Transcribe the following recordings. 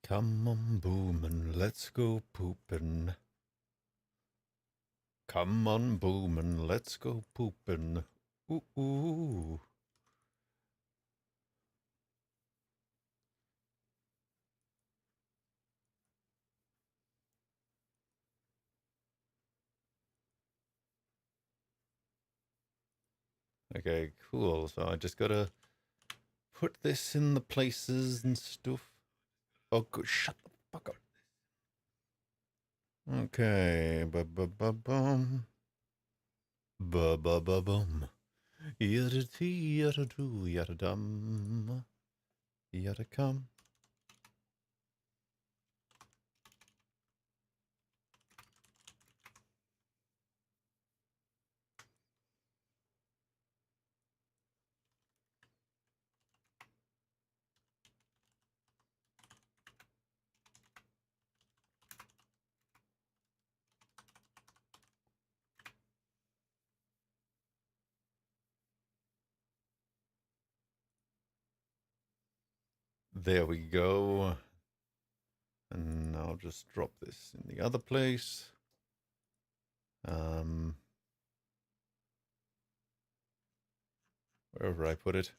Come on, boomin', let's go poopin'. Come on, boomin', let's go poopin'. Ooh, ooh. Okay, cool. So I just gotta put this in the places and stuff. Oh, good. Shut the fuck up. Okay. Ba-ba-ba-bum. Ba-ba-ba-bum. Yada-dee, yada-doo, yada-dum. Yada-come. There we go. And I'll just drop this in the other place. Wherever I put it.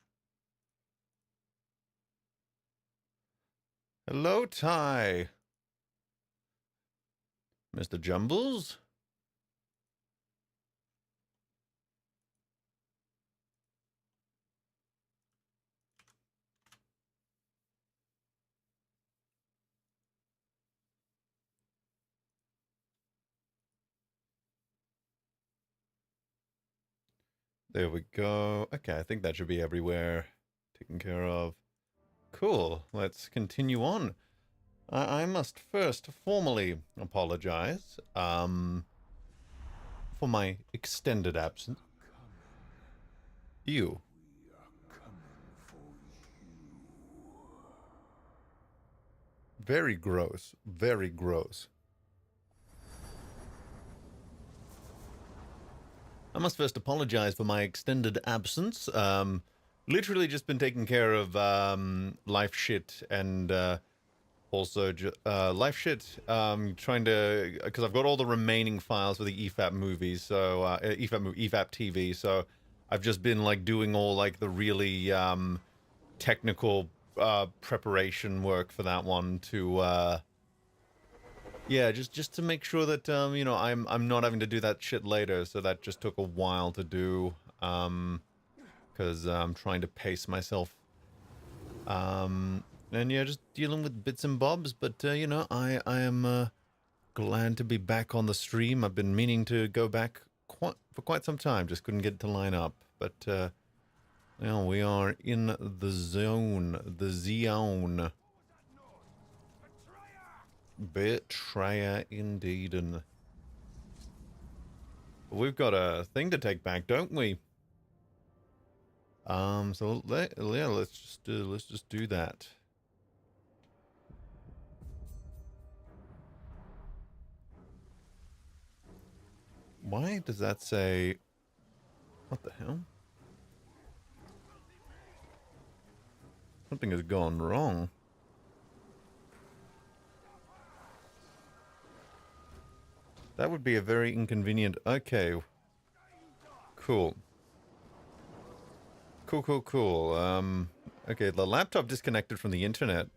Hello, Ty. Mr. Jumbles? There we go. Okay, I think that should be everywhere taken care of. Cool. Let's continue on. I must first formally apologize for my extended absence. You. Very gross. Very gross. I must first apologize for my extended absence. Literally just been taking care of life shit and also life shit. Trying to, because I've got all the remaining files for the EFAP movies, so EFAP TV. So I've just been like doing all like the really technical preparation work for that one to. Yeah, just to make sure that you know, I'm not having to do that shit later. So that just took a while to do, because I'm trying to pace myself. And yeah, just dealing with bits and bobs. But you know, I am glad to be back on the stream. I've been meaning to go back for quite some time. Just couldn't get it to line up. But you know, we are in the zone, the zone. Betrayer indeed, and we've got a thing to take back, don't we? So yeah, let's just do that. Why does that say? What the hell? Something has gone wrong. That would be a very inconvenient. Okay. Cool. Cool. Okay, the laptop disconnected from the internet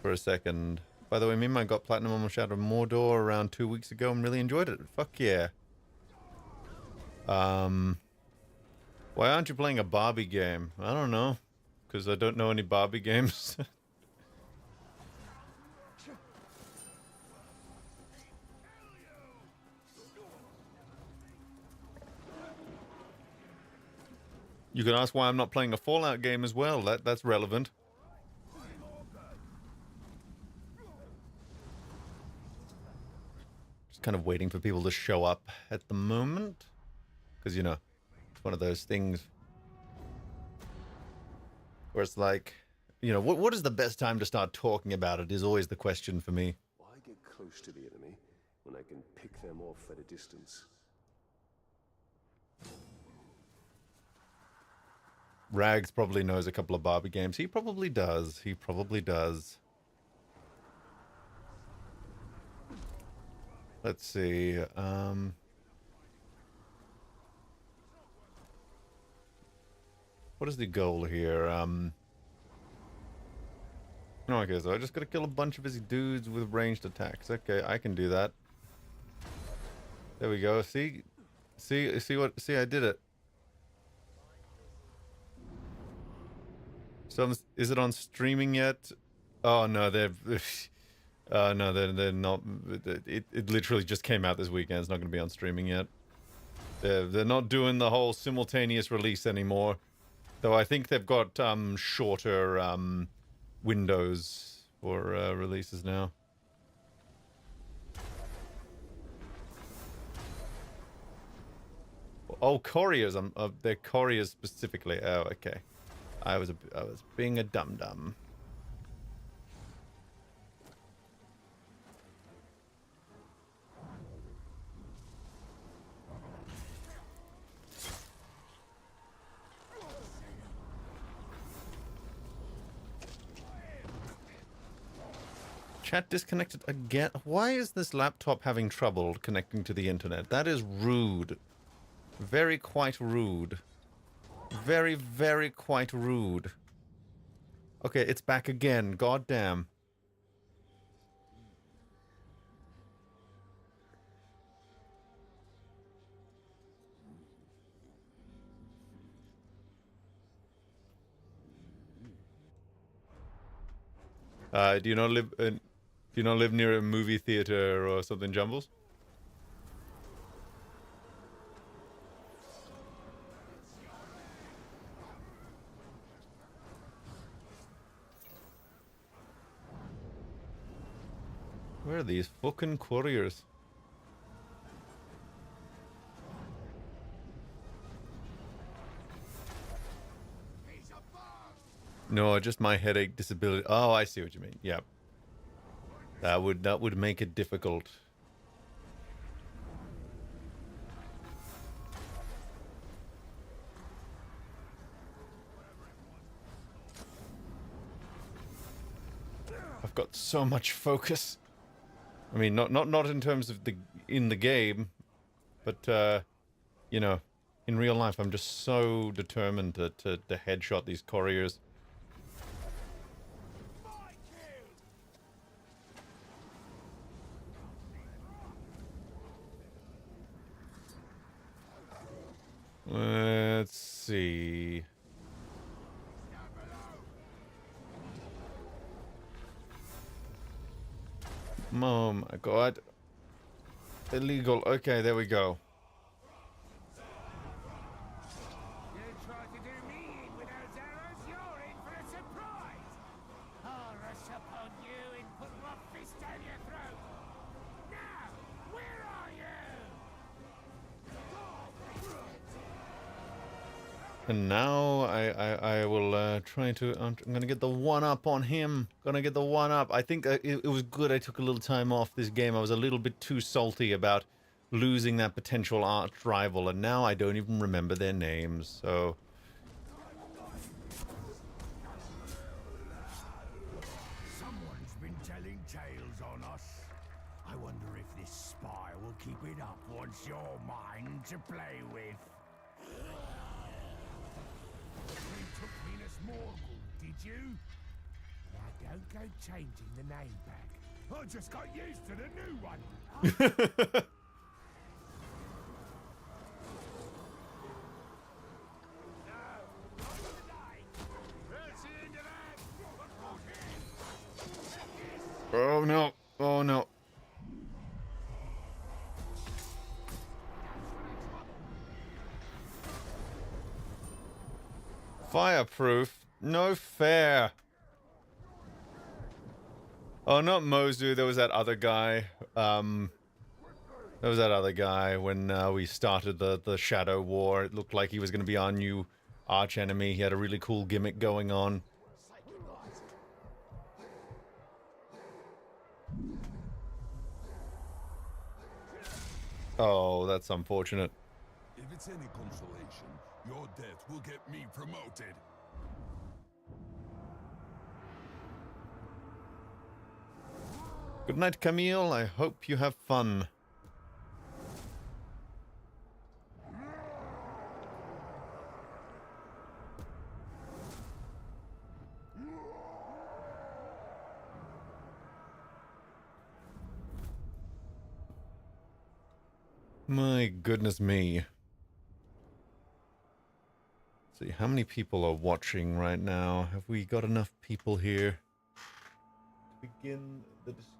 for a second. By the way, me and I got Platinum on Shadow of Mordor around 2 weeks ago and really enjoyed it. Fuck yeah. Why aren't you playing a Barbie game? I don't know. Because I don't know any Barbie games. You can ask why I'm not playing a Fallout game as well. That's relevant. Just kind of waiting for people to show up at the moment. Because, you know, it's one of those things where it's like, you know, what is the best time to start talking about it is always the question for me. Why get close to the enemy when I can pick them off at a distance? Rags probably knows a couple of Barbie games. He probably does. He probably does. Let's see. What is the goal here? Okay, so I just gotta kill a bunch of his dudes with ranged attacks. Okay, I can do that. There we go. See, I did it. So is it on streaming yet? Oh no, they're not. It literally just came out this weekend. It's not going to be on streaming yet. They're not doing the whole simultaneous release anymore. Though I think they've got shorter windows for releases now. Oh, couriers. They're couriers specifically. Oh, okay. I was being a dum dum. Chat disconnected again. Why is this laptop having trouble connecting to the internet? That is rude. Very quite rude. Very, very quite rude. Okay, it's back again. God damn. Do you not live near a movie theater or something, Jumbles? Where are these fucking couriers? No, just my headache disability. Oh, I see what you mean. Yep. That would make it difficult. I've got so much focus. I mean, not in terms of in the game, but you know, in real life, I'm just so determined to headshot these couriers. Let's see. Oh my god. Illegal. Okay, there we go. You try to do me in with those arrows, you're in for a surprise. I'll rush upon you and put my fist down your throat. Now, where are you? And now I will try to. I'm gonna get the one up on him. Gonna get the one up. I think it was good. I took a little time off this game. I was a little bit too salty about losing that potential arch rival, and now I don't even remember their names. So. Someone's been telling tales on us. I wonder if this spy will keep it up once you're mine to play with. You took Venus Morgul, did you? Now don't go changing the name back. I just got used to the new one. Oh no. Oh no. Fireproof? No fair. Oh, not Mozu. There was that other guy. There was that other guy when we started the Shadow War. It looked like he was going to be our new arch enemy. He had a really cool gimmick going on. Oh, that's unfortunate. If it's any consolation, your death will get me promoted. Good night, Camille. I hope you have fun. My goodness me. Let's see, how many people are watching right now? Have we got enough people here to begin the discussion?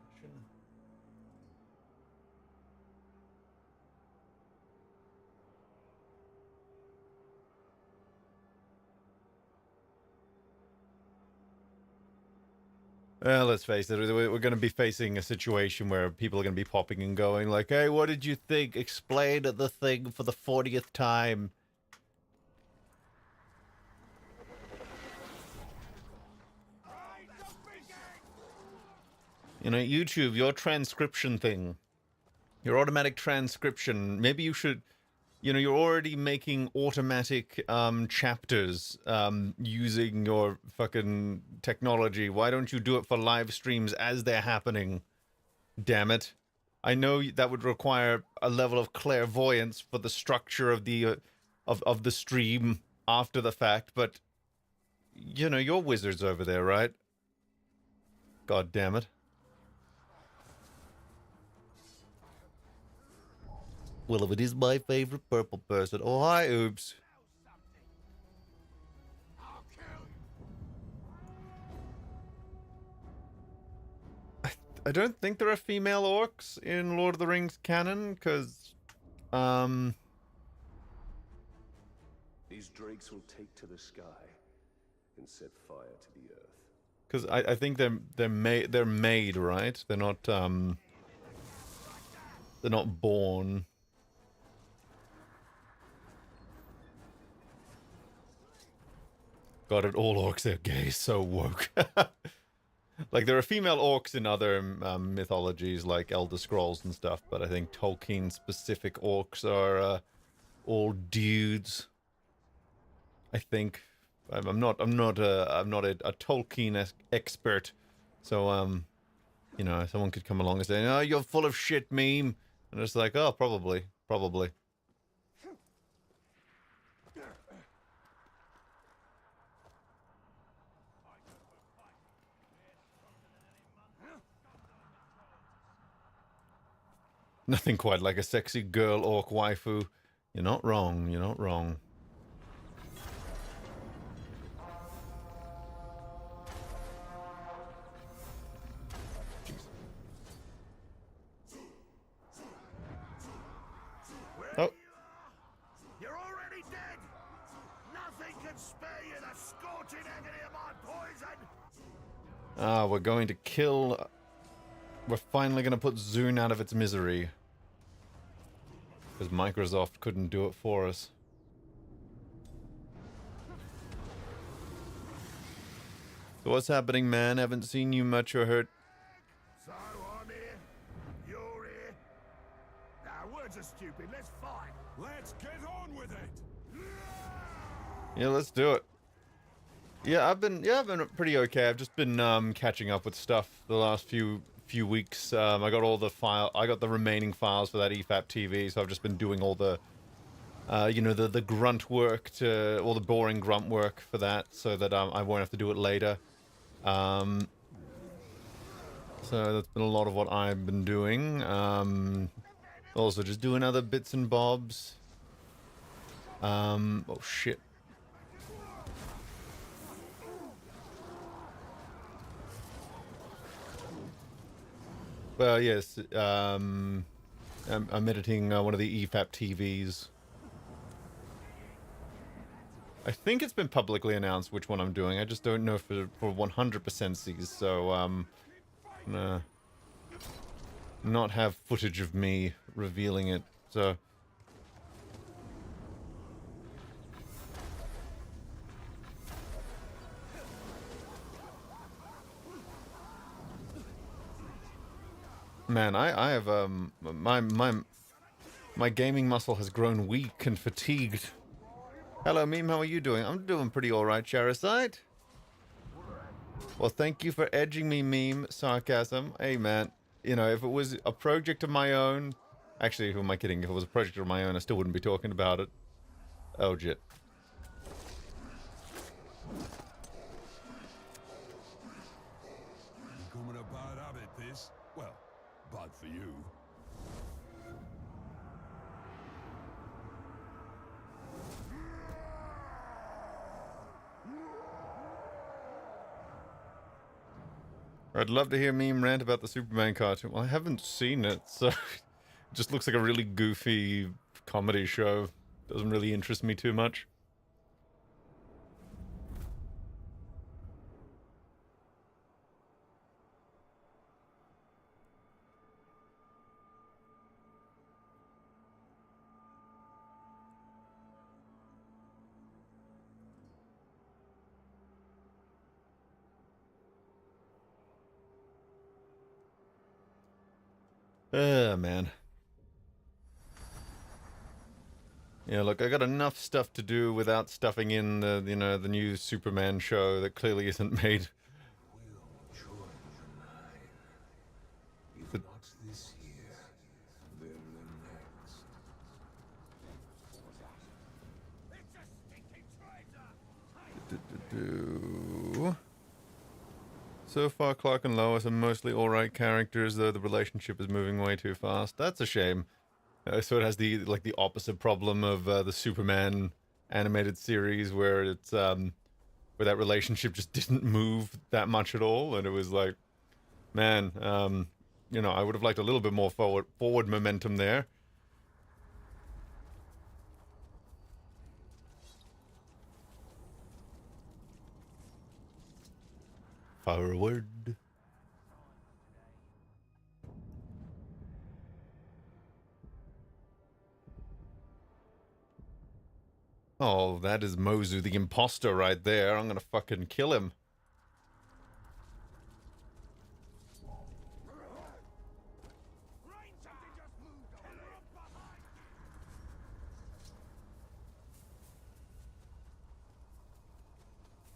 Well, let's face it, we're going to be facing a situation where people are going to be popping and going like, hey, what did you think? Explain the thing for the 40th time. You know, YouTube, your transcription thing, your automatic transcription, maybe you should, you know, you're already making automatic chapters using your fucking technology. Why don't you do it for live streams as they're happening? Damn it. I know that would require a level of clairvoyance for the structure of the of the stream after the fact, but you know, you're wizards over there, right? God damn it. Well, if it is my favorite purple person. Oh, hi, oops. I don't think there are female orcs in Lord of the Rings canon, because, These drakes will take to the sky and set fire to the earth. because I think they're made, right? They're not born. Got it, all orcs are gay, so woke. Like, there are female orcs in other mythologies, like Elder Scrolls and stuff, but I think Tolkien-specific orcs are all dudes. I think. I'm not a Tolkien expert, so you know, someone could come along and say, "Oh, you're full of shit, meme," and it's like, "Oh, probably." Nothing quite like a sexy girl orc waifu. You're not wrong. You're not wrong. Oh. You're already dead! Nothing can spare you the scorching agony of my poison! Ah, we're going to kill... We're finally going to put Zune out of its misery. Because Microsoft couldn't do it for us. So what's happening, man? Haven't seen you much or heard... So I'm here, you're here. Nah, words are stupid, let's fight! Let's get on with it! Yeah, let's do it. Yeah, I've been pretty okay. I've just been catching up with stuff the last few weeks. I got all the I got the remaining files for that EFAP TV, so I've just been doing all the you know, the grunt work all the boring grunt work for that, so that I won't have to do it later. So that's been a lot of what I've been doing. Also just doing other bits and bobs. Oh shit. Well, yes, I'm editing one of the EFAP TVs. I think it's been publicly announced which one I'm doing. I just don't know for 100%, so I'm gonna not have footage of me revealing it. So man, I have my gaming muscle has grown weak and fatigued. Hello, meme. How are you doing? I'm doing pretty alright, Charisite. Well, thank you for edging me, meme. Sarcasm. Hey, man. You know, if it was a project of my own... Actually, who am I kidding? If it was a project of my own, I still wouldn't be talking about it. Oh, shit. Becoming a bad habit, this? Well, bad for you. I'd love to hear meme rant about the Superman cartoon. Well, I haven't seen it, so it just looks like a really goofy comedy show. Doesn't really interest me too much. Man. Yeah, look, I got enough stuff to do without stuffing in the, the new Superman show that clearly isn't made. We'll join the line. If But- not this year, then the next. It's a stinking traitor! So far, Clark and Lois are mostly alright characters, though the relationship is moving way too fast. That's a shame. So it has the opposite problem of the Superman animated series, where it's where that relationship just didn't move that much at all, and it was like, man, I would have liked a little bit more forward momentum there. Forward. Oh, that is Mozu, the imposter right there. I'm gonna fucking kill him. Rain, something just moved! Kill him behind!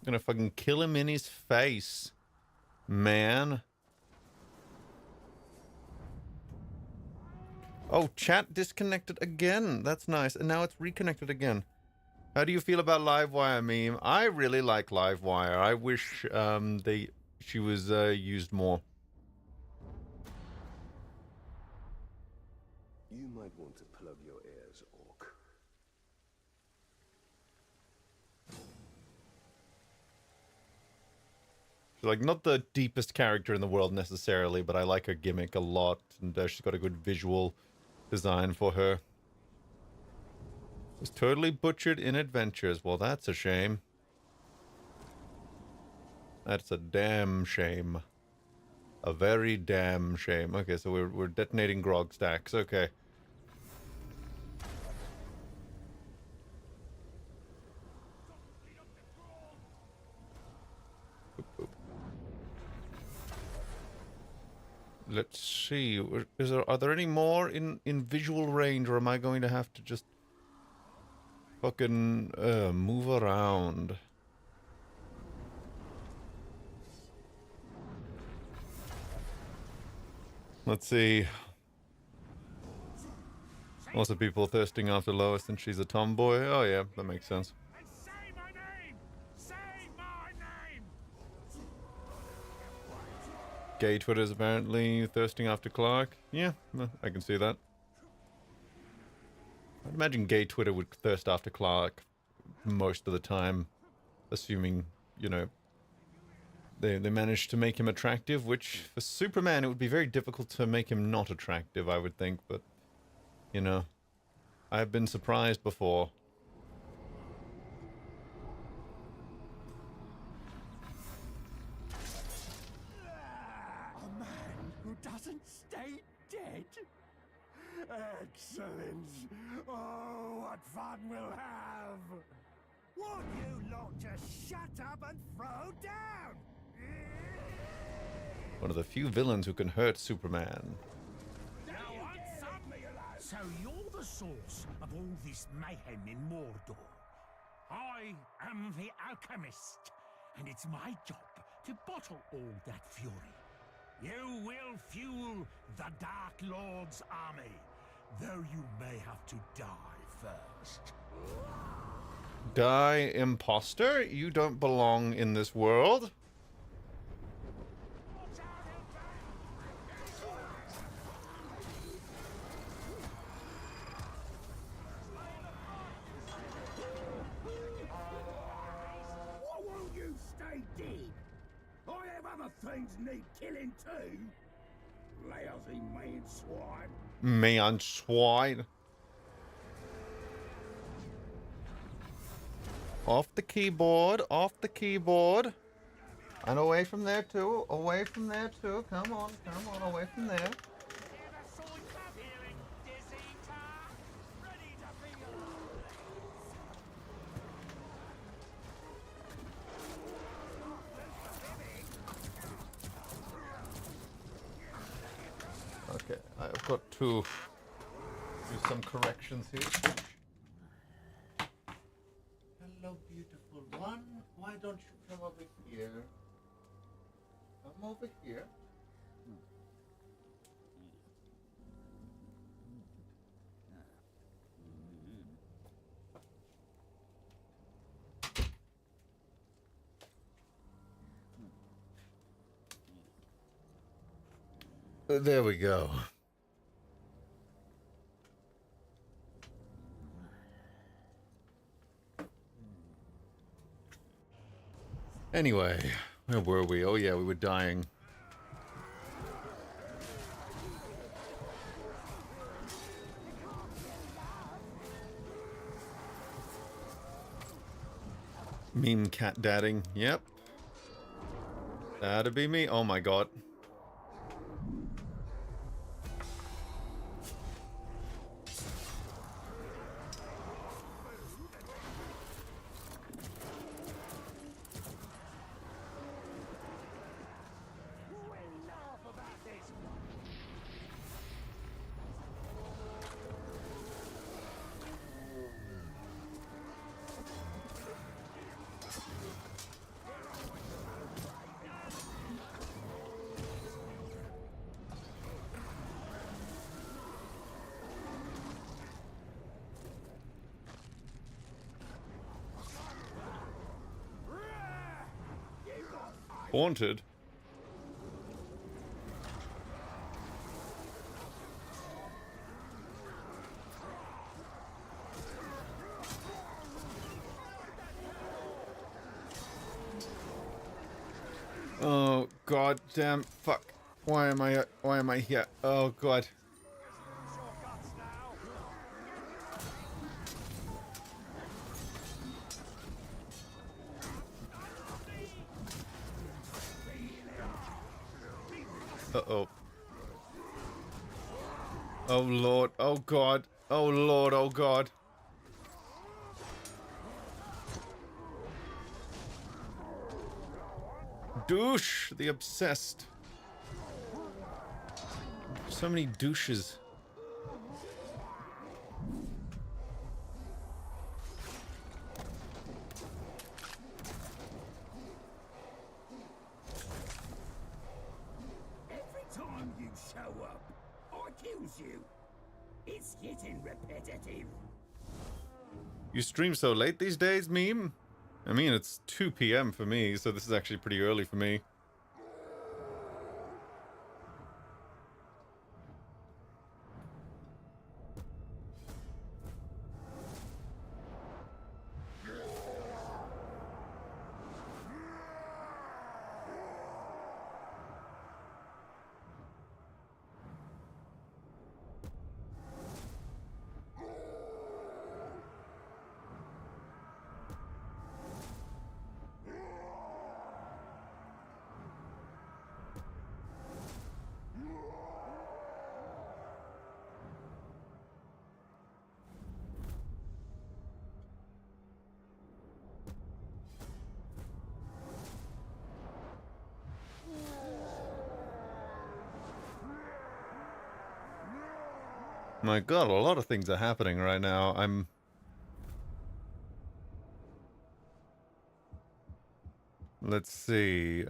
Gonna fucking kill him in his face, man. Oh, chat disconnected again. That's nice. And now it's reconnected again. How do you feel about Livewire meme? I really like Livewire. I wish she was used more. You might want to plug your ears, Orc. She's like not the deepest character in the world necessarily, but I like her gimmick a lot, and she's got a good visual design for her. Was totally butchered in Adventures. Well, that's a shame. That's a damn shame. A very damn shame. Okay, so we're detonating grog stacks. Okay. Let's see. Are there any more in visual range, or am I going to have to just fucking move around? Let's see. Lots of people thirsting after Lois and she's a tomboy. Oh yeah, that makes sense. And say my name! Say my name! Gay Twitter's apparently thirsting after Clark. Yeah, I can see that. I'd imagine gay Twitter would thirst after Clark most of the time, assuming, they managed to make him attractive, which for Superman it would be very difficult to make him not attractive, I would think, but, I've been surprised before. A man who doesn't stay dead? Excellent! Oh, what fun we'll have! Won't you lot just shut up and throw down? One of the few villains who can hurt Superman. So you're the source of all this mayhem in Mordor. I am the alchemist, and it's my job to bottle all that fury. You will fuel the Dark Lord's army, though you may have to die first. Die, imposter? You don't belong in this world. Why won't you stay dead? I have other things need killing too. Lousy mean swine. Man, swine. Off the keyboard, off the keyboard. And away from there too, away from there too. Come on, away from there. Okay, I've got to do some corrections here. Hello, beautiful one. Why don't you come over here? Come over here. There we go. Anyway, where were we? Oh yeah, we were dying. Meme cat dadding. Yep. That'd be me. Oh my god. Haunted? Oh god damn fuck. Why am I here? Oh god. Uh-oh. Oh lord, oh god. Oh lord, oh god. Douche, the obsessed. So many douches. Show up, I kills you. It's getting repetitive. You stream so late these days, meme? I mean, it's 2 p.m. for me, so this is actually pretty early for me. My god, a lot of things are happening right now. Let's see.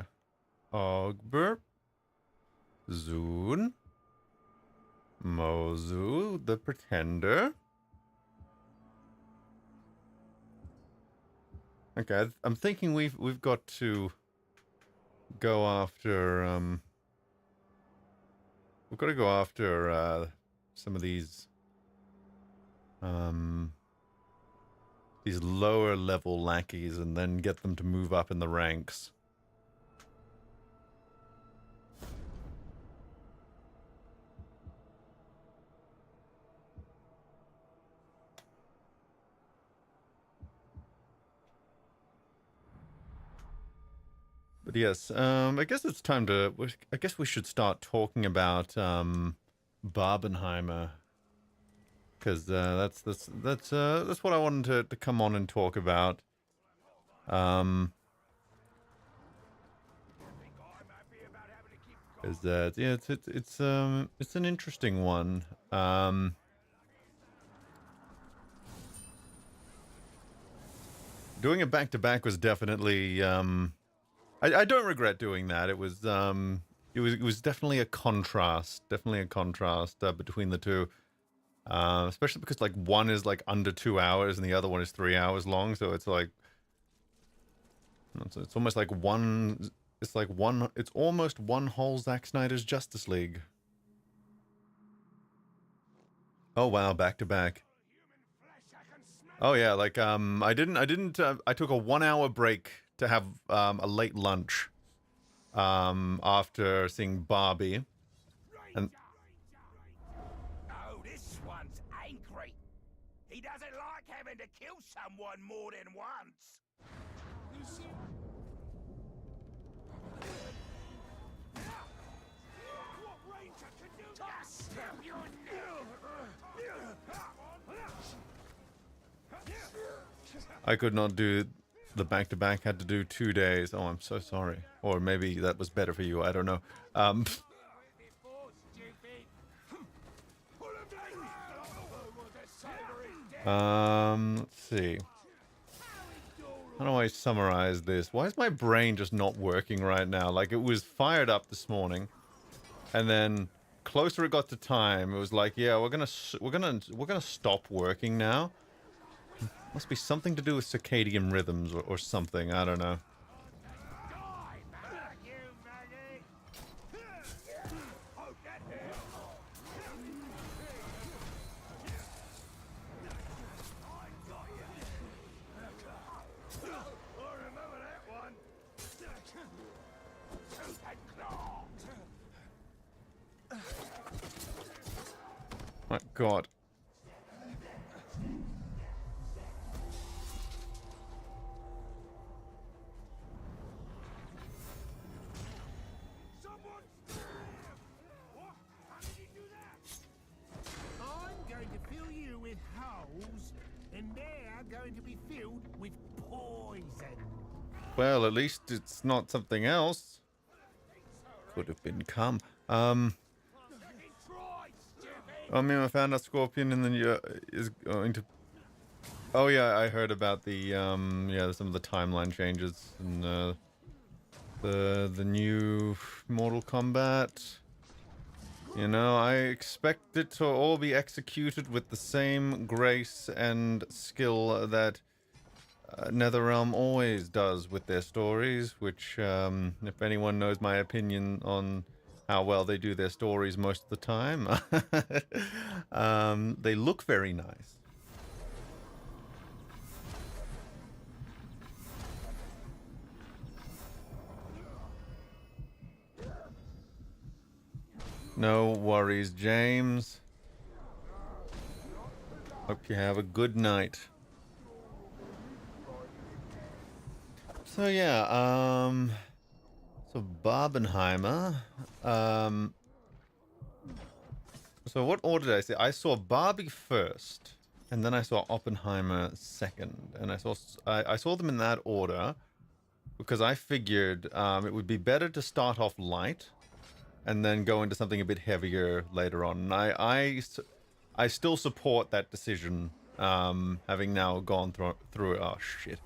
Ogburp. Zune. Mozu, the Pretender. Okay, I'm thinking we've got to go after we've got to go after some of these lower level lackeys and then get them to move up in the ranks. But yes, I guess it's time to. I guess we should start talking about Barbenheimer, because that's what I wanted to come on and talk about. Is that yeah? It's an interesting one. Doing it back to back was definitely I don't regret doing that. It was definitely a contrast, between the two. Especially because like one is like under 2 hours and the other one is 3 hours long, so it's like it's almost like one. It's like one. It's almost one whole Zack Snyder's Justice League. Oh wow, back to back. Oh yeah, like I took a 1 hour break to have a late lunch after seeing Barbie. And Oh, this one's angry. He doesn't like having to kill someone more than once. You see? What ranger can do that? Stop your I could not do the back to back, had to do 2 days. Oh, I'm so sorry. Or maybe that was better for you, I don't know. Let's see. How do I summarize this? Why is my brain just not working right now? Like, it was fired up this morning, and then closer it got to time, it was like, yeah, we're gonna stop working now. Must be something to do with circadian rhythms or something. I don't know. My God. I'm going to fill you with holes, and they're going to be filled with poison. Well, at least it's not something else. Could have been cum. I mean, I found a scorpion and then is going to. Oh yeah, I heard about the yeah, some of the timeline changes and the new Mortal Kombat. You know, I expect it to all be executed with the same grace and skill that NetherRealm always does with their stories, which, if anyone knows my opinion on how well they do their stories most of the time, they look very nice. No worries, James. Hope you have a good night. So yeah, so Barbenheimer, so what order did I say? I saw Barbie first, and then I saw Oppenheimer second, and I saw them in that order because I figured it would be better to start off light and then go into something a bit heavier later on. And I still support that decision, having now gone through it. Oh shit.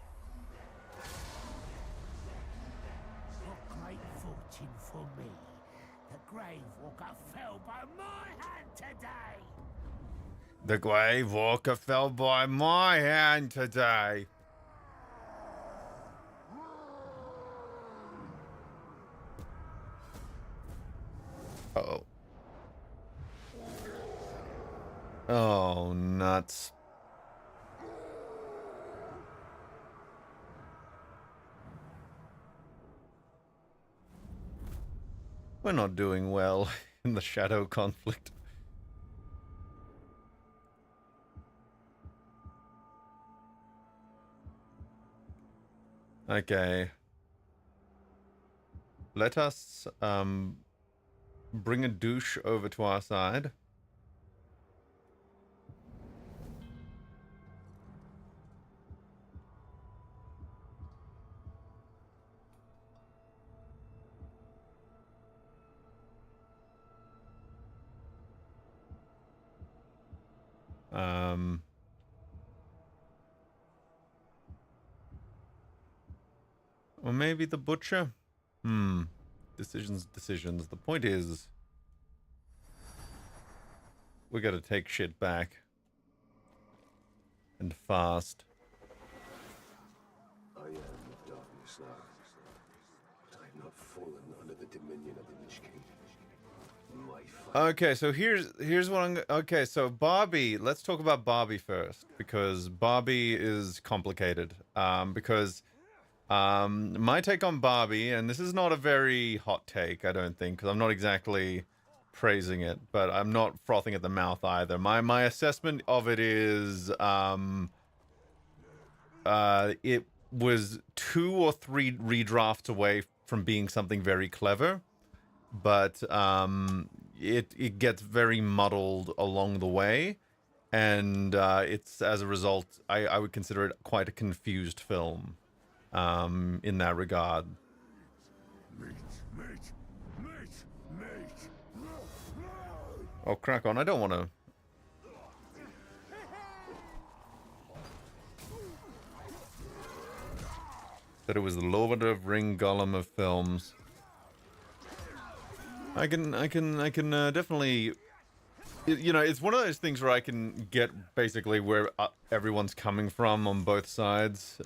What great fortune for me. The Grave Walker fell by my hand today. The Grave Walker fell by my hand today. Uh-oh. Oh, nuts. We're not doing well in the shadow conflict. Okay. let us bring a douche over to our side. Or maybe the butcher? Decisions. The point is, we gotta take shit back. And fast. I am of darkness now, but I have not fallen under the dominion of the Lich King. My fight. Okay, so here's what I'm... Okay, so Barbie, let's talk about Barbie first, because Barbie is complicated. Because my take on Barbie, and this is not a very hot take, I don't think, because I'm not exactly praising it, but I'm not frothing at the mouth either. My assessment of it is it was 2 or 3 redrafts away from being something very clever, but it gets very muddled along the way, and it's, as a result, I would consider it quite a confused film in that regard. Oh, crack on. I don't want to... That it was the Lord of Ring Golem of films. I can definitely... You know, it's one of those things where I can get basically where everyone's coming from on both sides.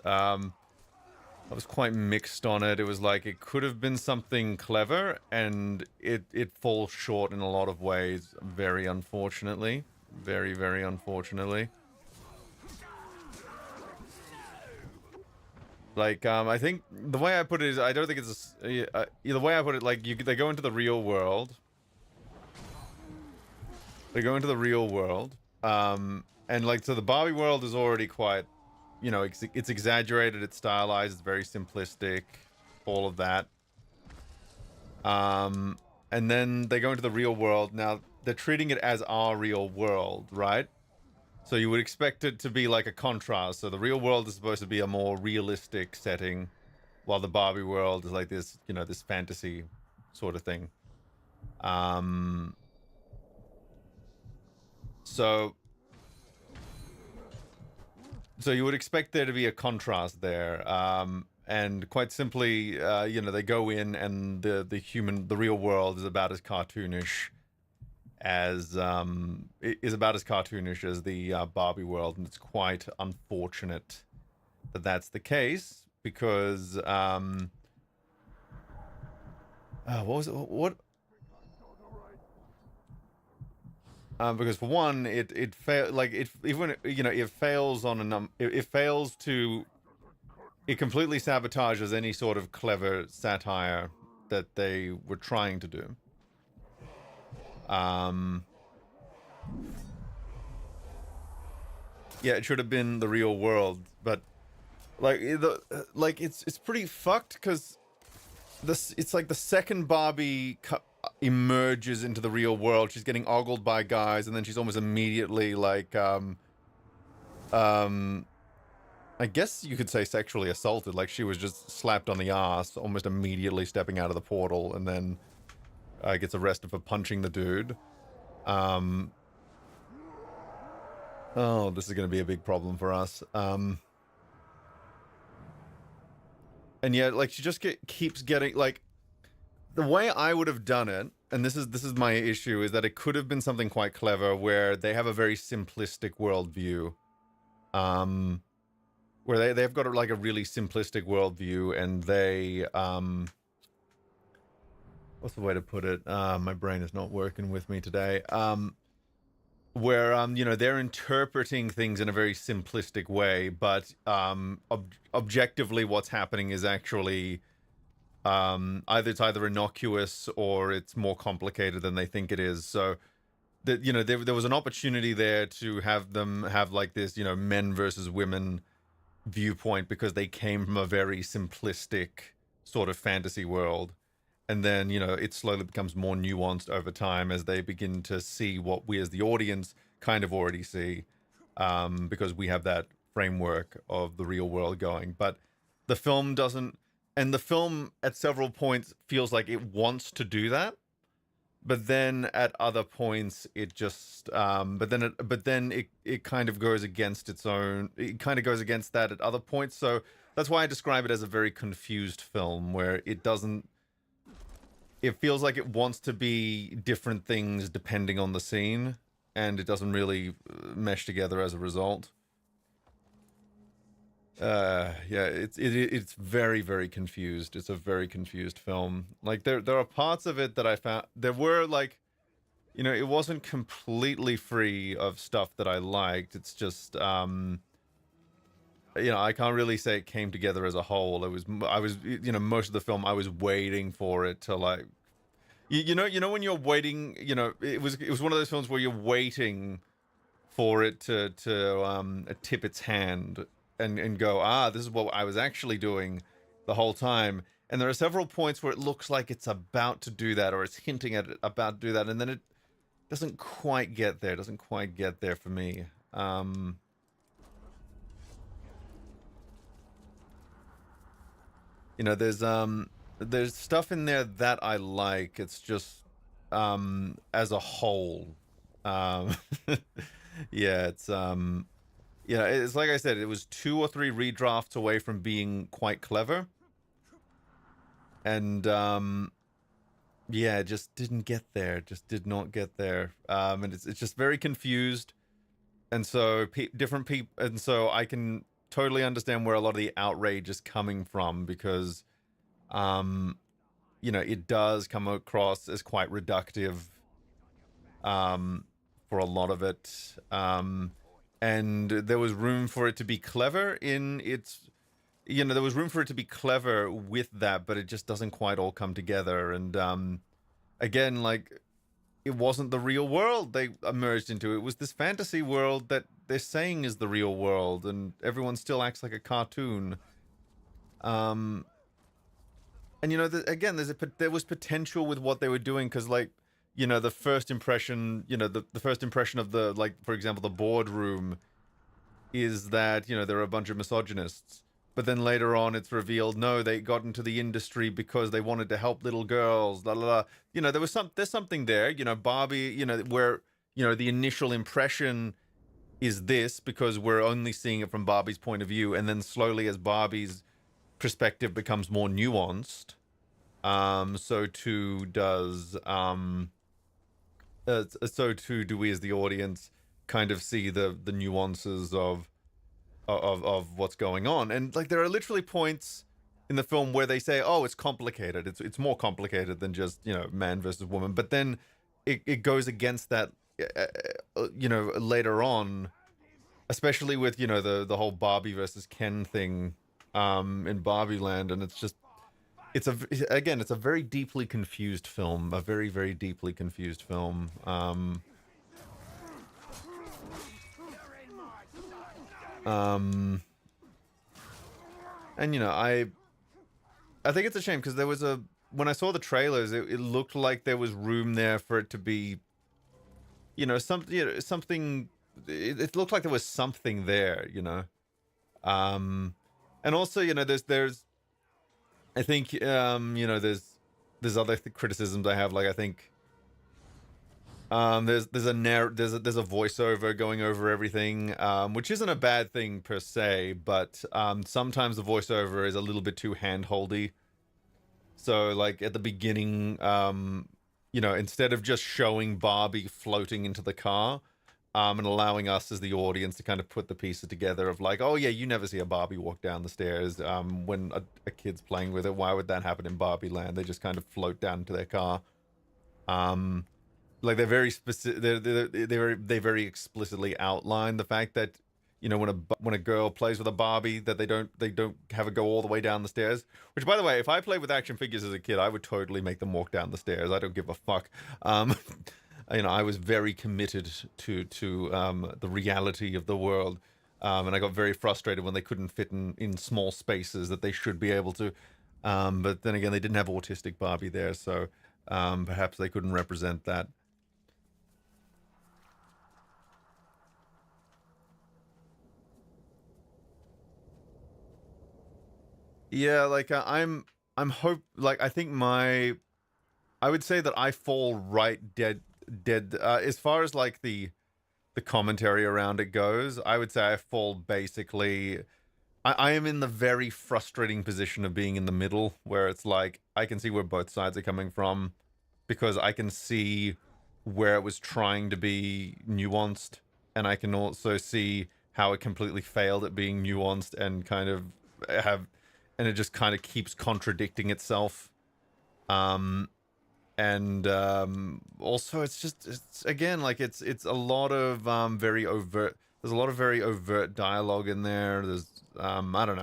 I was quite mixed on it. It was like it could have been something clever, and it falls short in a lot of ways, very unfortunately. Very, very unfortunately. Like, I think the way I put it is, I don't think it's the way I put it, like, they go into the real world. They go into the real world, and like, so the Barbie world is already quite, you know, it's exaggerated, it's stylized, it's very simplistic, all of that. And then they go into the real world. Now, they're treating it as our real world, right? So you would expect it to be like a contrast. So the real world is supposed to be a more realistic setting, while the Barbie world is like this, you know, this fantasy sort of thing. So you would expect there to be a contrast there, and quite simply, you know, they go in, and the real world is about as cartoonish as the Barbie world, and it's quite unfortunate that that's the case, because what was it? What? Because for one, it fail, like, it, even, you know, it fails on a it fails to, it completely sabotages any sort of clever satire that they were trying to do. Yeah, it should have been the real world, but like it's pretty fucked, because it's like the second Barbie emerges into the real world, she's getting ogled by guys, and then she's almost immediately like I guess you could say sexually assaulted. Like, she was just slapped on the ass almost immediately stepping out of the portal, and then gets arrested for punching the dude. Oh, this is going to be a big problem for us. And yet, like, she just keeps getting, like, the way I would have done it, and this is my issue, is that it could have been something quite clever where they have a very simplistic worldview. Where they've got like a really simplistic worldview, and they what's the way to put it? My brain is not working with me today. Where you know, they're interpreting things in a very simplistic way, but objectively what's happening is actually it's either innocuous or it's more complicated than they think it is. So that, you know, there was an opportunity there to have them have like this, you know, men versus women viewpoint, because they came from a very simplistic sort of fantasy world, and then it slowly becomes more nuanced over time as they begin to see what we as the audience kind of already see, because we have that framework of the real world going. But the film doesn't, and the film at several points feels like it wants to do that, but then at other points it just it kind of goes against its own, it kind of goes against that at other points. So that's why I describe it as a very confused film, where it feels like it wants to be different things depending on the scene, and it doesn't really mesh together as a result. Yeah, it's very, very confused. It's a very confused film. Like there are parts of it that I found, there were like, it wasn't completely free of stuff that I liked. It's just I can't really say it came together as a whole. I was most of the film I was waiting for it to like, you know when you're waiting, it was one of those films where you're waiting for it to tip its hand and go, this is what I was actually doing the whole time. And there are several points where it looks like it's about to do that, or it's hinting at it about to do that, and then it doesn't quite get there. It doesn't quite get there for me. There's stuff in there that I like. It's just as a whole, yeah, it's it's like I said, it was 2 or 3 redrafts away from being quite clever, and yeah, it just didn't get there. Just did not get there. And it's just very confused, and so different people, and so I can totally understand where a lot of the outrage is coming from, because it does come across as quite reductive for a lot of it. And there was room for it to be clever in its, there was room for it to be clever with that, but it just doesn't quite all come together. And again, like, it wasn't the real world they emerged into. It was this fantasy world that they're saying is the real world, and everyone still acts like a cartoon. And again, there was potential with what they were doing, because like, the first impression, the first impression of the, like, for example, the boardroom is that, there are a bunch of misogynists. But then later on, it's revealed, no, they got into the industry because they wanted to help little girls, la la la. There's something there, Barbie, where, the initial impression is this, because we're only seeing it from Barbie's point of view. And then slowly, as Barbie's perspective becomes more nuanced, so too do we as the audience kind of see the nuances of what's going on. And like, there are literally points in the film where they say, oh, it's complicated, it's more complicated than just man versus woman. But then it goes against that later on, especially with the whole Barbie versus Ken thing in Barbie Land. And it's a very deeply confused film, a very, very deeply confused film. And I think it's a shame, because when I saw the trailers, it looked like there was room there for it to be, something. It looked like there was something there, and also, there's I think, there's other criticisms I have. Like, I think there's a voiceover going over everything, which isn't a bad thing per se, but sometimes the voiceover is a little bit too handholdy. So, like, at the beginning, instead of just showing Barbie floating into the car, and allowing us as the audience to kind of put the pieces together of like, oh yeah, you never see a Barbie walk down the stairs when a kid's playing with it. Why would that happen in Barbie Land? They just kind of float down into their car. Like, they're very specific. They very explicitly outline the fact that when a girl plays with a Barbie, that they don't have it go all the way down the stairs. Which, by the way, if I played with action figures as a kid, I would totally make them walk down the stairs. I don't give a fuck. I was very committed to the reality of the world, and I got very frustrated when they couldn't fit in small spaces that they should be able to. But then again, they didn't have autistic Barbie there, so perhaps they couldn't represent that. Yeah, like I think I would say that I fall right dead as far as like the commentary around it goes. I would say I fall basically. I am in the very frustrating position of being in the middle, where it's like I can see where both sides are coming from, because I can see where it was trying to be nuanced, and I can also see how it completely failed at being nuanced and kind of have, and it just kind of keeps contradicting itself. Um, and also it's again like it's a lot of very overt. There's a lot of very overt dialogue in there. There's I don't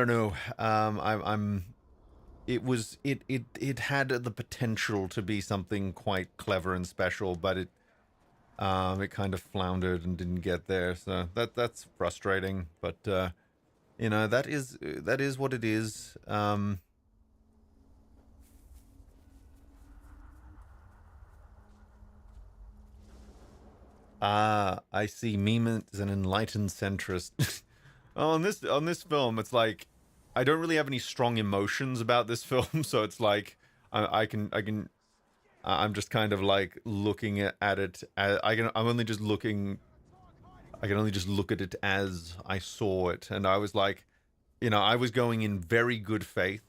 know. I'm it had the potential to be something quite clever and special, but it kind of floundered and didn't get there. So that's frustrating. But that is what it is. I see. Meme is an enlightened centrist. On this film, it's like I don't really have any strong emotions about this film, so it's like I'm just kind of like looking at it. I can only just look at it as I saw it, and I was like, I was going in very good faith.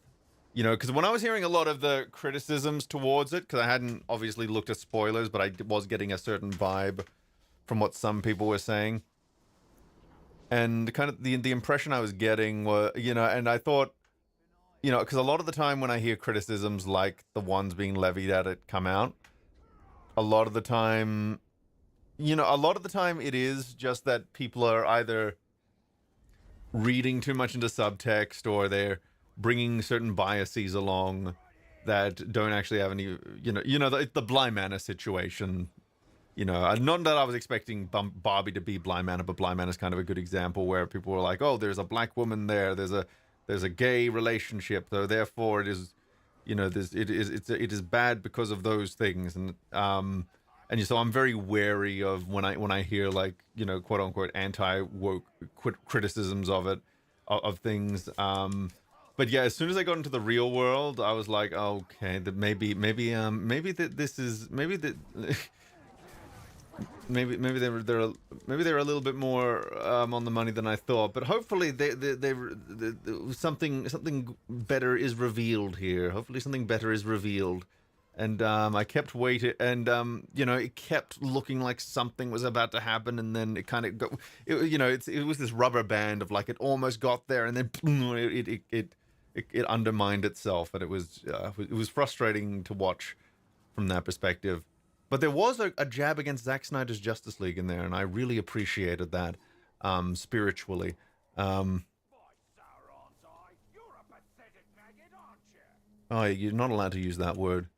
Because when I was hearing a lot of the criticisms towards it, because I hadn't obviously looked at spoilers, but I was getting a certain vibe from what some people were saying, and kind of the impression I was getting were, and I thought, because a lot of the time when I hear criticisms like the ones being levied at it come out, a lot of the time, it is just that people are either reading too much into subtext, or they're bringing certain biases along that don't actually have any, the Bly Manor situation. Not that I was expecting Barbie to be Bly Manor, but Bly Manor is kind of a good example where people were like, "Oh, there's a black woman there. There's a gay relationship, so therefore it is, it is bad because of those things." And so I'm very wary of when I hear like quote unquote anti woke criticisms of it, of things. But yeah, as soon as I got into the real world, I was like, okay, that maybe that this is maybe that. Maybe they're a little bit more on the money than I thought, but hopefully something better is revealed here. Hopefully something better is revealed, and I kept waiting, and it kept looking like something was about to happen, and then it kind of got, it was this rubber band of like it almost got there, and then it undermined itself, and it was frustrating to watch from that perspective. But there was a jab against Zack Snyder's Justice League in there, and I really appreciated that, spiritually. Oh, you're not allowed to use that word.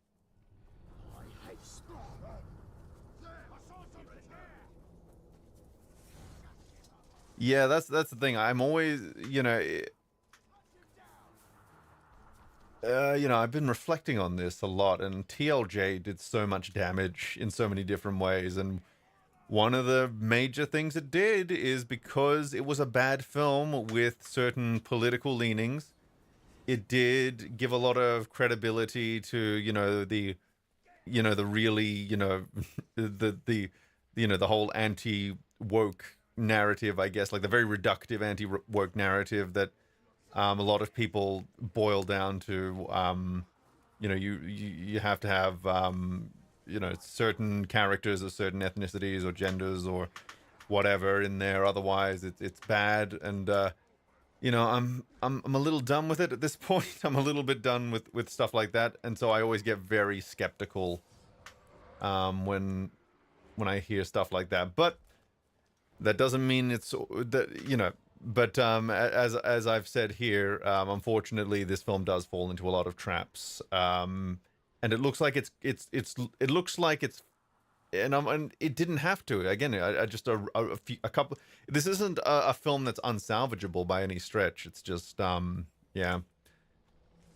Yeah, that's the thing. I'm always, I've been reflecting on this a lot, and TLJ did so much damage in so many different ways, and one of the major things it did is because it was a bad film with certain political leanings, it did give a lot of credibility to, the really, the whole anti-woke narrative, I guess, like the very reductive anti-woke narrative that a lot of people boil down to, you have to have, certain characters of certain ethnicities or genders or whatever in there. Otherwise, it's bad. And I'm a little done with it at this point. I'm a little bit done with stuff like that, and so I always get very skeptical when I hear stuff like that. But that doesn't mean it's that. But as I've said here, unfortunately, this film does fall into a lot of traps, and it looks like it looks like it's, and it didn't have to. Again, I just a couple. This isn't a film that's unsalvageable by any stretch. It's just yeah.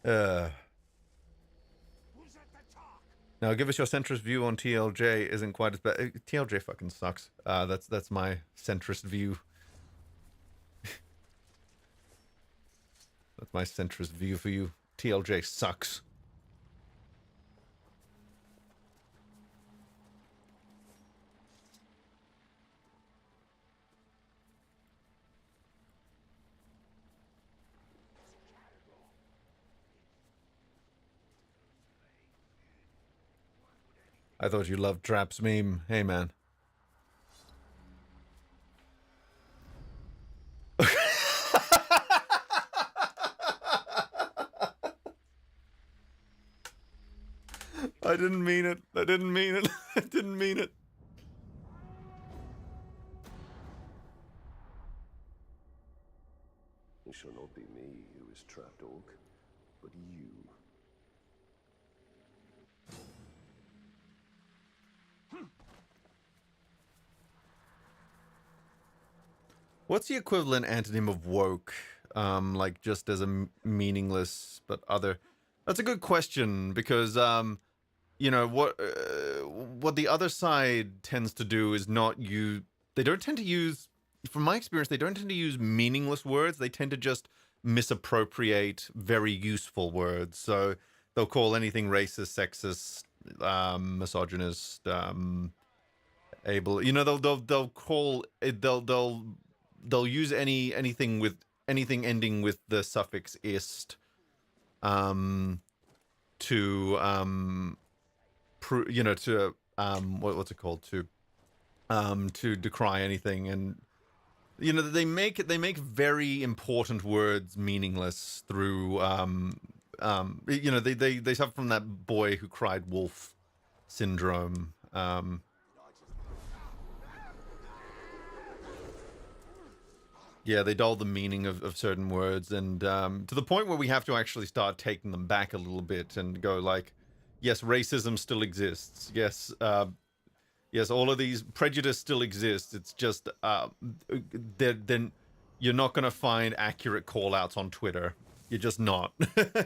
Uh, Who's at the top? Now, give us your centrist view on TLJ. Isn't quite as bad. TLJ fucking sucks. That's my centrist view. That's my centrist view for you. TLJ sucks. I thought you loved Trap's meme. Hey, man. I didn't mean it. I didn't mean it. I didn't mean it. It shall not be me who is trapped, Orc, but you. What's the equivalent antonym of woke? Like just as a meaningless but other. That's a good question because you know what the other side tends to do is not use. They don't tend to use, from my experience, they don't tend to use meaningless words. They tend to just misappropriate very useful words. So they'll call anything racist, sexist, misogynist, able. You know, they'll call it. They'll use anything ending with the suffix "ist," to what's it called, to decry anything. And you know, they make very important words meaningless through you know, they suffer from that boy who cried wolf syndrome. Yeah, they dull the meaning of certain words, and to the point where we have to actually start taking them back a little bit and go like, yes, racism still exists. Yes, yes, all of these prejudice still exists. It's just then you're not going to find accurate call-outs on Twitter. You're just not.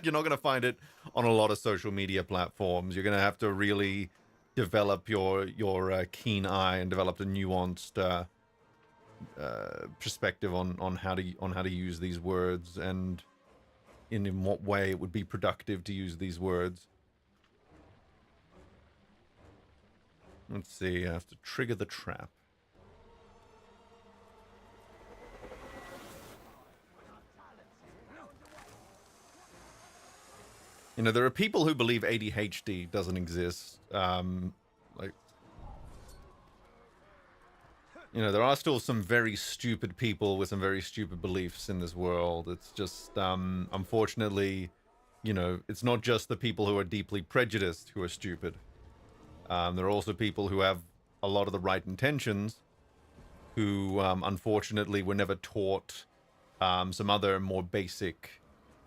You're not going to find it on a lot of social media platforms. You're going to have to really develop your keen eye and develop a nuanced perspective on how to use these words, and in what way it would be productive to use these words. Let's see, I have to trigger the trap. You know, there are people who believe ADHD doesn't exist. Like, you know, there are still some very stupid people with some very stupid beliefs in this world. It's just, unfortunately, you know, it's not just the people who are deeply prejudiced who are stupid. There are also people who have a lot of the right intentions who, unfortunately, were never taught some other more basic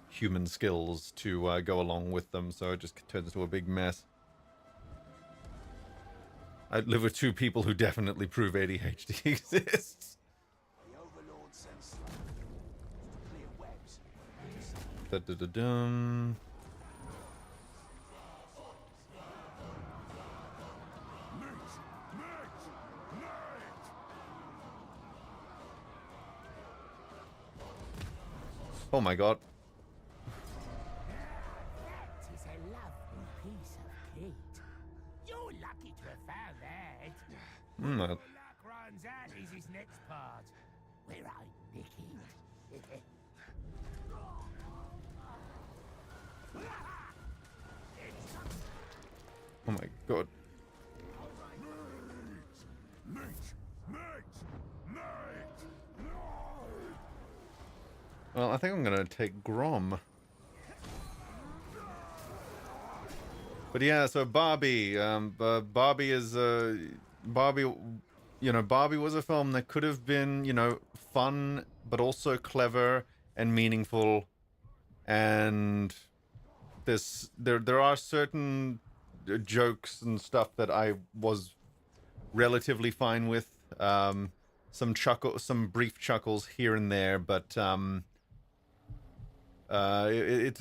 human skills to go along with them. So it just turns into a big mess. I live with two people who definitely prove ADHD exists. The Overlord sends slack to clear webs. Da-da-da-dum. Oh my god. That is a lovely piece of kit. You're lucky to have found that. Mm, Luck runs out is his next part. Where I nick it. oh my god. Well, I think I'm gonna take Grom. But yeah, so Barbie, Barbie is Barbie. You know, Barbie was a film that could have been, you know, fun, but also clever and meaningful. And there are certain jokes and stuff that I was relatively fine with. Some brief chuckles here and there, but It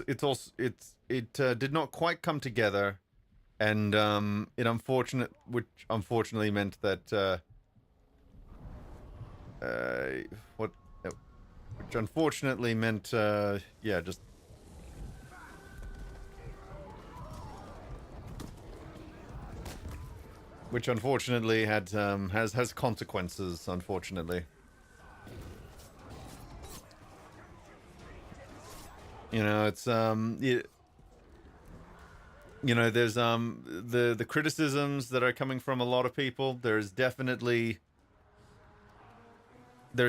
did not quite come together, and which unfortunately meant that what which unfortunately meant yeah, just which unfortunately had has consequences, unfortunately. You know, it's you know, there's the criticisms that are coming from a lot of people. There's definitely a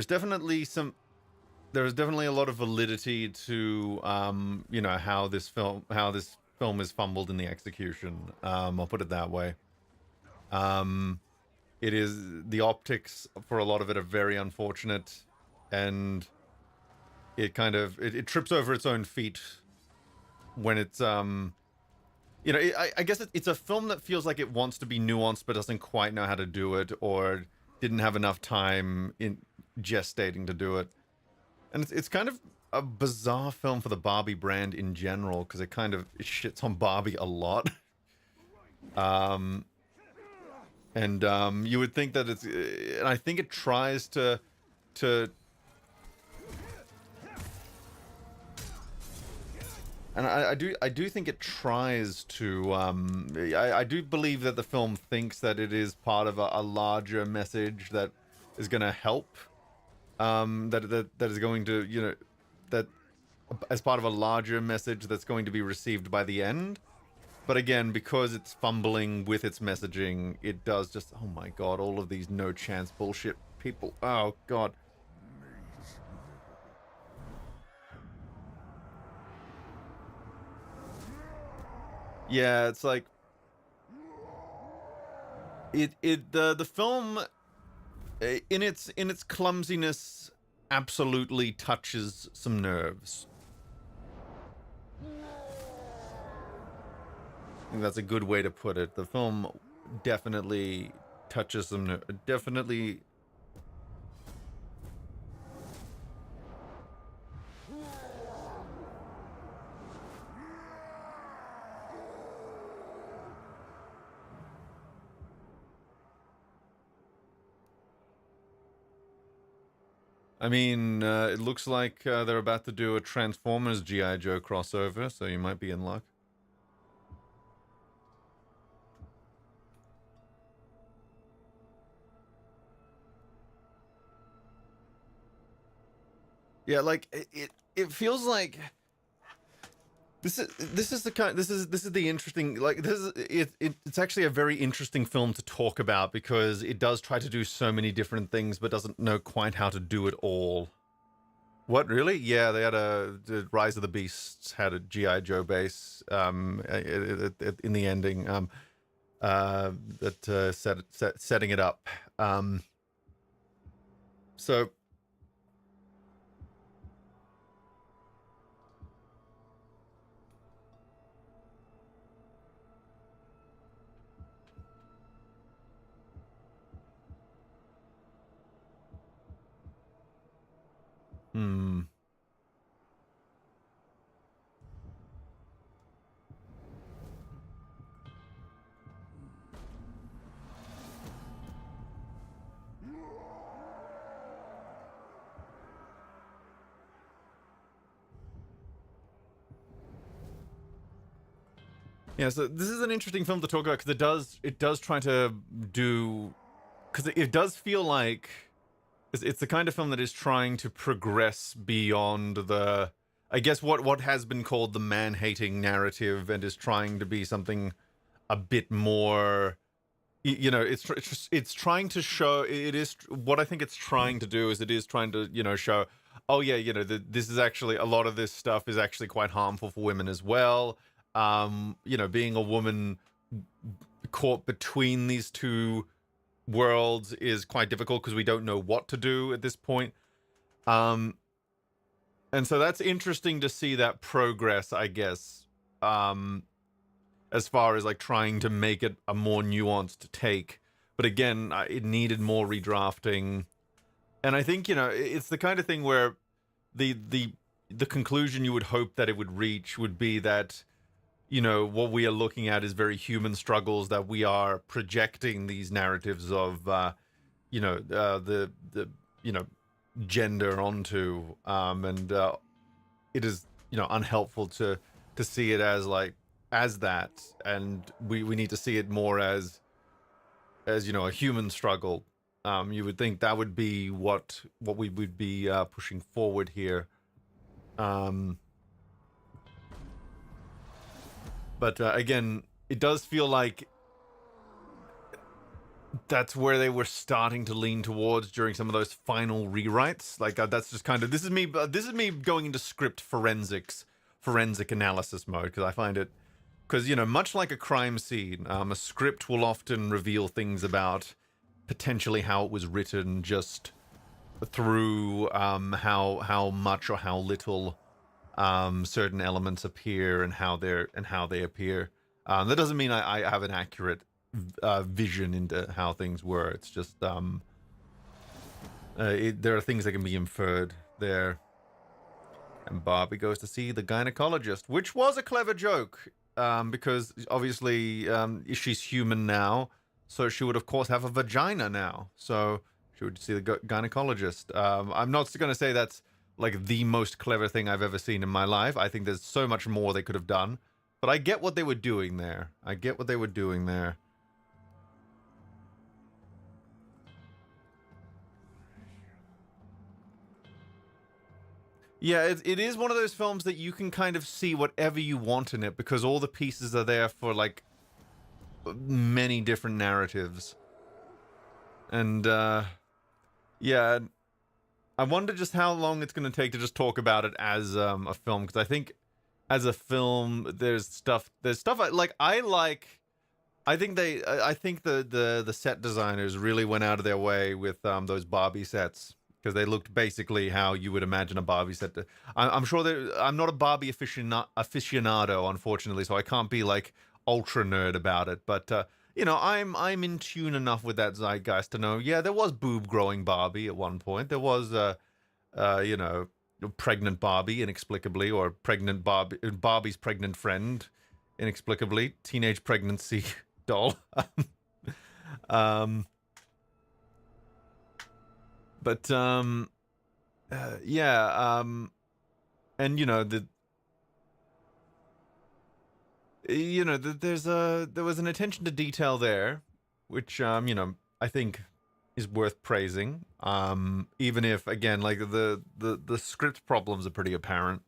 lot of validity to you know, how this film is fumbled in the execution. I'll put it that way. It is, the optics for a lot of it are very unfortunate, and it kind of it trips over its own feet when it's you know, I guess it's a film that feels like it wants to be nuanced but doesn't quite know how to do it, or didn't have enough time in gestating to do it. And it's kind of a bizarre film for the Barbie brand in general, because it shits on Barbie a lot. And you would think that and I think it tries to and I do think it tries to I do believe that the film thinks that it is part of a larger message that is going to help, that is going to, you know, that as part of a larger message that's going to be received by the end. But again, because it's fumbling with its messaging, it does just, oh my god, all of these no chance bullshit people. Oh god. Yeah, it's like the film in its clumsiness absolutely touches some nerves. I think that's a good way to put it. The film definitely touches some definitely. I mean, it looks like they're about to do a Transformers G.I. Joe crossover, so you might be in luck. Yeah, like it feels like this is the interesting, like, it's actually a very interesting film to talk about, because it does try to do so many different things but doesn't know quite how to do it all. What, really? Yeah, they had the Rise of the Beasts had a G.I. Joe base in the ending, setting it up. So yeah, so this is an interesting film to talk about, because it does try to do, because it does feel like it's the kind of film that is trying to progress beyond the, I guess, what has been called the man-hating narrative, and is trying to be something a bit more, you know, it's trying to show, it is, what I think it's trying to do is it is trying to, you know, show, oh yeah, you know, this is actually, a lot of this stuff is actually quite harmful for women as well. You know, being a woman caught between these two worlds is quite difficult, because we don't know what to do at this point. And so that's interesting to see that progress, I guess, as far as like trying to make it a more nuanced take. But again, it needed more redrafting. And I think, you know, it's the kind of thing where the the conclusion you would hope that it would reach would be that, you know, what we are looking at is very human struggles, that we are projecting these narratives of, the you know, gender onto, and it is, you know, unhelpful to see it as like as that, and we need to see it more as you know, a human struggle. You would think that would be what we would be pushing forward here. But again, it does feel like that's where they were starting to lean towards during some of those final rewrites. Like that's just kind of this is me going into script forensic analysis mode, because I find it, because, you know, much like a crime scene, a script will often reveal things about potentially how it was written, just through how much or how little certain elements appear and how they appear. That doesn't mean I have an accurate vision into how things were. It's just there are things that can be inferred there. And Barbie goes to see the gynecologist, which was a clever joke, because obviously she's human now, so she would of course have a vagina now, so she would see the gynecologist. I'm not going to say that's like the most clever thing I've ever seen in my life. I think there's so much more they could have done, but I get what they were doing there. Yeah, it is one of those films that you can kind of see whatever you want in it, because all the pieces are there for like many different narratives. And yeah, I wonder just how long it's going to take to just talk about it as a film, because I think as a film there's stuff I think the set designers really went out of their way with those Barbie sets, because they looked basically how you would imagine a Barbie set. I'm sure that I'm not a Barbie aficionado, unfortunately, so I can't be like ultra nerd about it. But you know, I'm in tune enough with that zeitgeist to know, yeah, there was boob growing Barbie at one point. There was you know, pregnant Barbie inexplicably, or pregnant Barbie's pregnant friend inexplicably, teenage pregnancy doll. But yeah, and you know there was an attention to detail there, which you know, I think is worth praising. Even if, again, like the script problems are pretty apparent.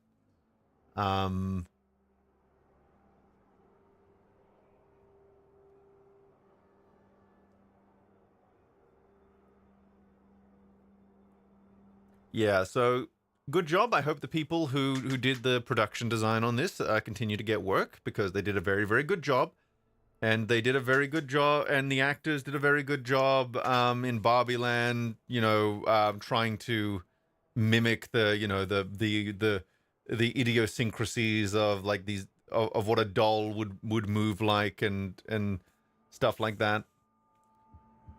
Yeah, so good job. I hope the people who did the production design on this continue to get work, because they did a very, very good job. And they did a very good job, and the actors did a very good job in Barbie Land, you know, trying to mimic the, you know, the idiosyncrasies of like these of what a doll would move like, and stuff like that.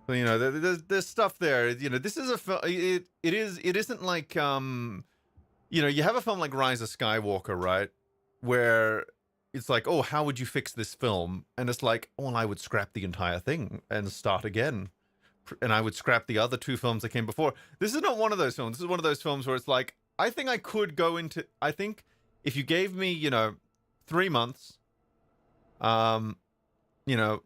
You know, there's stuff there. You know, this is a film. It isn't like you know, you have a film like Rise of Skywalker, right, where it's like, oh, how would you fix this film? And it's like, oh, well, I would scrap the entire thing and start again, and I would scrap the other two films that came before. This is not one of those films. This is one of those films where it's like, I think I could go into. I think if you gave me, you know, 3 months, you know,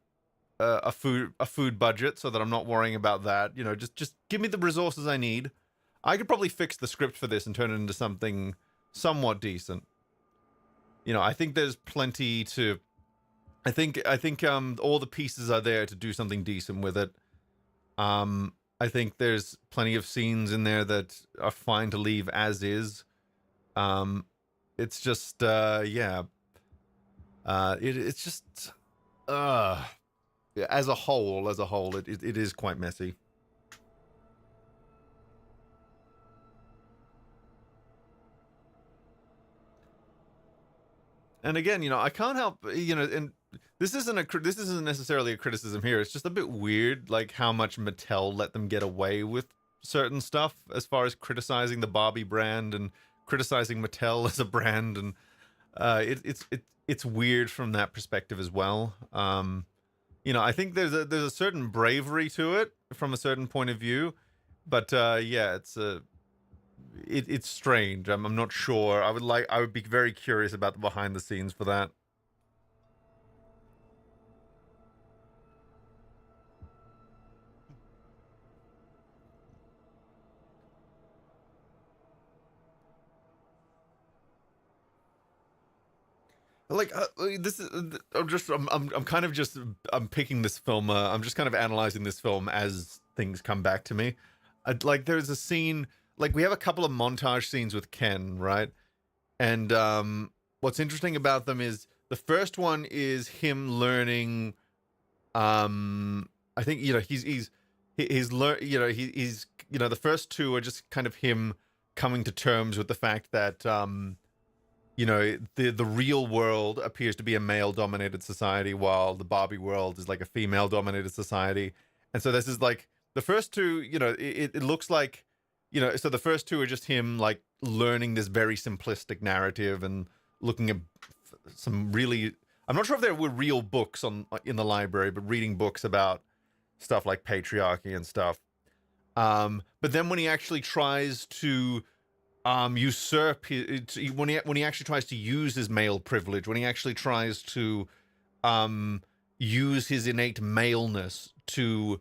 a food budget, so that I'm not worrying about that. You know, just give me the resources I need. I could probably fix the script for this and turn it into something somewhat decent. You know, I think there's plenty to. I think all the pieces are there to do something decent with it. I think there's plenty of scenes in there that are fine to leave as is. It's just yeah. It's just as a whole, it is quite messy. And again, you know, I can't help, you know, and this isn't necessarily a criticism here. It's just a bit weird, like how much Mattel let them get away with certain stuff as far as criticizing the Barbie brand and criticizing Mattel as a brand, and it's weird from that perspective as well. You know, I think there's a certain bravery to it from a certain point of view, but yeah, it's strange. I'm not sure. I would be very curious about the behind the scenes for that. Like this is I'm kind of just I'm picking this film. I'm just kind of analyzing this film as things come back to me. Like there's a scene, like we have a couple of montage scenes with Ken, right? And what's interesting about them is the first one is him learning. I think, you know, he's learn, you know, he's, you know, the first two are just kind of him coming to terms with the fact that you know, the real world appears to be a male dominated society, while the Barbie world is like a female dominated society. And so this is like the first two, you know, it looks like, you know, so the first two are just him like learning this very simplistic narrative and looking at some really, I'm not sure if there were real books in the library, but reading books about stuff like patriarchy and stuff. But then when he actually tries to usurp when he actually tries to use his male privilege, when he actually tries to use his innate maleness to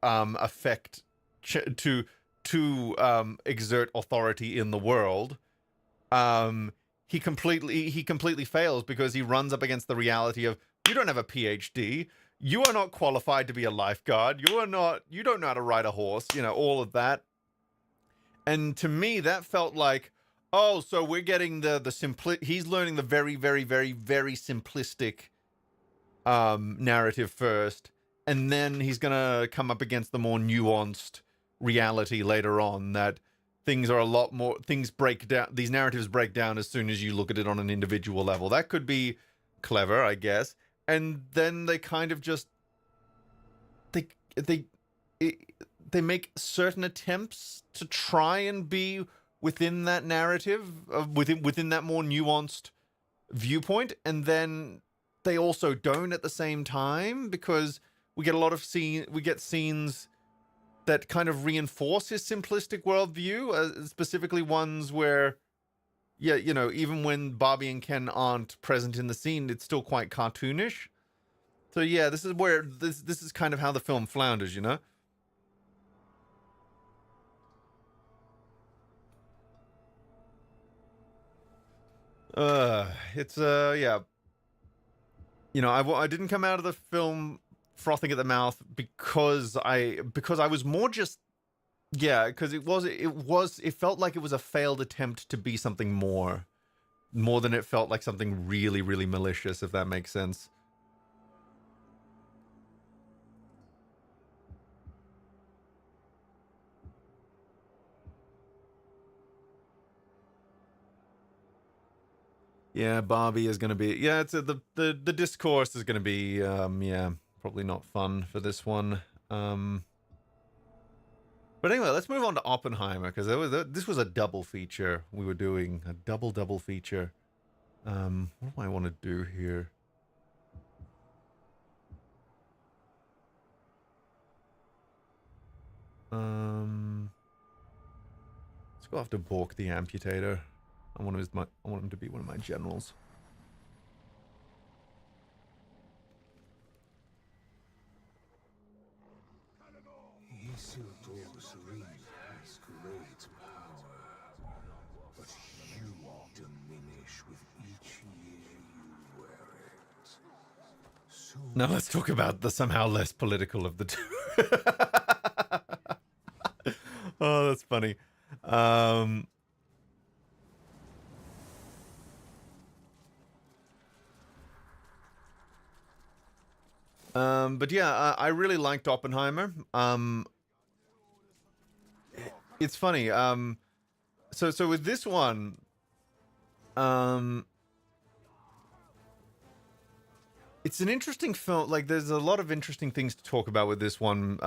affect to exert authority in the world, he completely fails, because he runs up against the reality of, you don't have a PhD, you are not qualified to be a lifeguard, you don't know how to ride a horse, you know, all of that. And to me, that felt like, oh, so we're getting he's learning the very, very, very, very simplistic narrative first, and then he's gonna come up against the more nuanced reality later on, that things are a lot more, things break down, these narratives break down as soon as you look at it on an individual level. That could be clever, I guess. And then they kind of just they make certain attempts to try and be within that narrative, within that more nuanced viewpoint, and then they also don't at the same time, because we get a lot of scenes that kind of reinforce his simplistic worldview, specifically ones where, yeah, you know, even when Barbie and Ken aren't present in the scene, it's still quite cartoonish. So yeah, this is where this is kind of how the film flounders, you know. It's yeah, you know, I didn't come out of the film frothing at the mouth because I was more just, yeah, because it felt like it was a failed attempt to be something more than it felt like something really, really malicious, if that makes sense. Yeah, Barbie is going to be, yeah, it's the discourse is going to be yeah, probably not fun for this one. But anyway, let's move on to Oppenheimer, because this was a double feature we were doing, a double feature. What do I want to do here? Let's go after Bork the Amputator. I want him to be one of my generals. Isildur has great power, but you diminish with each year you wear it. So Now let's talk about the somehow less political of the two. Oh, that's funny. But yeah, I really liked Oppenheimer. It's funny. So with this one, it's an interesting film. Like, there's a lot of interesting things to talk about with this one.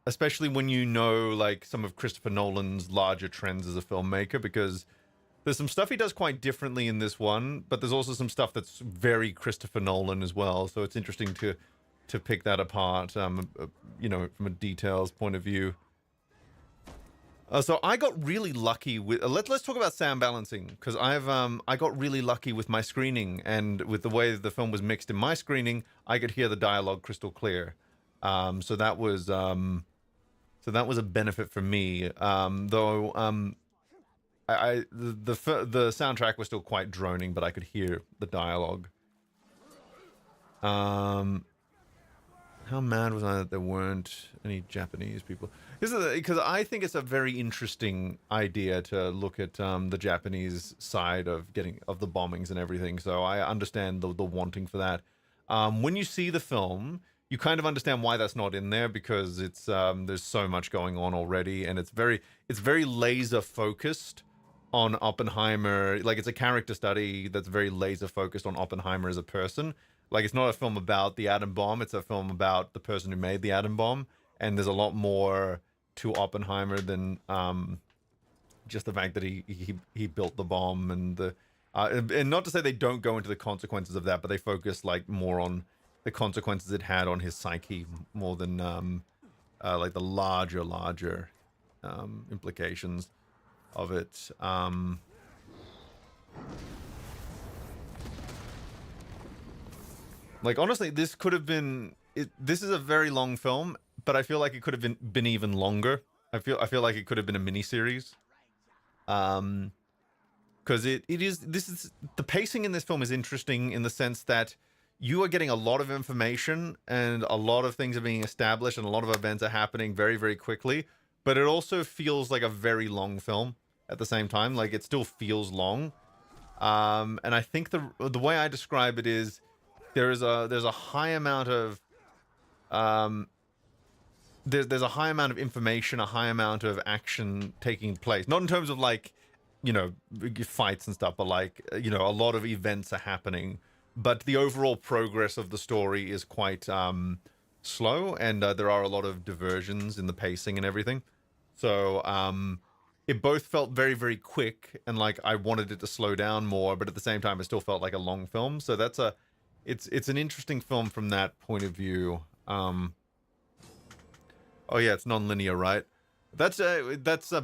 especially when you know like some of Christopher Nolan's larger trends as a filmmaker, because there's some stuff he does quite differently in this one, but there's also some stuff that's very Christopher Nolan as well. So it's interesting to pick that apart, you know, from a details point of view. So I got really lucky with. Let's talk about sound balancing, because I got really lucky with my screening, and with the way the film was mixed in my screening, I could hear the dialogue crystal clear. So that was a benefit for me. Though the soundtrack was still quite droning, but I could hear the dialogue. How mad was I that there weren't any Japanese people? Because I think it's a very interesting idea to look at the Japanese side of the bombings and everything. So I understand the wanting for that. When you see the film, you kind of understand why that's not in there, because it's there's so much going on already, and it's very laser focused on Oppenheimer. Like, it's a character study that's very laser focused on Oppenheimer as a person. Like, it's not a film about the atom bomb, it's a film about the person who made the atom bomb, and there's a lot more to Oppenheimer than just the fact that he built the bomb, and not to say they don't go into the consequences of that, but they focus like more on the consequences it had on his psyche more than like the larger implications of it. Like, honestly, this could have been. This is a very long film, but I feel like it could have been even longer. I feel like it could have been a miniseries. Because the pacing in this film is interesting in the sense that you are getting a lot of information and a lot of things are being established and a lot of events are happening very, very quickly. But it also feels like a very long film at the same time. Like, it still feels long. And I think the way I describe it is, there's a high amount of there's a high amount of information, a high amount of action taking place. Not in terms of like, you know, fights and stuff, but like, you know, a lot of events are happening. But the overall progress of the story is quite slow, and there are a lot of diversions in the pacing and everything. So it both felt very, very quick, and like I wanted it to slow down more, but at the same time, it still felt like a long film. So it's an interesting film from that point of view. Oh yeah, it's non-linear, right? That's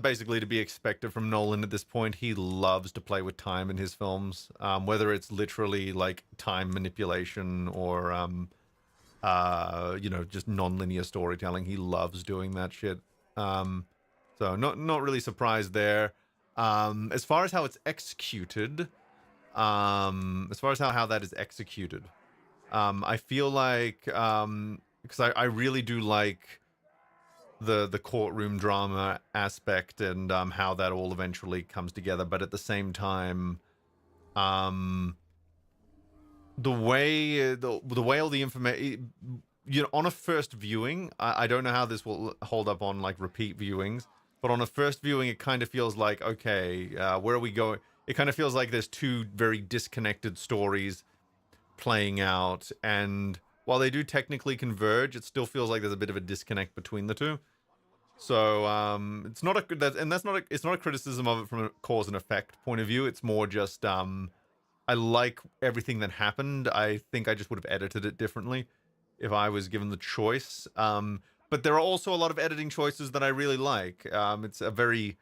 basically to be expected from Nolan at this point. He loves to play with time in his films, whether it's literally like time manipulation or you know, just non-linear storytelling. He loves doing that shit. So not really surprised there. As far as how it's executed, as far as how that is executed, I feel like because I really do like the courtroom drama aspect and how that all eventually comes together, but at the same time, the way all the information, you know, on a first viewing, I don't know how this will hold up on like repeat viewings, but on a first viewing, it kind of feels like, okay, where are we going? It kind of feels like there's two very disconnected stories playing out, and while they do technically converge, it still feels like there's a bit of a disconnect between the two. So it's not it's not a criticism of it from a cause and effect point of view. It's more just I like everything that happened. I think I just would have edited it differently if I was given the choice. But there are also a lot of editing choices that I really like. It's a very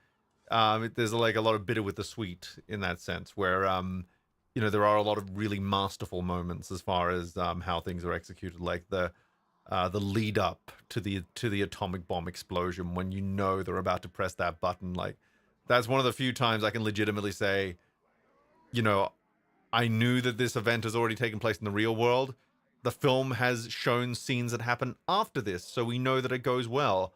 there's like a lot of bitter with the sweet in that sense, where you know, there are a lot of really masterful moments as far as how things are executed, like the lead up to the atomic bomb explosion, when you know they're about to press that button. Like, that's one of the few times I can legitimately say, you know, I knew that this event has already taken place in the real world. The film has shown scenes that happen after this, so we know that it goes well.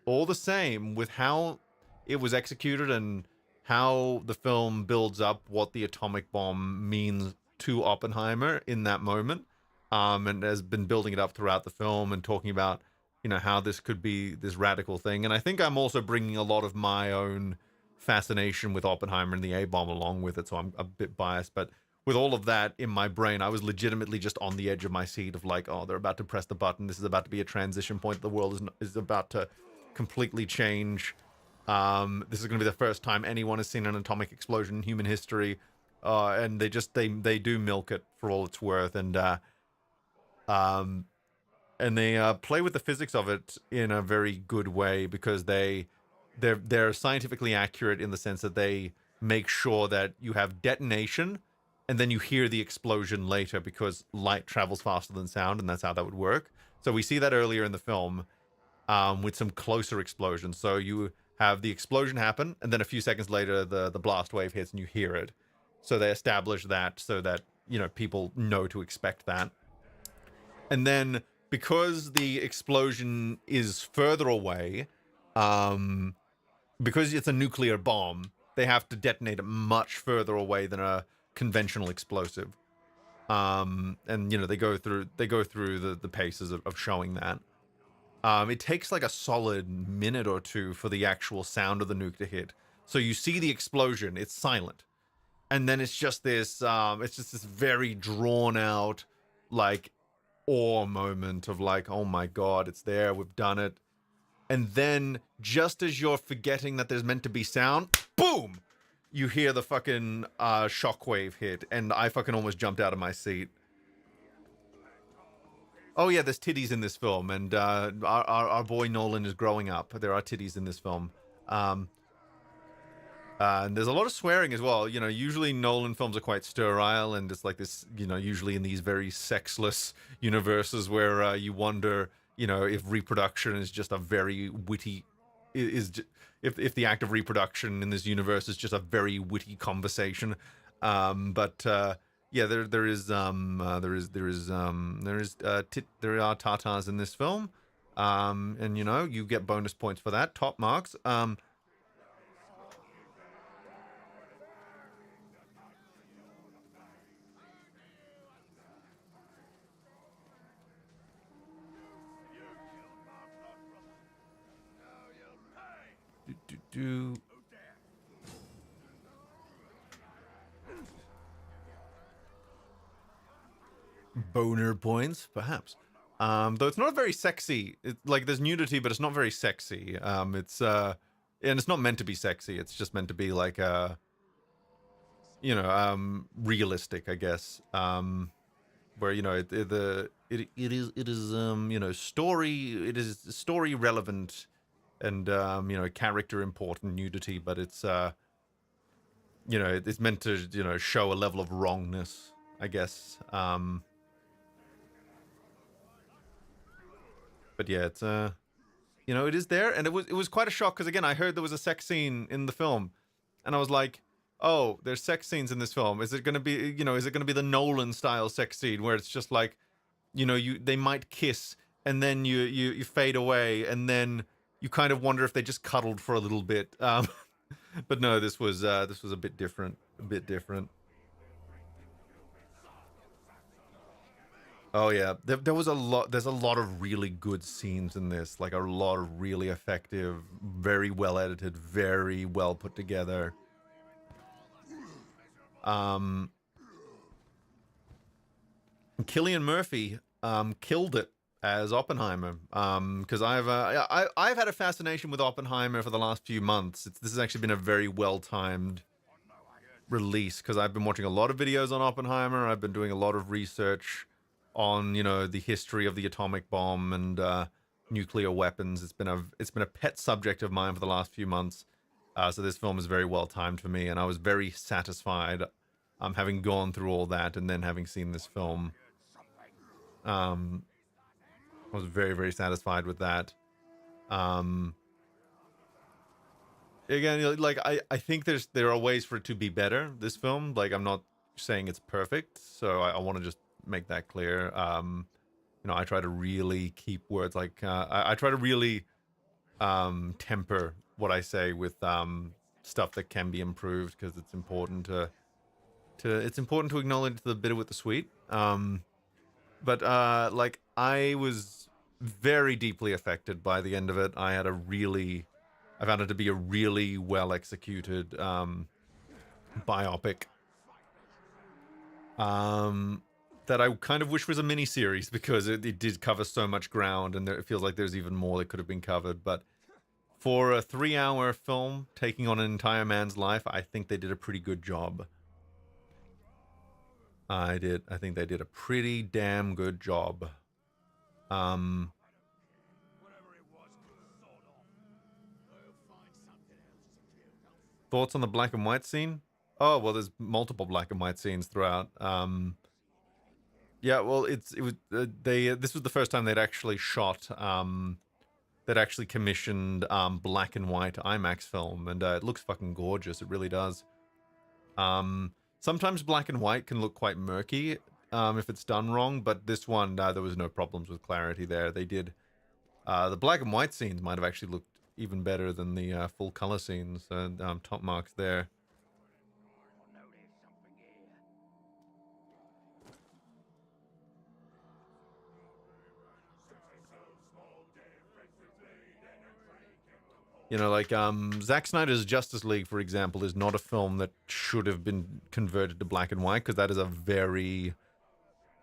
All the same, with how it was executed and how the film builds up what the atomic bomb means to Oppenheimer in that moment, and has been building it up throughout the film and talking about, you know, how this could be this radical thing. And I think I'm also bringing a lot of my own fascination with Oppenheimer and the A-bomb along with it, so I'm a bit biased. But with all of that in my brain, I was legitimately just on the edge of my seat of like, oh, they're about to press the button. This is about to be a transition point. The world is about to completely change. This is going to be the first time anyone has seen an atomic explosion in human history. And they do milk it for all it's worth. And they play with the physics of it in a very good way, because they're scientifically accurate in the sense that they make sure that you have detonation and then you hear the explosion later, because light travels faster than sound, and that's how that would work. So we see that earlier in the film with some closer explosions. So you have the explosion happen, and then a few seconds later the blast wave hits and you hear it. So they establish that so that, people know to expect that. And then because the explosion is further away, because it's a nuclear bomb, they have to detonate it much further away than a conventional explosive. And they go through the paces of showing that. It takes like a solid minute or two for the actual sound of the nuke to hit. So you see the explosion, it's silent. And then it's just this very drawn out, like, awe moment of like, oh my God, it's there, we've done it. And then just as you're forgetting that there's meant to be sound, boom, you hear the fucking shockwave hit, and I fucking almost jumped out of my seat. Oh yeah, there's titties in this film, and our boy Nolan is growing up. There are titties in this film. And there's a lot of swearing as well. Usually Nolan films are quite sterile, and it's like this, usually in these very sexless universes where you wonder, if reproduction is just a very witty, if the act of reproduction in this universe is just a very witty conversation. Yeah, there are tatas in this film, and you get bonus points for that, top marks. Boner points, perhaps. Though it's not very sexy. Like, there's nudity, but it's not very sexy. And it's not meant to be sexy. It's just meant to be like realistic, I guess. Where it is story relevant and character important nudity, but it's it's meant to show a level of wrongness, I guess. But yeah, it's it is there, and it was quite a shock, because again, I heard there was a sex scene in the film, and I was like, oh, there's sex scenes in this film. Is it going to be the Nolan style sex scene where it's just like, they might kiss and then you fade away, and then you kind of wonder if they just cuddled for a little bit. But no, this was a bit different. Oh yeah, there was a lot. There's a lot of really good scenes in this, like a lot of really effective, very well edited, very well put together. Cillian Murphy killed it as Oppenheimer, because I've had a fascination with Oppenheimer for the last few months. This has actually been a very well-timed release, because I've been watching a lot of videos on Oppenheimer. I've been doing a lot of research on the history of the atomic bomb and nuclear weapons. It's been a pet subject of mine for the last few months. So this film is very well timed for me, and I was very satisfied having gone through all that and then having seen this film. I was very, very satisfied with that. Again, like I think there are ways for it to be better, this film. Like, I'm not saying it's perfect, so I want to just make that clear. I try to really keep words like I try to really temper what I say with stuff that can be improved, because it's important to acknowledge the bitter with the sweet. But like, I was very deeply affected by the end of it. I found it to be a really well executed biopic. that I kind of wish was a mini series because it did cover so much ground, and it feels like there's even more that could have been covered. But for a 3-hour film taking on an entire man's life, I think they did a pretty good job. I think they did a pretty damn good job. Thoughts on the black and white scene? Oh, well, there's multiple black and white scenes throughout. Yeah, well, this was the first time they'd actually shot, they'd actually commissioned black and white IMAX film, and it looks fucking gorgeous. It really does. Sometimes black and white can look quite murky if it's done wrong, but this one, there was no problems with clarity there. They did. The black and white scenes might have actually looked even better than the full color scenes. Top marks there. You know, like Zack Snyder's Justice League, for example, is not a film that should have been converted to black and white, because that is a very...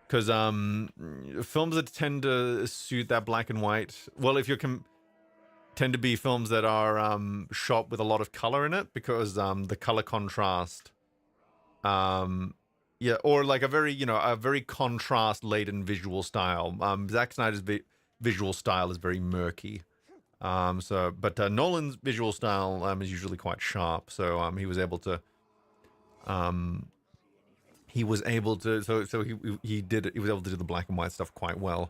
Because films that tend to suit that black and white... Well, if you're... tend to be films that are shot with a lot of color in it, because the color contrast... yeah, or like a very contrast-laden visual style. Zack Snyder's visual style is very murky. But Nolan's visual style is usually quite sharp, so he was able to he was able to do the black and white stuff quite well.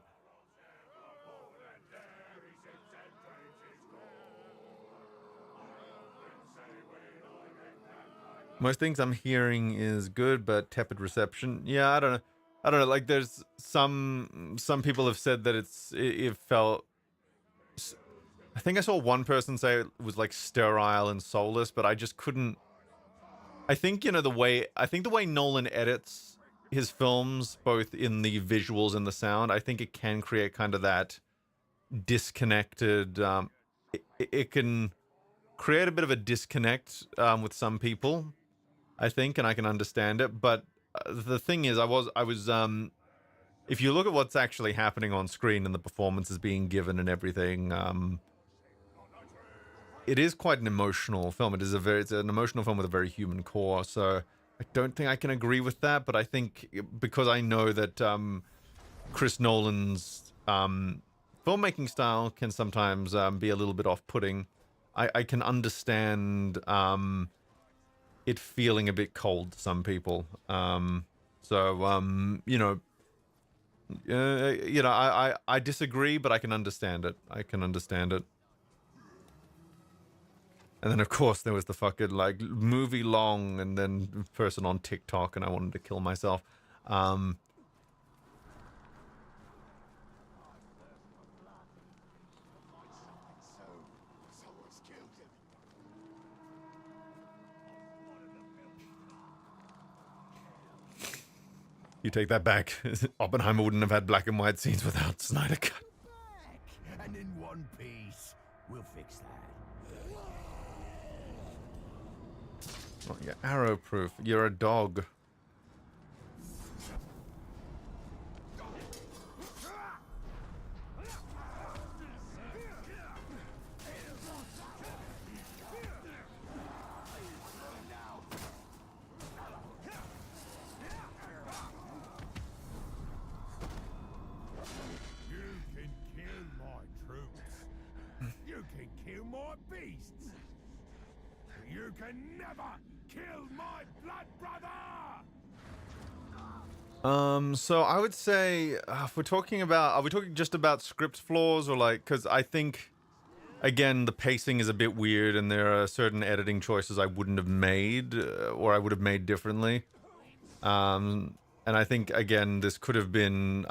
Most things I'm hearing is good, but tepid reception. Yeah, I don't know. Like, there's some people have said that it felt. I think I saw one person say it was like sterile and soulless, but I just couldn't. I think the way Nolan edits his films, both in the visuals and the sound, I think it can create kind of that disconnected. It can create a bit of a disconnect with some people, I think, and I can understand it. But the thing is, I was if you look at what's actually happening on screen and the performances being given and everything, it is quite an emotional film. It's an emotional film with a very human core. So I don't think I can agree with that. But I think because I know that Chris Nolan's filmmaking style can sometimes be a little bit off-putting, I can understand it feeling a bit cold to some people. I disagree, but I can understand it. And then, of course, there was the fucking, like, movie long and then person on TikTok, and I wanted to kill myself. You take that back. Oppenheimer wouldn't have had black and white scenes without Snyder Cut. And in one piece, we'll fix that. Oh, you're arrow-proof. You're a dog. You can never kill my blood brother! So I would say, if we're talking about, are we talking just about script flaws, or like, because I think, again, the pacing is a bit weird, and there are certain editing choices I wouldn't have made, or I would have made differently. And I think, again, this could have been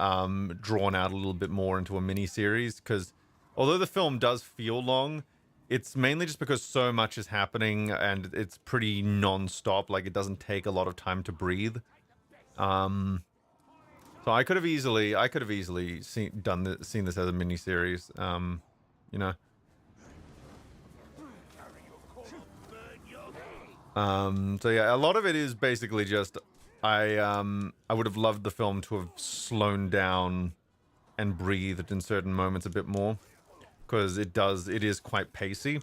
drawn out a little bit more into a mini-series, because although the film does feel long, it's mainly just because so much is happening and it's pretty non-stop. Like, it doesn't take a lot of time to breathe. So I could have easily seen this as a mini-series. You know. So yeah, a lot of it is basically just I would have loved the film to have slowed down and breathed in certain moments a bit more, because it is quite pacey.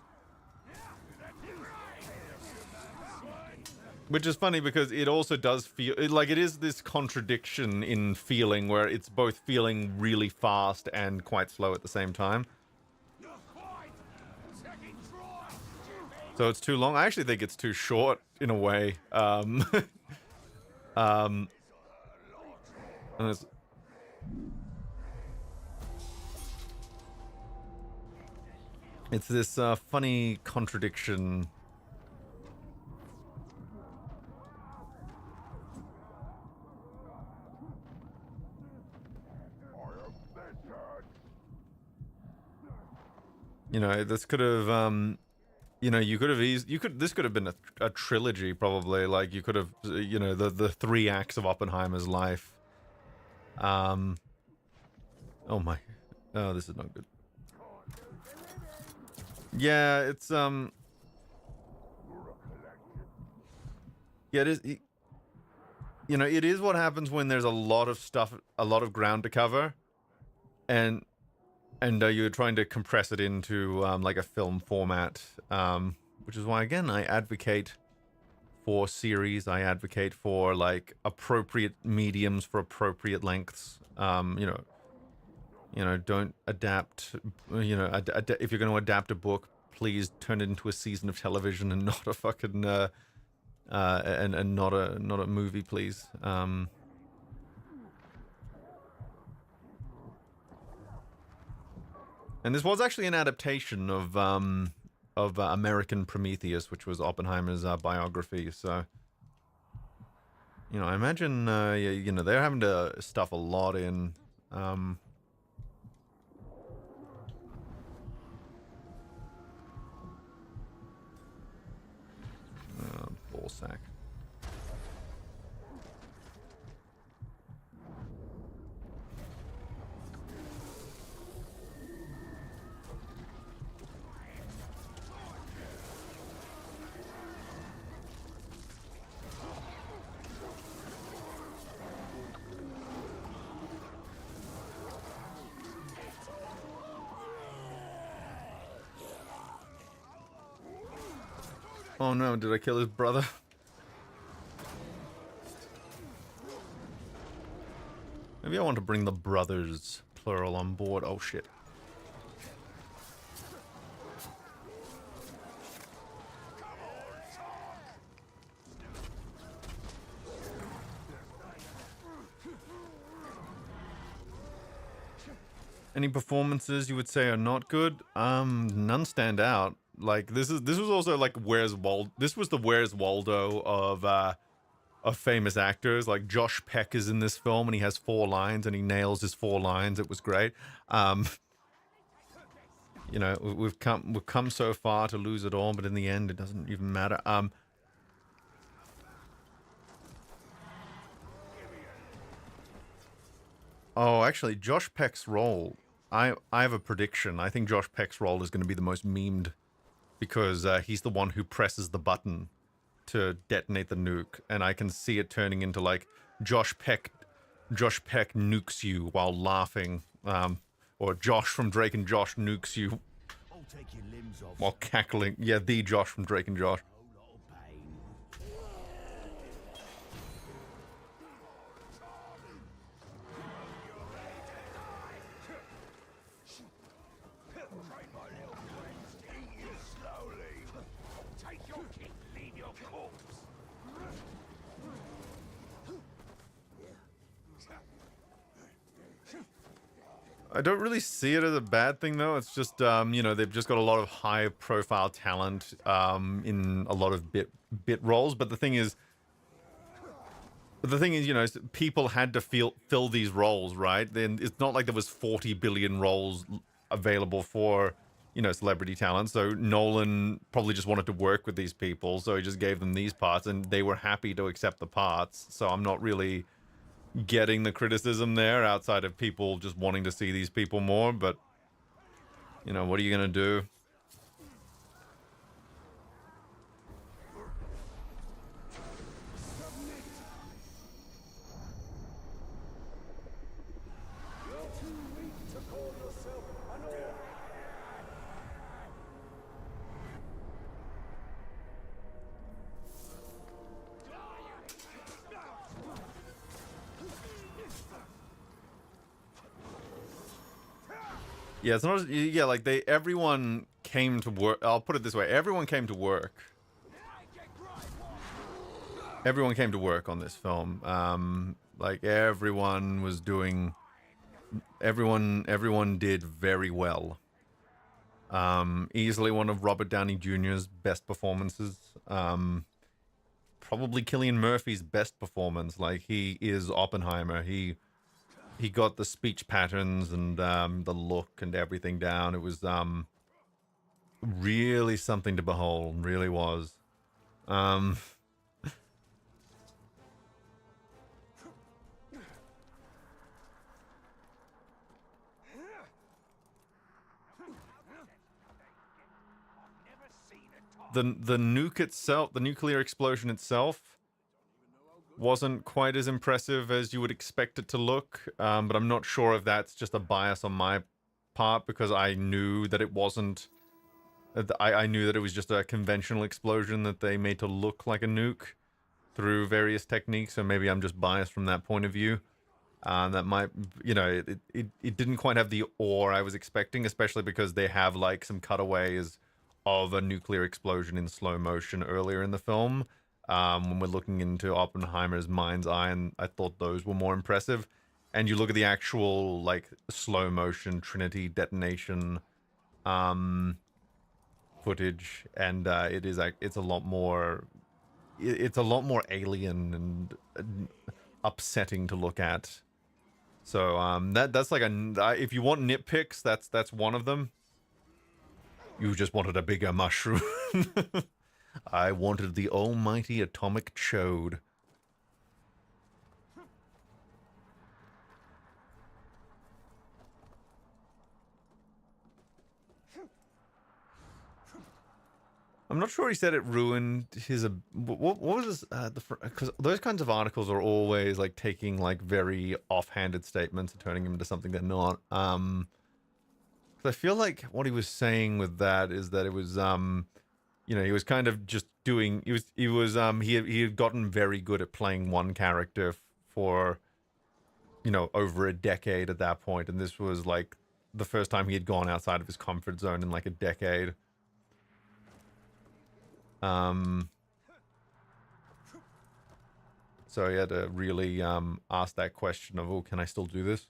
Which is funny because it also does feel like it is this contradiction in feeling where it's both feeling really fast and quite slow at the same time. So it's too long. I actually think it's too short in a way. And it's this funny contradiction. You know, this could have, you know, this could have been a trilogy probably. Like you could have, you know, the 3 acts of Oppenheimer's life. Oh my, oh, this is not good. Yeah, it's yeah, it is. You know, it is what happens when there's a lot of stuff, a lot of ground to cover, and you're trying to compress it into like a film format, which is why again I advocate for series. I advocate for like appropriate mediums for appropriate lengths. You know, don't adapt. You know, if you're going to adapt a book, please turn it into a season of television and not a fucking and not a movie, please. And this was actually an adaptation of American Prometheus, which was Oppenheimer's biography. So, you know, I imagine you know, they're having to stuff a lot in. Ball sack. Oh no, did I kill his brother? Maybe I want to bring the brothers, plural, on board. Oh shit. Any performances you would say are not good? None stand out. Like this was also like this was the Where's Waldo of famous actors. Like Josh Peck is in this film and he has 4 lines and he nails his 4 lines. It was great. You know, we've come so far to lose it all, but in the end it doesn't even matter. Oh, actually, Josh Peck's role, I have a prediction. I think Josh Peck's role is going to be the most memed because he's the one who presses the button to detonate the nuke, and I can see it turning into like Josh Peck nukes you while laughing, or Josh from Drake and Josh nukes you while cackling. Yeah, the Josh from Drake and Josh. I don't really see it as a bad thing, though. It's just, you know, they've just got a lot of high-profile talent in a lot of bit roles. But the thing is, you know, people had to fill these roles, right? Then it's not like there was 40 billion roles available for, you know, celebrity talent. So Nolan probably just wanted to work with these people, so he just gave them these parts, and they were happy to accept the parts. So I'm not really getting the criticism there outside of people just wanting to see these people more, but you know, what are you gonna do? Yeah, it's not. Yeah, like everyone came to work. I'll put it this way: everyone came to work. Everyone came to work on this film. Like everyone was doing. Everyone did very well. Easily one of Robert Downey Jr.'s best performances. Probably Cillian Murphy's best performance. Like he is Oppenheimer. He got the speech patterns and the look and everything down. It was really something to behold. Really was. The nuke itself, the nuclear explosion itself, wasn't quite as impressive as you would expect it to look. But I'm not sure if that's just a bias on my part because I knew that it wasn't. I knew that it was just a conventional explosion that they made to look like a nuke through various techniques. So maybe I'm just biased from that point of view. That might, it didn't quite have the awe I was expecting, especially because they have like some cutaways of a nuclear explosion in slow motion earlier in the film. When we're looking into Oppenheimer's mind's eye, and I thought those were more impressive. And you look at the actual like slow motion Trinity detonation footage, and it's a lot more. It's a lot more alien and upsetting to look at. So that's like if you want nitpicks, that's one of them. You just wanted a bigger mushroom. I wanted the almighty atomic chode. I'm not sure he said it ruined his. What was his? Because those kinds of articles are always like taking like very offhanded statements and turning them into something they're not. I feel like what he was saying with that is that it was he was kind of just doing he had gotten very good at playing one character for over a decade at that point, and this was like the first time he had gone outside of his comfort zone in like a decade. So he had to really ask that question of, oh, can I still do this?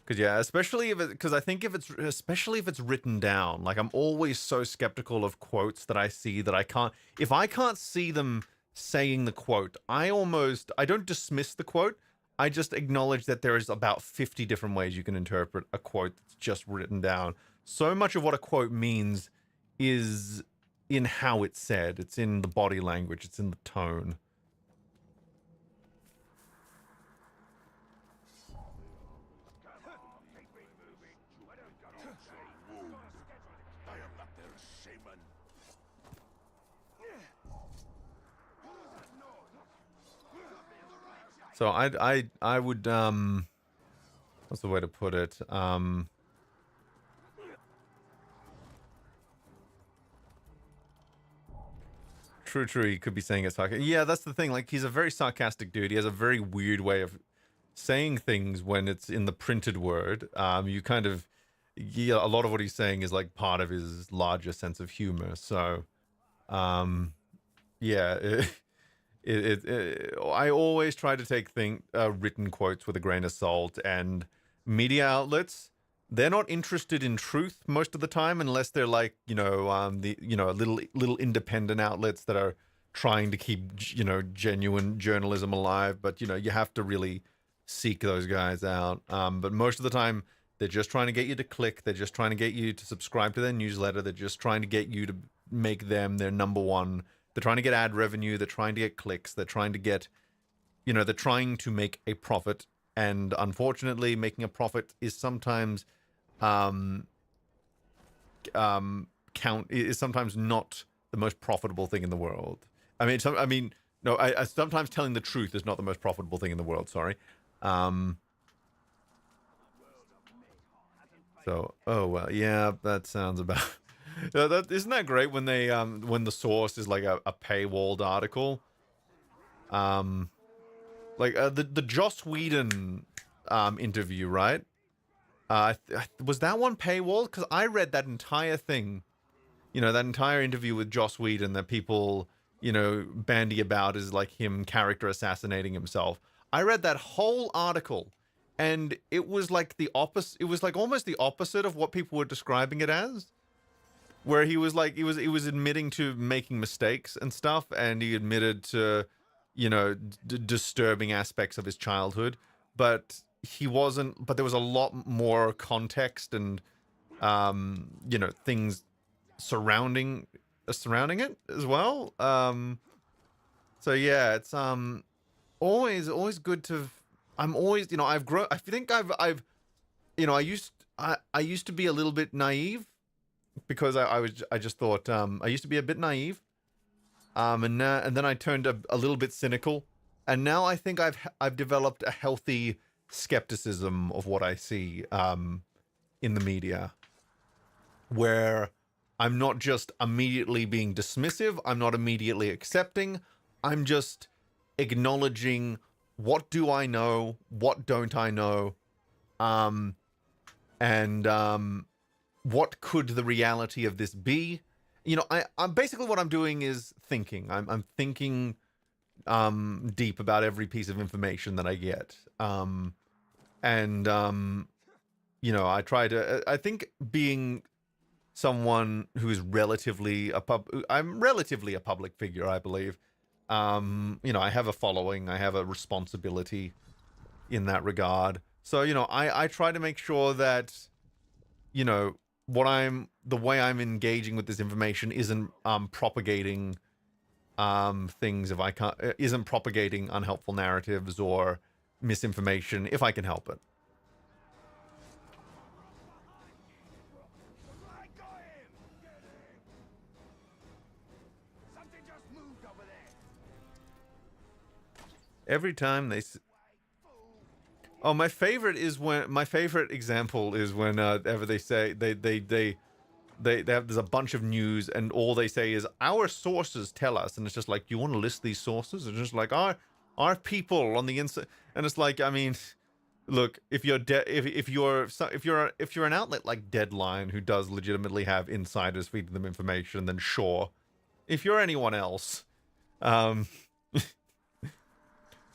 Because yeah, especially because I think especially if it's written down, like I'm always so skeptical of quotes that I see that if I can't see them saying the quote, I don't dismiss the quote. I just acknowledge that there is about 50 different ways you can interpret a quote that's just written down. So much of what a quote means is in how it's said. It's in the body language. It's in the tone. So I would what's the way to put it? True, he could be saying it's sarcastic. Yeah, that's the thing. Like he's a very sarcastic dude. He has a very weird way of saying things when it's in the printed word. You kind of a lot of what he's saying is like part of his larger sense of humor. So yeah, I always try to take written quotes with a grain of salt, and media outlets, they're not interested in truth most of the time unless they're like little independent outlets that are trying to keep genuine journalism alive. But you have to really seek those guys out. But most of the time they're just trying to get you to click. They're just trying to get you to subscribe to their newsletter. They're just trying to get you to make them their number one. They're trying to get ad revenue. They're trying to get clicks. They're trying to get, they're trying to make a profit. And unfortunately, making a profit is sometimes, is sometimes not the most profitable thing in the world. I sometimes telling the truth is not the most profitable thing in the world. Sorry. So, oh well, yeah, that sounds about. Isn't that great when they when the source is like a paywalled article? Like the Joss Whedon interview, right? Was that one paywall? Because I read that entire thing, you know, that entire interview with Joss Whedon that people, you know, bandy about as like him character assassinating himself. I read that whole article, and it was like the opposite. It was like almost the opposite of what people were describing it as, where he was like, he was admitting to making mistakes and stuff, and he admitted to, you know, disturbing aspects of his childhood, but he wasn't. But there was a lot more context and, you know, things surrounding it as well. So yeah, it's always good to. I'm always, you know, I've grown. I think I've you know, I used to be a little bit naive because I just thought I used to be a bit naive, and then I turned a little bit cynical, and now I think I've developed a healthy skepticism of what I see in the media, where I'm not just immediately being dismissive, I'm not immediately accepting, I'm just acknowledging what do I know, what don't I know, and what could the reality of this be? You know, I'm basically what I'm doing is thinking. I'm thinking deep about every piece of information that I get. And you know, I try to. I think being someone who is I'm relatively a public figure, I believe. You know, I have a following, I have a responsibility in that regard. So, you know, I try to make sure that, you know, the way I'm engaging with this information isn't propagating things if I can't isn't propagating unhelpful narratives or misinformation if I can help it. I got him! Get him! Something just moved over there. Every time oh, my favorite example is whenever they say they have, there's a bunch of news and all they say is our sources tell us, and it's just like, you want to list these sources? It's just like our people on the inside, and it's like, I mean, look, if you're if you're an outlet like Deadline who does legitimately have insiders feeding them information, then sure. If you're anyone else,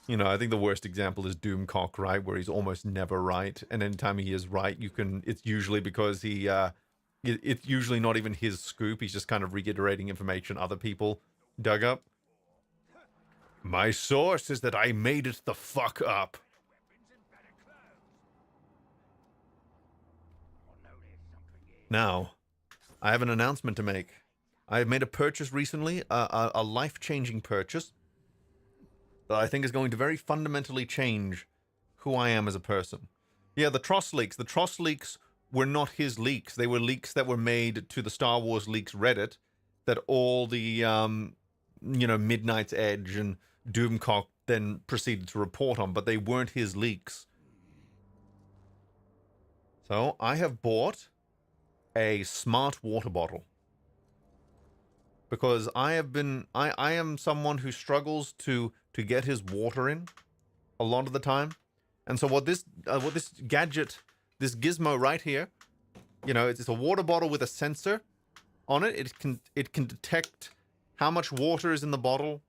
you know, I think the worst example is Doomcock, right? Where he's almost never right. And anytime he is right, it's usually because it's usually not even his scoop. He's just kind of reiterating information other people dug up. My source is that I made it the fuck up. Now, I have an announcement to make. I have made a purchase recently, a life-changing purchase that I think is going to very fundamentally change who I am as a person. Yeah, the Tross leaks. The Tross leaks were not his leaks. They were leaks that were made to the Star Wars Leaks Reddit that all the, you know, Midnight's Edge and Doomcock then proceeded to report on, but they weren't his leaks. So I have bought a smart water bottle. Because I am someone who struggles to get his water in a lot of the time. And so what this gadget, this gizmo right here, you know, it's a water bottle with a sensor on it. It can detect how much water is in the bottle,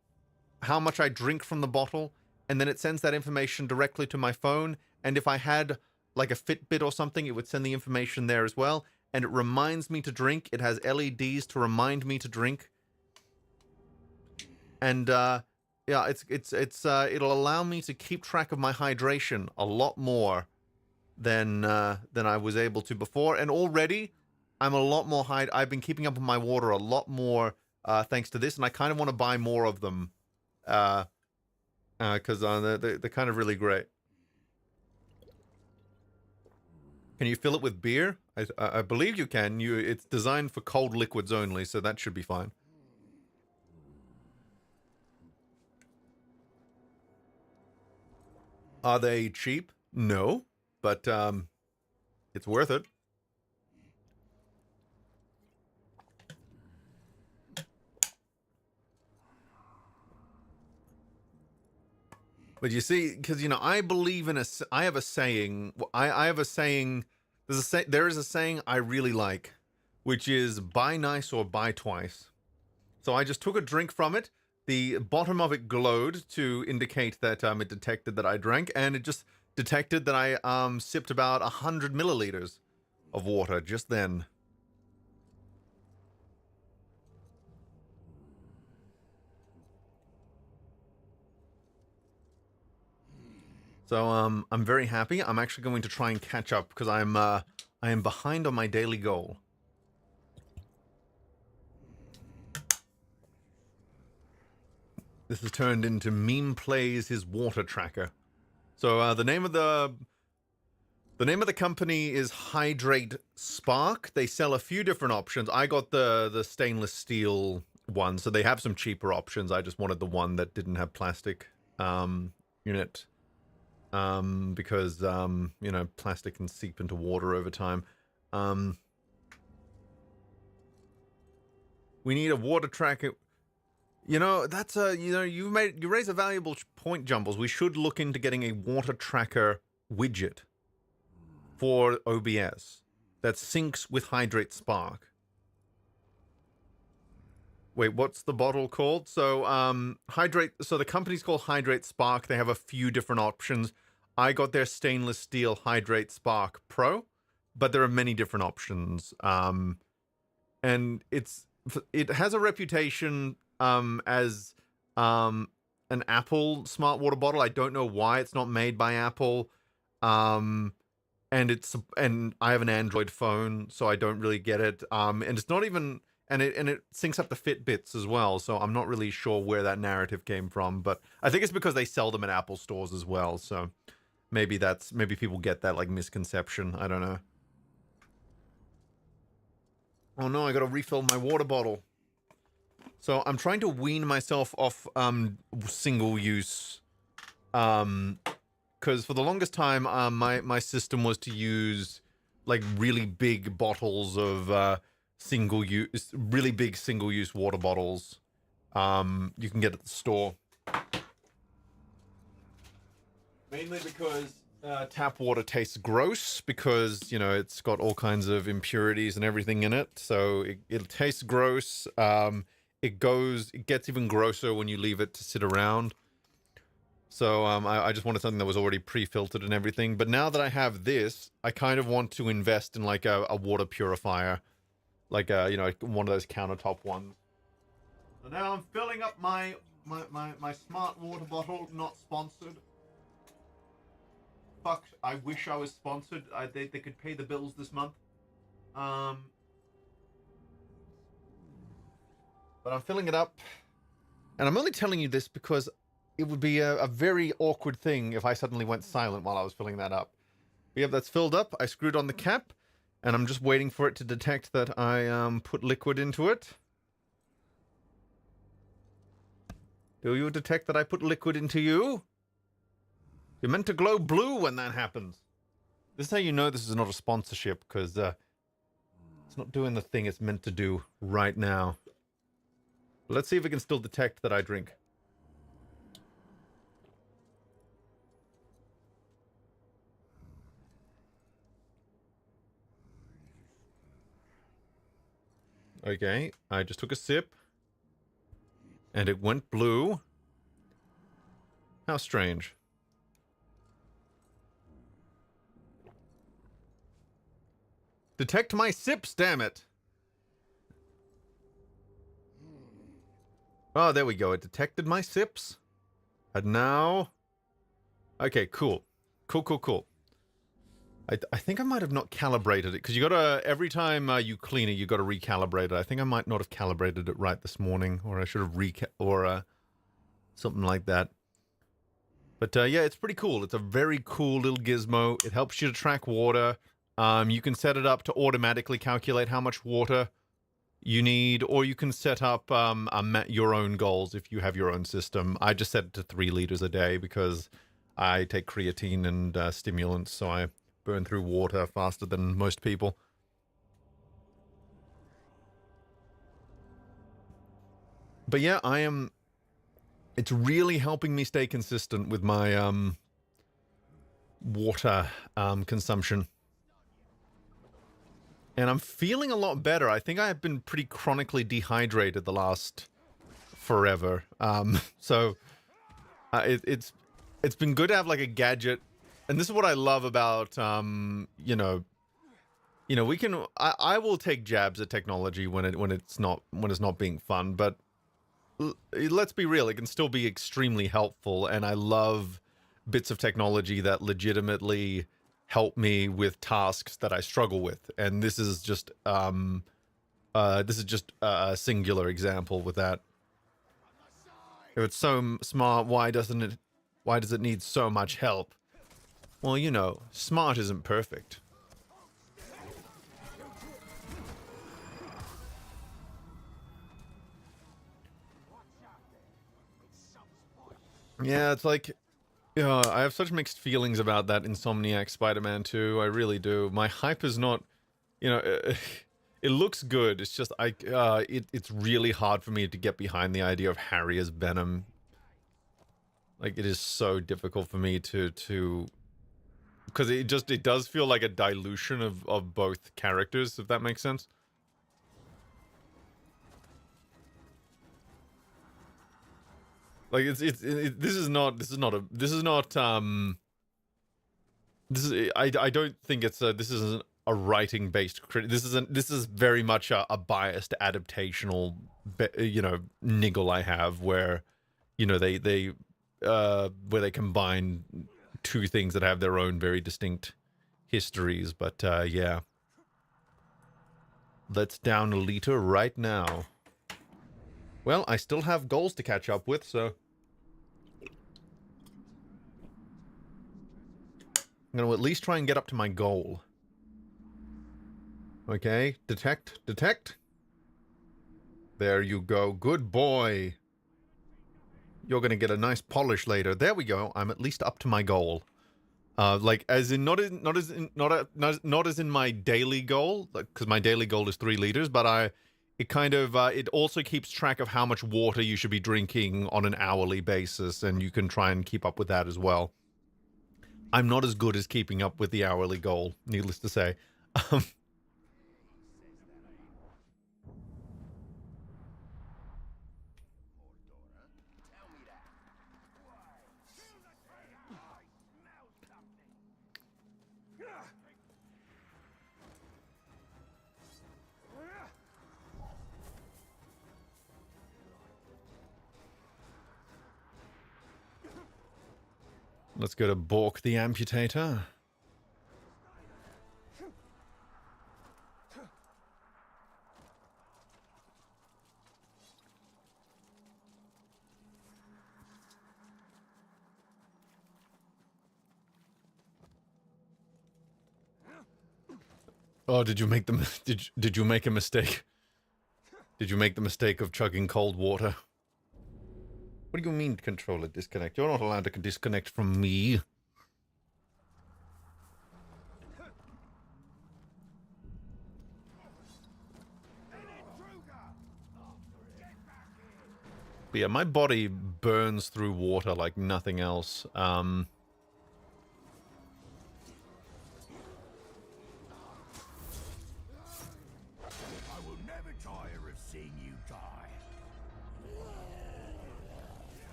how much I drink from the bottle, and then it sends that information directly to my phone. And if I had like a Fitbit or something, it would send the information there as well. And it reminds me to drink. It has LEDs to remind me to drink. And yeah, it'll allow me to keep track of my hydration a lot more than I was able to before. And already, I'm a lot more I've been keeping up with my water a lot more thanks to this, and I kind of want to buy more of them because they're kind of really great. Can you fill it with beer? I believe you can. It's designed for cold liquids only, so that should be fine. Are they cheap? No, but it's worth it. But you see, because, you know, I believe in I have a saying, I have a saying, there is a saying I really like, which is buy nice or buy twice. So I just took a drink from it. The bottom of it glowed to indicate that it detected that I drank, and it just detected that I sipped about 100 milliliters of water just then. So I'm very happy. I'm actually going to try and catch up because I am behind on my daily goal. This has turned into Meme Plays His Water Tracker. So the name of the company is Hydrate Spark. They sell a few different options. I got the stainless steel one, so they have some cheaper options. I just wanted the one that didn't have plastic in it. Because you know, plastic can seep into water over time. We need a water tracker. You know, that's you raise a valuable point, Jumbles. We should look into getting a water tracker widget for OBS that syncs with Hydrate Spark. Wait, what's the bottle called? So so the company's called Hydrate Spark. They have a few different options. I got their stainless steel Hydrate Spark Pro, but there are many different options. And it has a reputation as an Apple smart water bottle. I don't know why it's not made by Apple. And I have an Android phone, so I don't really get it. And it's not even, and it syncs up the Fitbits as well. So I'm not really sure where that narrative came from, but I think it's because they sell them at Apple stores as well. So maybe people get that like misconception. I don't know. Oh no, I gotta refill my water bottle. So I'm trying to wean myself off single use, because for the longest time my system was to use like really big bottles of really big single use water bottles. You can get at the store. Mainly because tap water tastes gross because, you know, it's got all kinds of impurities and everything in it. So it tastes gross. It gets even grosser when you leave it to sit around. So I just wanted something that was already pre-filtered and everything. But now that I have this, I kind of want to invest in like a water purifier. Like you know, one of those countertop ones. So now I'm filling up my smart water bottle, not sponsored. Fuck, I wish I was sponsored. They could pay the bills this month. But I'm filling it up. And I'm only telling you this because it would be a very awkward thing if I suddenly went silent while I was filling that up. But yeah, that's filled up. I screwed on the cap. And I'm just waiting for it to detect that I put liquid into it. Do you detect that I put liquid into you? You're meant to glow blue when that happens. This is how you know this is not a sponsorship, because it's not doing the thing it's meant to do right now. Let's see if it can still detect that I drink. Okay, I just took a sip. And it went blue. How strange. Detect my sips, damn it! Oh, there we go. It detected my sips. And now... Okay, cool. Cool. I think I might have not calibrated it, because you gotta... Every time you clean it, you gotta recalibrate it. I think I might not have calibrated it right this morning, or I should have something like that. But yeah, it's pretty cool. It's a very cool little gizmo. It helps you to track water. You can set it up to automatically calculate how much water you need, or you can set up your own goals if you have your own system. I just set it to 3 liters a day because I take creatine and stimulants, so I burn through water faster than most people. But yeah, It's really helping me stay consistent with my water consumption. And I'm feeling a lot better. I think I have been pretty chronically dehydrated the last forever. So it's been good to have like a gadget. And this is what I love about you know, we can I will take jabs at technology when it's not being fun, but let's be real, it can still be extremely helpful, and I love bits of technology that legitimately help me with tasks that I struggle with. And this is just a singular example with that. If it's so smart, why does it need so much help? Well, you know, smart isn't perfect. Yeah, it's like, I have such mixed feelings about that Insomniac Spider-Man 2. I really do. My hype is not, it looks good. It's just it's really hard for me to get behind the idea of Harry as Venom. Like, it is so difficult for me to because it does feel like a dilution of both characters, if that makes sense. Like this is not I don't think this isn't a writing based critic. This is very much a biased adaptational niggle I have, where they where they combine two things that have their own very distinct histories. But yeah, let's down a liter right now. Well, I still have goals to catch up with, so I'm going to at least try and get up to my goal. Okay, detect. There you go. Good boy. You're going to get a nice polish later. There we go. I'm at least up to my goal. Like, as in not as in my daily goal, because my daily goal is 3 liters, but it also keeps track of how much water you should be drinking on an hourly basis, and you can try and keep up with that as well. I'm not as good as keeping up with the hourly goal, needless to say. Let's go to Bork the Amputator. Oh, did you make did you make a mistake? Did you make the mistake of chugging cold water? What do you mean, controller disconnect? You're not allowed to disconnect from me. But yeah, my body burns through water like nothing else.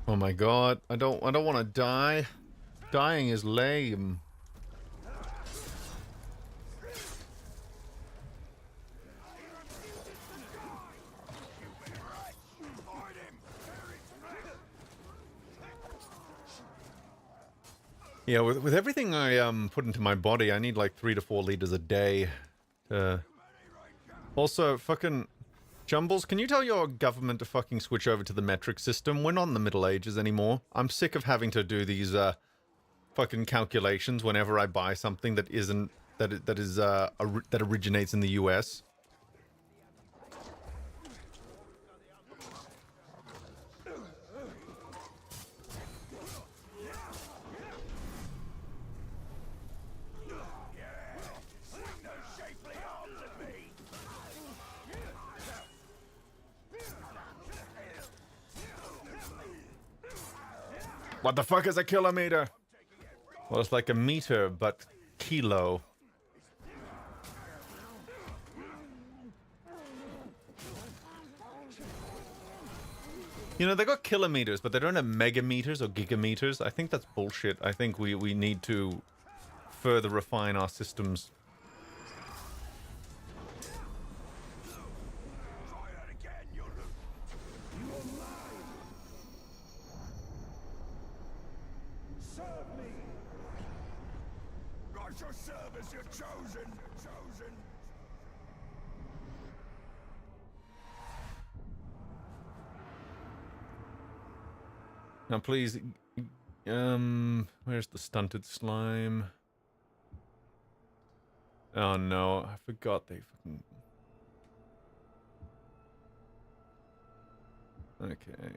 Oh my god, I don't want to die. Dying is lame. Yeah, with everything I put into my body, I need like 3 to 4 liters a day. Also, fucking Jumbles, can you tell your government to fucking switch over to the metric system? We're not in the Middle Ages anymore. I'm sick of having to do these fucking calculations whenever I buy something that isn't that originates in the US. What the fuck is a kilometer? Well, it's like a meter, but kilo. You know, they got kilometers, but they don't have megameters or gigameters. I think that's bullshit. I think we need to further refine our systems. Try that again, Uruk. You are mine. Serve me. I shall serve as your chosen. Now, please, where's the stunted slime? Oh no, I forgot they fucking... Okay.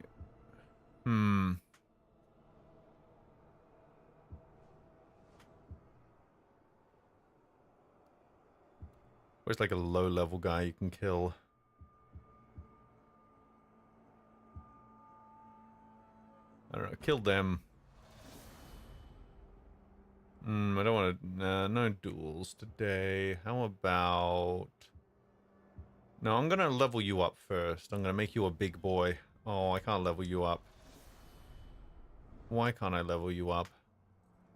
Where's like a low-level guy you can kill? I don't know, kill them. I don't want to... no duels today. How about... No, I'm gonna level you up first. I'm gonna make you a big boy. Oh, I can't level you up. Why can't I level you up?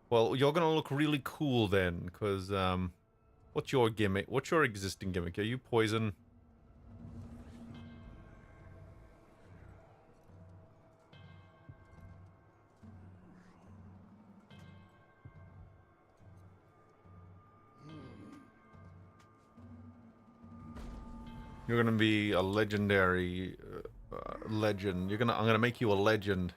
Well, you're gonna look really cool then, because, what's your gimmick? What's your existing gimmick? Are you poison? You're gonna be a legendary legend. I'm gonna make you a legend.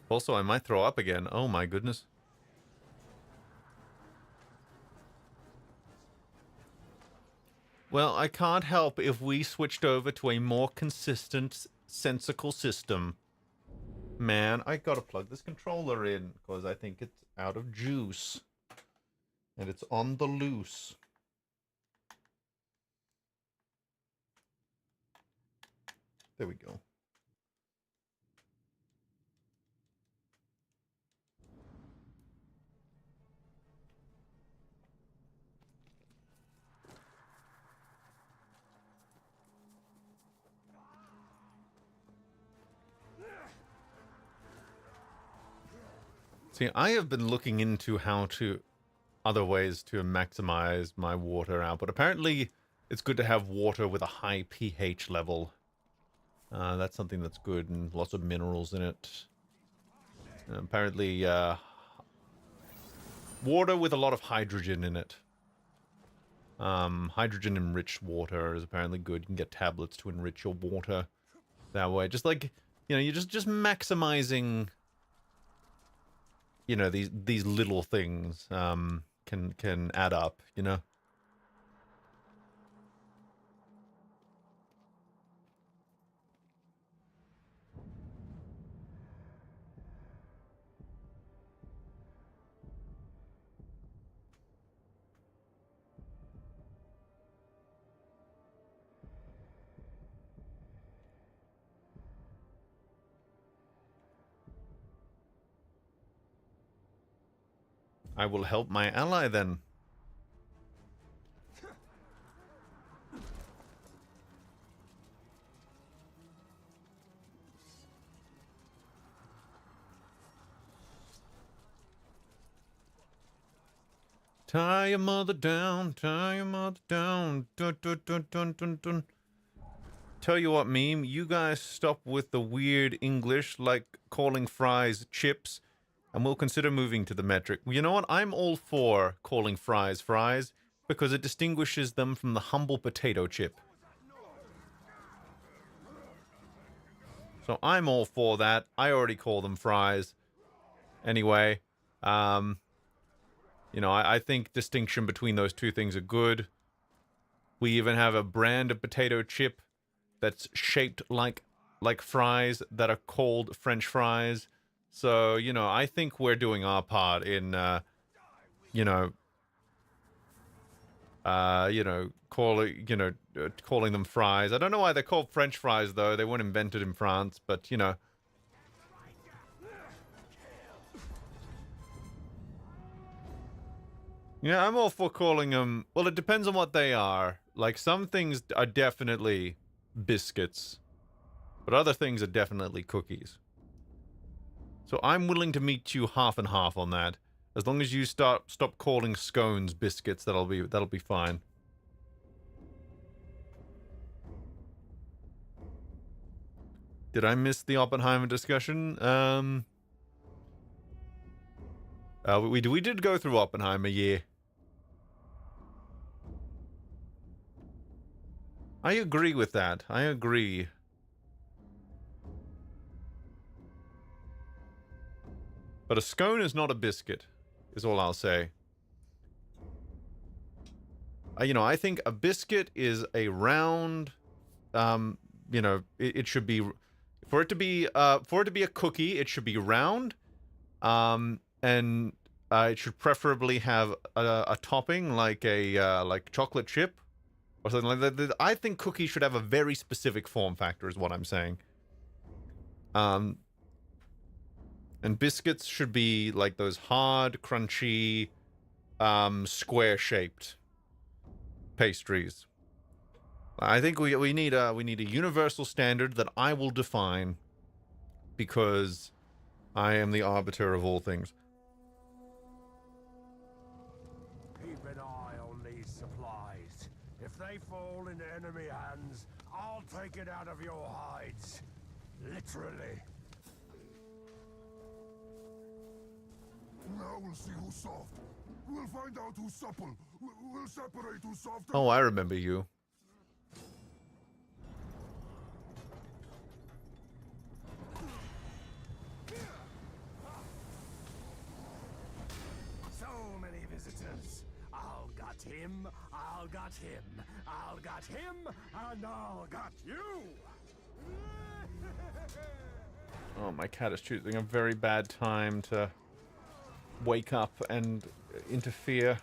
Also, I might throw up again. Oh my goodness. Well, I can't help if we switched over to a more consistent, sensical system. Man, I gotta plug this controller in, because I think it's out of juice. And it's on the loose. There we go. See, I have been looking into how to... other ways to maximize my water output. Apparently, it's good to have water with a high pH level. That's something that's good, and lots of minerals in it. Apparently, water with a lot of hydrogen in it. Hydrogen-enriched water is apparently good. You can get tablets to enrich your water that way. Just like, you know, you're just maximizing... you know, these little things can add up, you know. I will help my ally then. Tie your mother down, tie your mother down. Dun, dun, dun, dun, dun, dun. Tell you what, meme, you guys stop with the weird English like calling fries chips, and we'll consider moving to the metric. You know what? I'm all for calling fries fries because it distinguishes them from the humble potato chip. So I'm all for that. I already call them fries. Anyway, you know, I think distinction between those two things are good. We even have a brand of potato chip that's shaped like fries that are called French fries. So, you know, I think we're doing our part in, you know, You know, calling them fries. I don't know why they're called French fries though. They weren't invented in France, but you know. Yeah, I'm all for calling them. Well, it depends on what they are. Like some things are definitely biscuits, but other things are definitely cookies. So I'm willing to meet you half and half on that. As long as you stop calling scones biscuits, that'll be fine. Did I miss the Oppenheimer discussion? We did go through Oppenheimer, yeah. I agree with that. I agree. But a scone is not a biscuit, is all I'll say. You know, I think a biscuit is a round, you know, it should be, for it to be a cookie, it should be round, and it should preferably have a topping like a like chocolate chip or something like that. I think cookies should have a very specific form factor, is what I'm saying. And biscuits should be like those hard, crunchy, square-shaped pastries. I think we need a universal standard that I will define because I am the arbiter of all things. Keep an eye on these supplies. If they fall into enemy hands, I'll take it out of your hides. Literally. Now we'll see who's soft. We'll find out who's supple. We'll separate who's soft. Oh, I remember you. So many visitors. I'll got him, I'll got him, I'll got him, and I'll got you. Oh, my cat is choosing a very bad time to wake up and interfere.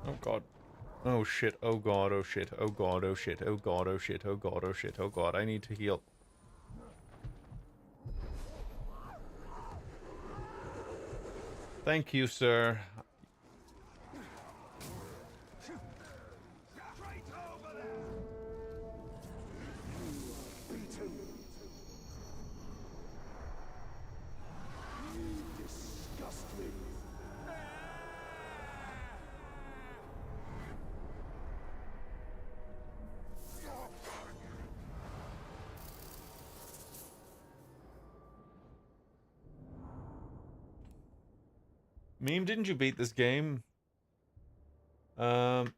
Oh god. Oh shit. Oh god. Oh shit. Oh god. Oh shit. Oh god. Oh shit. Oh god. Oh shit. Oh god. I need to heal. Thank you, sir. Meme, didn't you beat this game? Also,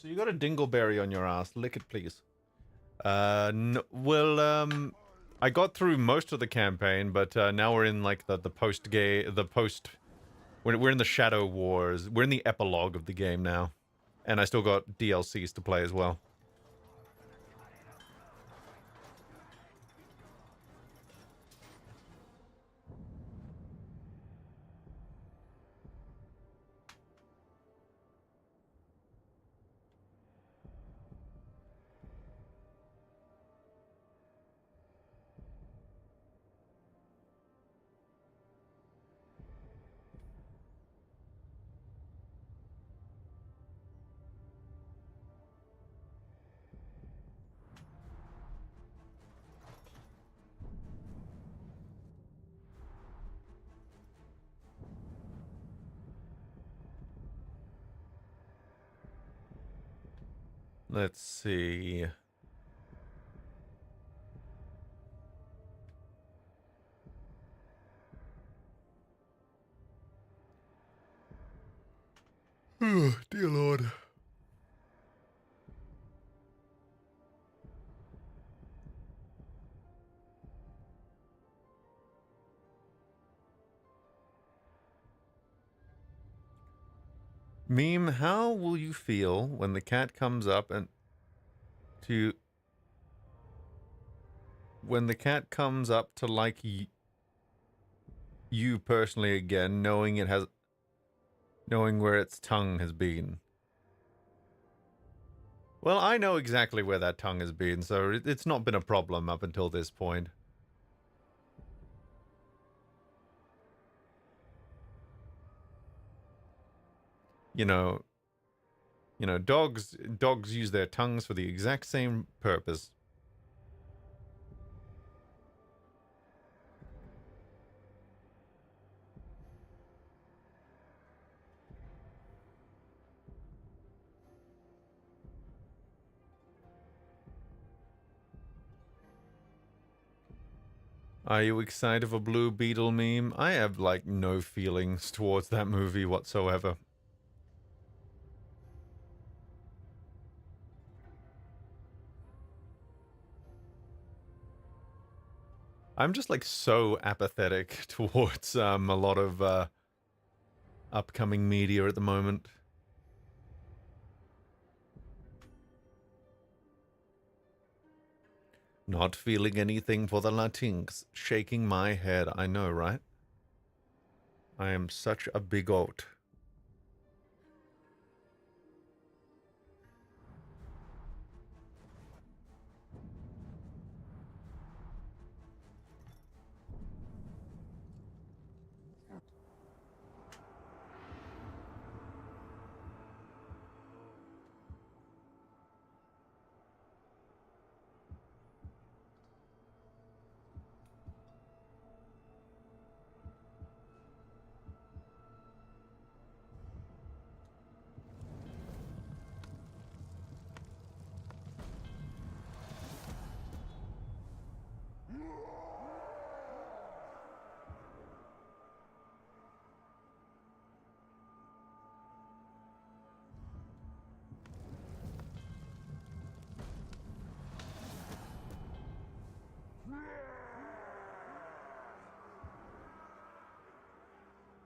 you got a dingleberry on your ass. Lick it, please. I got through most of the campaign, but now we're in like the post. We're in the Shadow Wars. We're in the epilogue of the game now, and I still got DLCs to play as well. Let's see. Oh, dear Lord. Meme, how will you feel when the cat comes up and to when the cat comes up to like you personally again, knowing where its tongue has been? Well, I know exactly where that tongue has been, so it's not been a problem up until this point. You know, dogs use their tongues for the exact same purpose. Are you excited for Blue Beetle meme? I have like no feelings towards that movie whatsoever. I'm just like so apathetic towards a lot of upcoming media at the moment. Not feeling anything for the Latinx. Shaking my head. I know, right? I am such a bigot.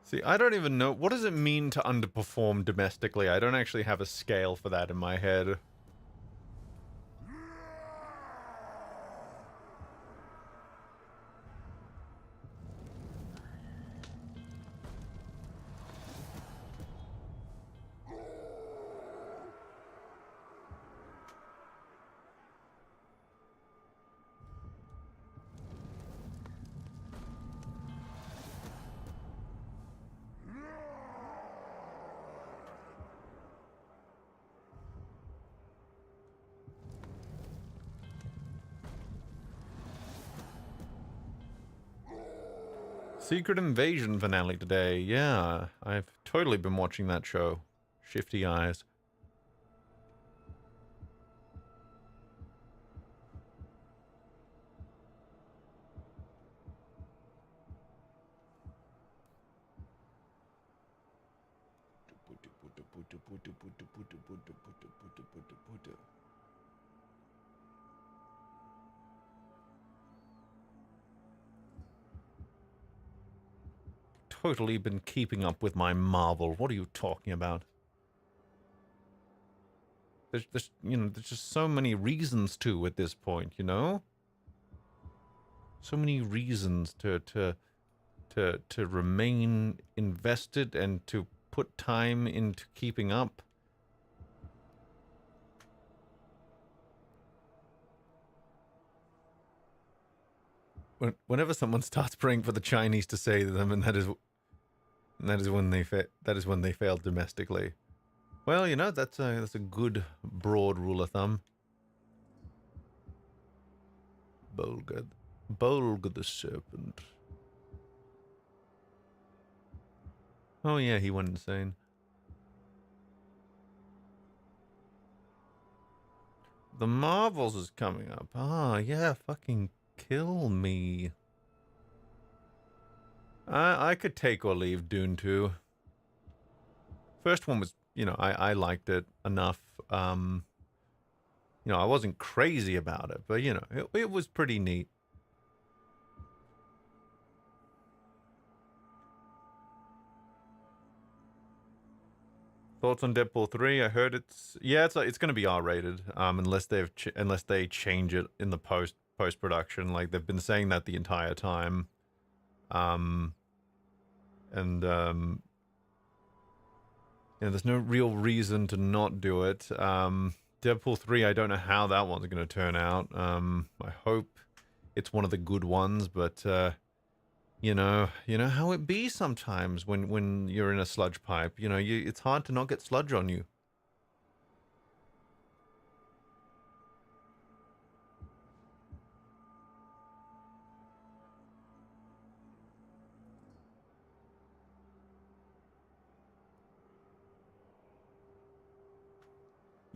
See, I don't even know. What does it mean to underperform domestically? I don't actually have a scale for that in my head. Secret Invasion finale today. Yeah, I've totally been watching that show. Shifty Eyes. totally been keeping up with my Marvel. What are you talking about? There's there's just so many reasons to at this point, you know? So many reasons to remain invested and to put time into keeping up. Whenever someone starts praying for the Chinese to save them, and that is when they fail domestically. Well, you know, that's a good broad rule of thumb. Bolg the serpent. Oh yeah, he went insane. The Marvels is coming up. Ah, yeah, fucking kill me. I could take or leave Dune 2. First one was, you know, I liked it enough. You know, I wasn't crazy about it, but, you know, it was pretty neat. Thoughts on Deadpool 3? I heard it's going to be R-rated, unless they change it in the post production. Like they've been saying that the entire time. You know, there's no real reason to not do it. Deadpool 3, I don't know how that one's going to turn out. I hope it's one of the good ones, but you know how it be sometimes when you're in a sludge pipe. You know, it's hard to not get sludge on you.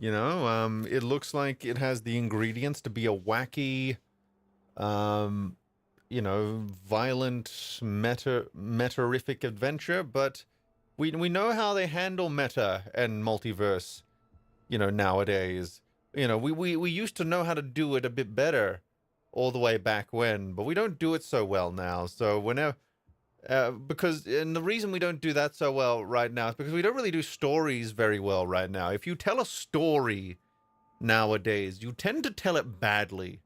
You know, it looks like it has the ingredients to be a wacky, you know, violent, meta-rific adventure, but we know how they handle meta and multiverse, you know, nowadays. You know, we used to know how to do it a bit better all the way back when, but we don't do it so well now. So whenever... and the reason we don't do that so well right now is because we don't really do stories very well right now. If you tell a story nowadays, you tend to tell it badly.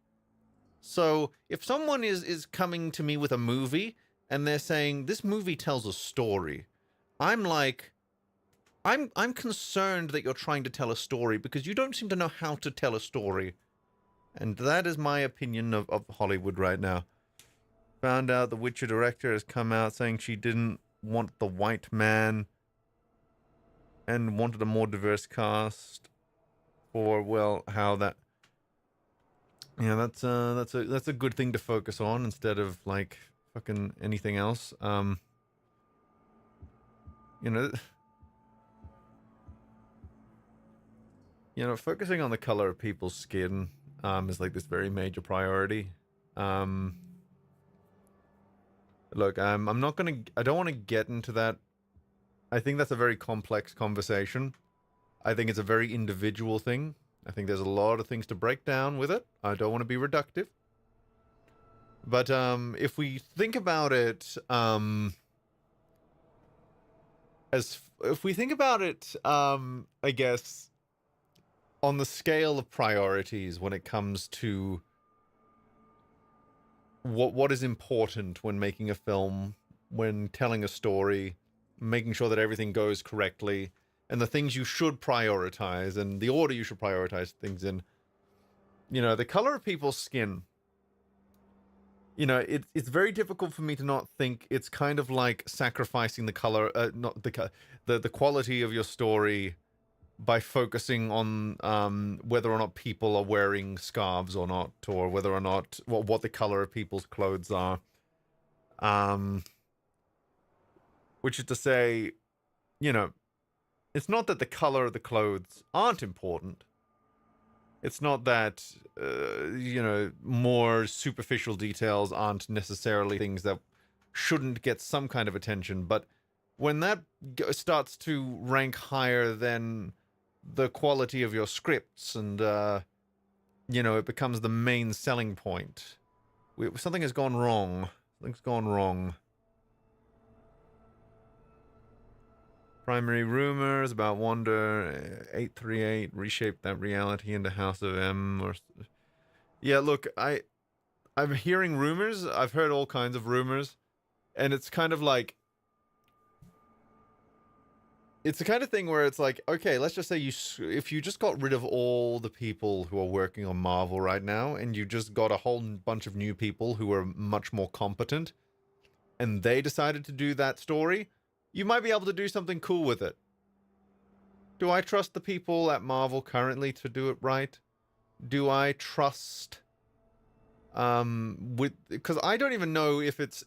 So if someone is coming to me with a movie and they're saying this movie tells a story, I'm like, I'm concerned that you're trying to tell a story because you don't seem to know how to tell a story. And that is my opinion of Hollywood right now. Found out the Witcher director has come out saying she didn't want the white man and wanted a more diverse cast for, well, how that... Yeah, that's a good thing to focus on instead of like fucking anything else. You know, focusing on the color of people's skin is like this very major priority. Look, I don't want to get into that. I think that's a very complex conversation. I think it's a very individual thing. I think there's a lot of things to break down with it. I don't want to be reductive. But if we think about it, I guess, on the scale of priorities when it comes to what is important when making a film, when telling a story, making sure that everything goes correctly, and the things you should prioritize, and the order you should prioritize things in. You know, the color of people's skin. You know, it's very difficult for me to not think it's kind of like sacrificing the color, not the quality of your story by focusing on whether or not people are wearing scarves or not, or whether or not what the color of people's clothes are. Which is to say, you know, it's not that the color of the clothes aren't important. It's not that, you know, more superficial details aren't necessarily things that shouldn't get some kind of attention. But when that starts to rank higher than the quality of your scripts and, you know, it becomes the main selling point, something has gone wrong. Something's gone wrong. Primary rumors about Wander 838 reshape that reality into House of M. Or yeah, look, I'm hearing rumors. I've heard all kinds of rumors, and it's kind of like it's the kind of thing where it's like, okay, let's just say if you just got rid of all the people who are working on Marvel right now, and you just got a whole bunch of new people who are much more competent, and they decided to do that story, you might be able to do something cool with it. Do I trust the people at Marvel currently to do it right? Do I trust because I don't even know if it's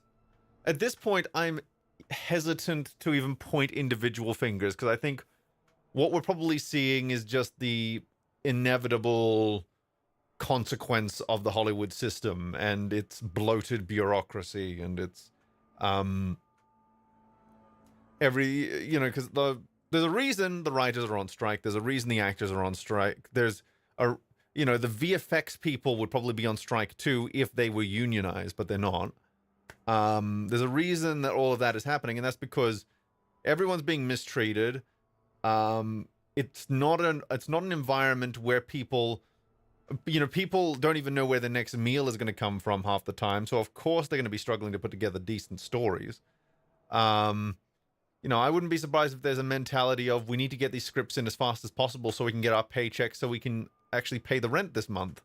at this point I'm hesitant to even point individual fingers, because I think what we're probably seeing is just the inevitable consequence of the Hollywood system and its bloated bureaucracy and its because there's a reason the writers are on strike, there's a reason the actors are on strike, there's a the VFX people would probably be on strike too if they were unionized, but they're not. There's a reason that all of that is happening, and that's because everyone's being mistreated. It's not an environment where people don't even know where the next meal is going to come from half the time. So of course they're going to be struggling to put together decent stories. I wouldn't be surprised if there's a mentality of we need to get these scripts in as fast as possible so we can get our paychecks so we can actually pay the rent this month.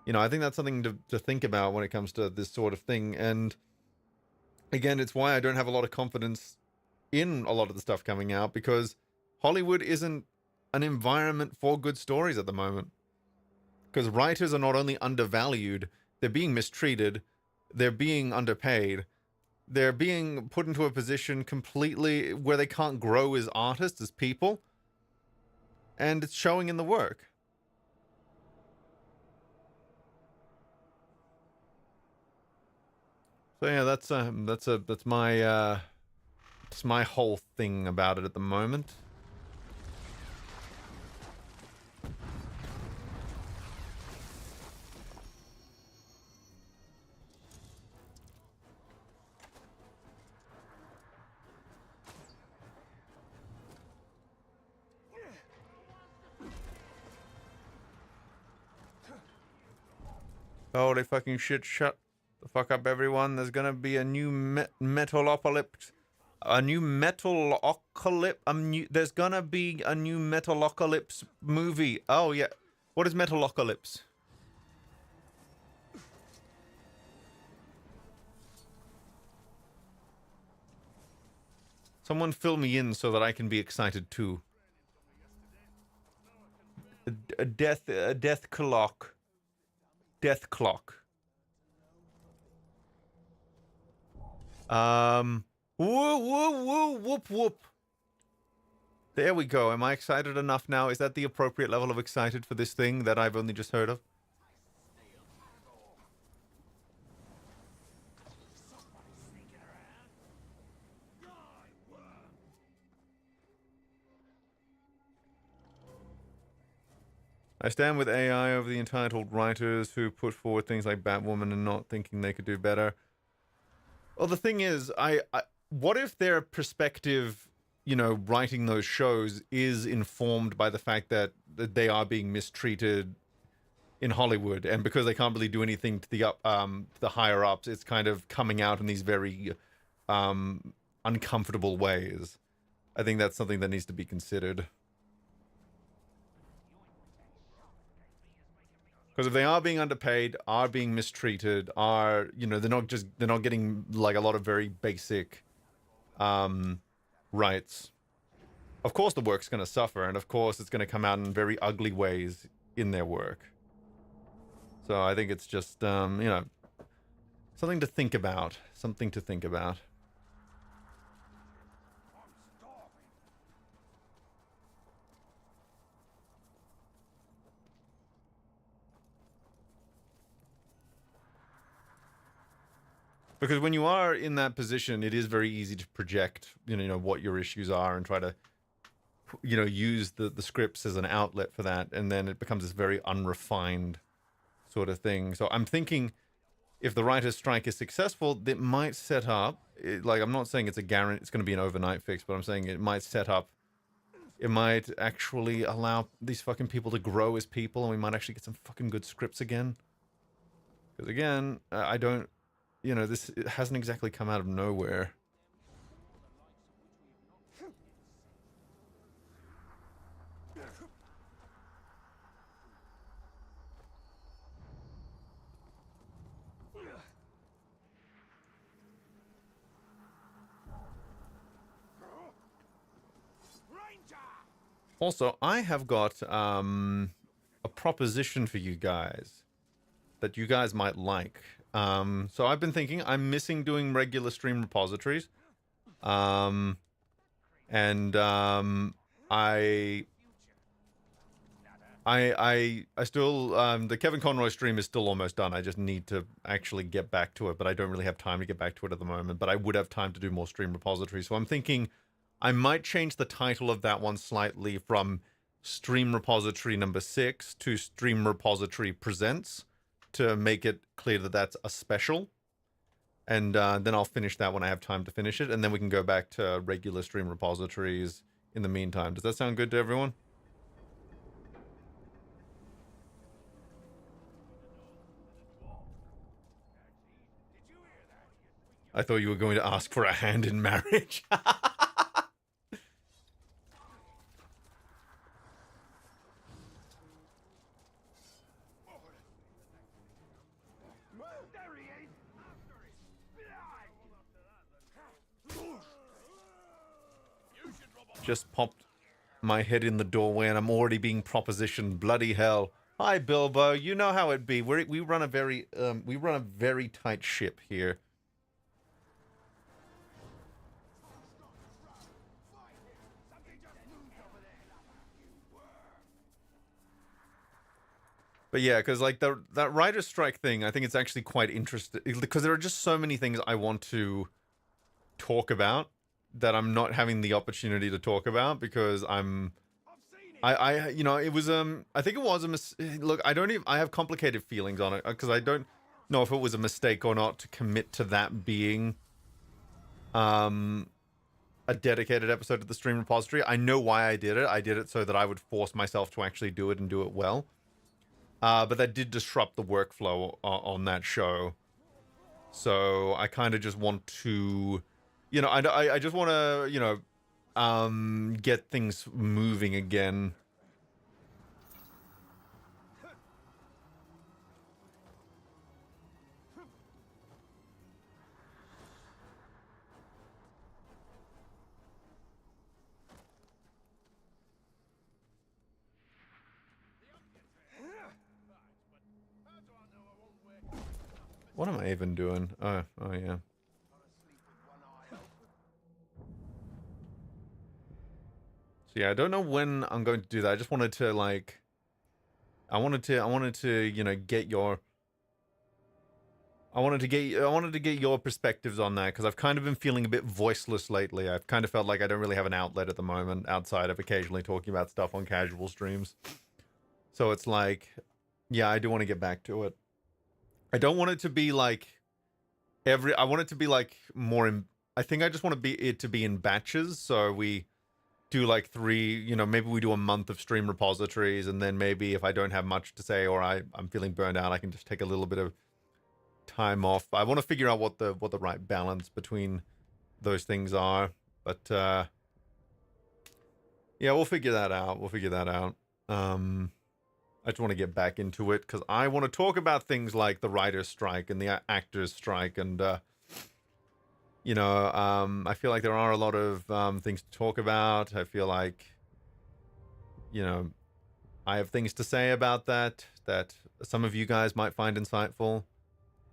I think that's something to think about when it comes to this sort of thing. And again, it's why I don't have a lot of confidence in a lot of the stuff coming out, because Hollywood isn't an environment for good stories at the moment. Because writers are not only undervalued, they're being mistreated, they're being underpaid, they're being put into a position completely where they can't grow as artists, as people, and it's showing in the work. So yeah, that's my whole thing about it at the moment. Holy fucking shit, shut the fuck up, everyone. There's gonna be a new Metalocalypse. There's gonna be a new Metalocalypse movie. Oh, yeah. What is Metalocalypse? Someone fill me in so that I can be excited too. A death clock. Death clock. Woo, woo, woo, whoop, whoop. There we go. Am I excited enough now? Is that the appropriate level of excited for this thing that I've only just heard of? I stand with AI over the entitled writers who put forward things like Batwoman and not thinking they could do better. Well, the thing is, what if their perspective, writing those shows is informed by the fact that they are being mistreated in Hollywood, and because they can't really do anything to the higher ups, it's kind of coming out in these very uncomfortable ways. I think that's something that needs to be considered. Because if they are being underpaid, are being mistreated, they're not getting like a lot of very basic rights. Of course the work's going to suffer, and of course it's going to come out in very ugly ways in their work. So I think it's just, something to think about. Something to think about. Because when you are in that position, it is very easy to project, what your issues are and try to, use the scripts as an outlet for that. And then it becomes this very unrefined sort of thing. So I'm thinking if the writer's strike is successful, it might set up, like, I'm not saying it's a guarantee, it's going to be an overnight fix, but I'm saying it might set up, it might actually allow these fucking people to grow as people, and we might actually get some fucking good scripts again. Because again, I don't, this it hasn't exactly come out of nowhere. Also, I have got a proposition for you guys that you guys might like. So I've been thinking I'm missing doing regular stream repositories. I still the Kevin Conroy stream is still almost done. I just need to actually get back to it, but I don't really have time to get back to it at the moment. But I would have time to do more stream repositories. So I'm thinking I might change the title of that one slightly from Stream Repository number 6 to Stream Repository Presents to make it clear that that's a special. And then I'll finish that when I have time to finish it. And then we can go back to regular stream repositories in the meantime. Does that sound good to everyone? I thought you were going to ask for a hand in marriage. Just popped my head in the doorway and I'm already being propositioned. Bloody hell. Hi, Bilbo. You know how it be. We run a very tight ship here. But yeah, because like that writer's strike thing, I think it's actually quite interesting because there are just so many things I want to talk about that I'm not having the opportunity to talk about because it was I think it was a look, I have complicated feelings on it because I don't know if it was a mistake or not to commit to that being a dedicated episode of the stream repository. I know why I did it. I did it so that I would force myself to actually do it and do it well. But that did disrupt the workflow on that show. So I kind of just want to, I just want to, get things moving again. What am I even doing? Oh yeah. So yeah, I don't know when I'm going to do that. I just wanted to like, I wanted to, get your, I wanted to get your perspectives on that because I've kind of been feeling a bit voiceless lately. I've kind of felt like I don't really have an outlet at the moment outside of occasionally talking about stuff on casual streams. So it's like, yeah, I do want to get back to it. I don't want it to be like I want it to be like more in, I think I just want it to be in batches. So we do like 3, maybe we do a month of stream repositories and then maybe if I don't have much to say or I'm feeling burned out, I can just take a little bit of time off. I want to figure out what the right balance between those things are. But yeah, we'll figure that out. I just want to get back into it because I want to talk about things like the writer's strike and the actor's strike. And, I feel like there are a lot of things to talk about. I feel like, I have things to say about that some of you guys might find insightful.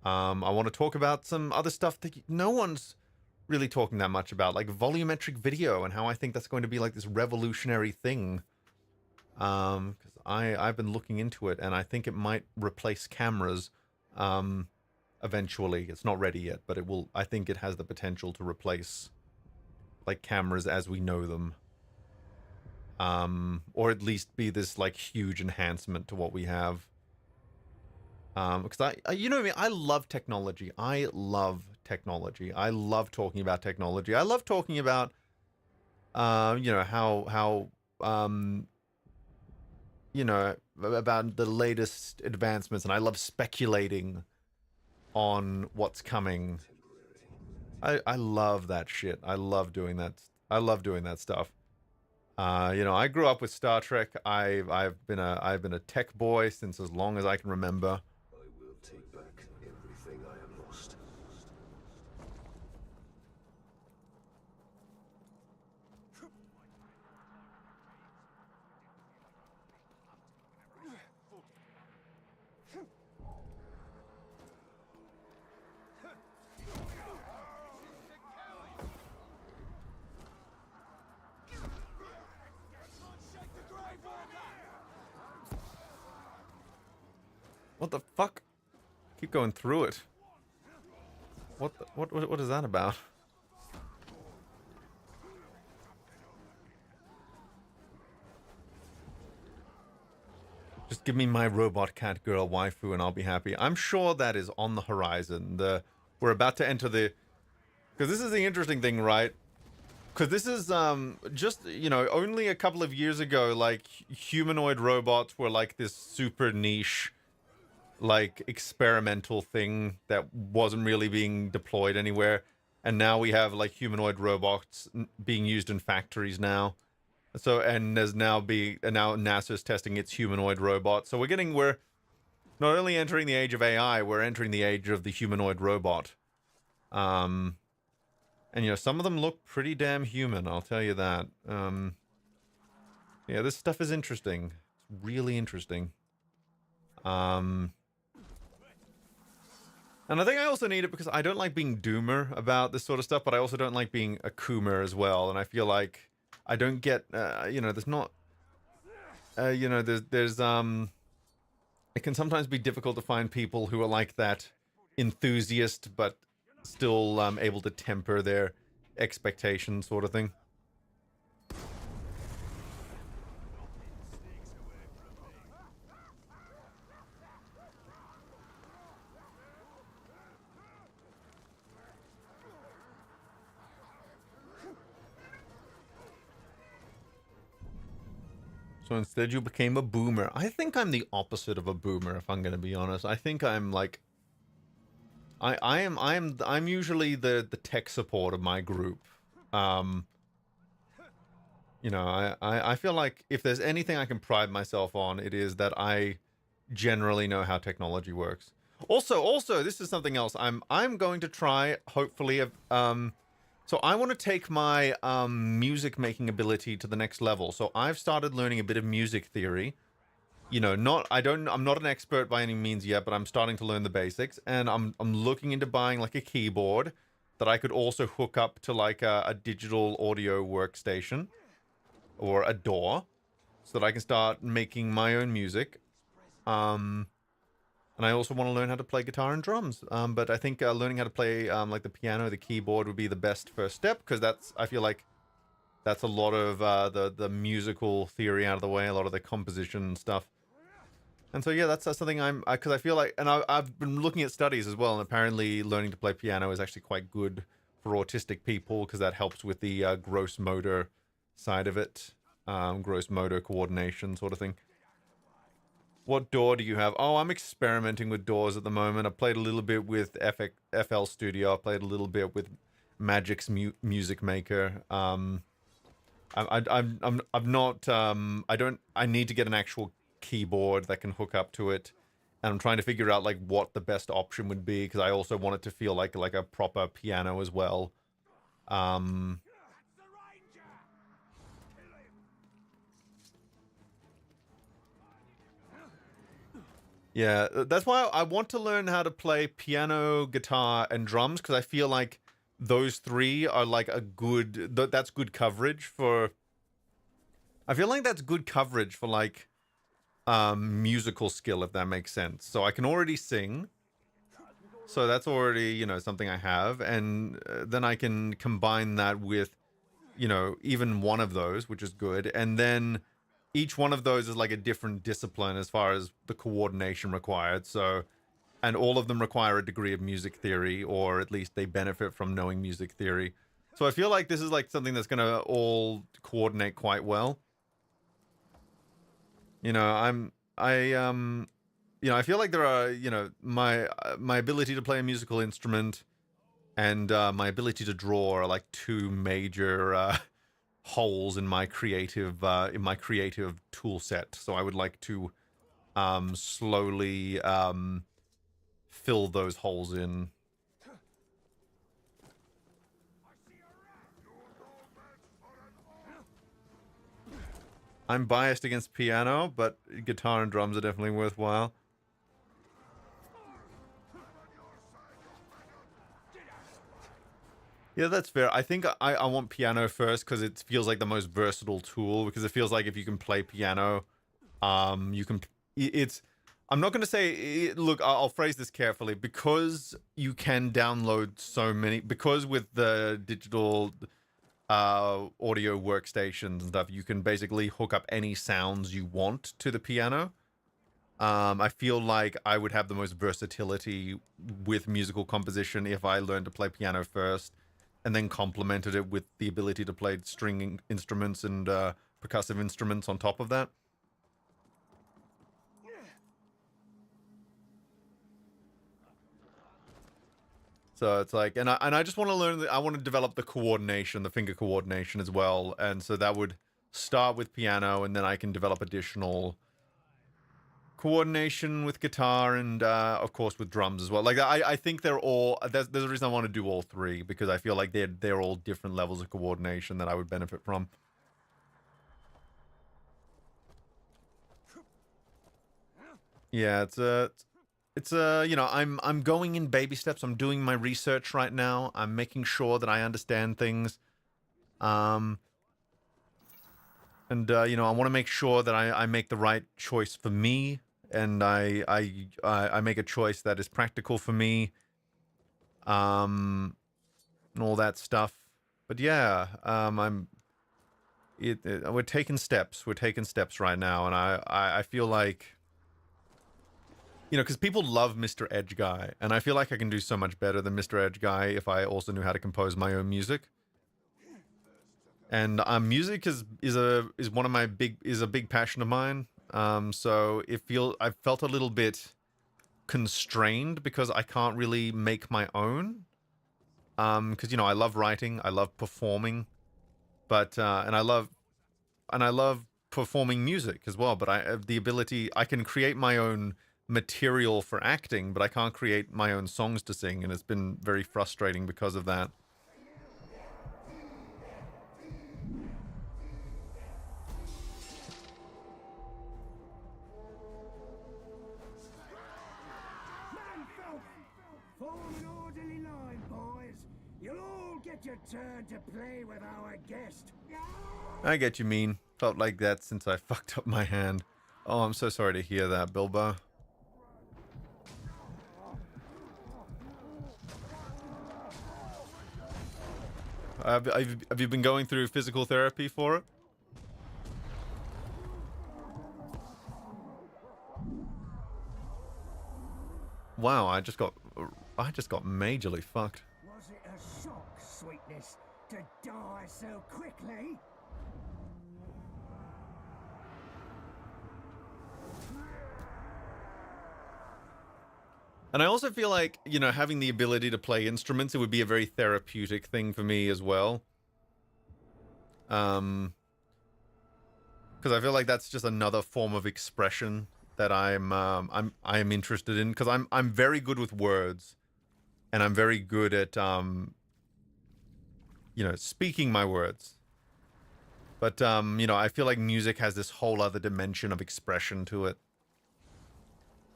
I want to talk about some other stuff that no one's really talking that much about, like volumetric video and how I think that's going to be like this revolutionary thing. Because I've been looking into it and I think it might replace cameras eventually. It's not ready yet, but it will. I think it has the potential to replace like cameras as we know them, or at least be this like huge enhancement to what we have. Because you know me, I love technology. I love technology. I love talking about technology. I love talking about, you know, how, you know, about the latest advancements, and I love speculating on what's coming. I love that shit. I love doing that. I love doing that stuff. You know, I grew up with Star Trek. I've been a tech boy since as long as I can remember. I will take back everything I have lost. What the fuck? Keep going through it. What is that about? Just give me my robot cat girl waifu and I'll be happy. I'm sure that is on the horizon. We're about to enter the... Because this is the interesting thing, right? Because this is, just, you know, only a couple of years ago, like, humanoid robots were like this super niche, like, experimental thing that wasn't really being deployed anywhere. And now we have, like, humanoid robots being used in factories now. So, and now NASA's testing its humanoid robot. So we're not only entering the age of AI, we're entering the age of the humanoid robot. And, you know, some of them look pretty damn human, I'll tell you that. Yeah, this stuff is interesting. It's really interesting. And I think I also need it because I don't like being doomer about this sort of stuff, but I also don't like being a coomer as well. And I feel like I don't get, you know, there's not, you know, there's, it can sometimes be difficult to find people who are like that enthusiast, but still able to temper their expectations sort of thing. So instead you became a boomer. I think I'm the opposite of a boomer, if I'm going to be honest. I think I'm like... I'm usually the tech support of my group. You know, I feel like if there's anything I can pride myself on, it is that I generally know how technology works. Also, this is something else. I'm going to try, hopefully, so I want to take my music making ability to the next level. So I've started learning a bit of music theory. You know, I'm not an expert by any means yet, but I'm starting to learn the basics, and I'm looking into buying like a keyboard that I could also hook up to like a digital audio workstation or a DAW, so that I can start making my own music. And I also want to learn how to play guitar and drums. But I think learning how to play like the piano, the keyboard would be the best first step, because I feel like that's a lot of the musical theory out of the way, a lot of the composition stuff. And so, yeah, that's something because I feel like, and I've been looking at studies as well, and apparently learning to play piano is actually quite good for autistic people, because that helps with the gross motor side of it, gross motor coordination sort of thing. What DAW do you have? Oh, I'm experimenting with DAWs at the moment. I played a little bit with FL Studio. I played a little bit with Magic's Music Maker. I need to get an actual keyboard that can hook up to it, and I'm trying to figure out like what the best option would be, because I also want it to feel like a proper piano as well. Yeah, that's why I want to learn how to play piano, guitar, and drums, because I feel like those three are like that's good coverage for... I feel like that's good coverage for like musical skill, if that makes sense. So I can already sing, so that's already, you know, something I have, and then I can combine that with, you know, even one of those, which is good, and then each one of those is like a different discipline as far as the coordination required. So and all of them require a degree of music theory, or at least they benefit from knowing music theory. So I feel like this is like something that's gonna all coordinate quite well. You know, I feel like there are, my ability to play a musical instrument and my ability to draw are like two major holes in my creative tool set. So I would like to slowly fill those holes in. I'm biased against piano, but guitar and drums are definitely worthwhile. Yeah, that's fair. I think I want piano first because it feels like the most versatile tool, because it feels like if you can play piano, you can, it's, I'm not going to say, look, I'll phrase this carefully, because you can download so many, because with the digital audio workstations and stuff, you can basically hook up any sounds you want to the piano. I feel like I would have the most versatility with musical composition if I learned to play piano first, and then complemented it with the ability to play string instruments and percussive instruments on top of that. So it's like, and I just want to learn, I want to develop the coordination, the finger coordination as well. And so that would start with piano, and then I can develop additional coordination with guitar and, of course, with drums as well. Like, I think they're all, there's a reason I want to do all three, because I feel like they're all different levels of coordination that I would benefit from. Yeah, I'm going in baby steps. I'm doing my research right now. I'm making sure that I understand things. And I want to make sure that I make the right choice for me, and I make a choice that is practical for me, and all that stuff. But yeah, we're taking steps. We're taking steps right now, and I feel like, because people love Mr. Edge Guy, and I feel like I can do so much better than Mr. Edge Guy if I also knew how to compose my own music. And music is one of my big passion of mine. So I felt a little bit constrained because I can't really make my own. Because I love writing, I love performing, but and I love performing music as well. But I have the ability, I can create my own material for acting, but I can't create my own songs to sing, and it's been very frustrating because of that. Form an orderly line, boys. You'll all get your turn to play with our guest. I get you mean. Felt like that since I fucked up my hand. Oh, I'm so sorry to hear that, Bilbo. Have you been going through physical therapy for it? Wow, I just got majorly fucked. Was it a shock, sweetness, to die so quickly? And I also feel like, having the ability to play instruments, it would be a very therapeutic thing for me as well. Because I feel like that's just another form of expression that I am interested in. Because I'm very good with words, and I'm very good at speaking my words. But I feel like music has this whole other dimension of expression to it,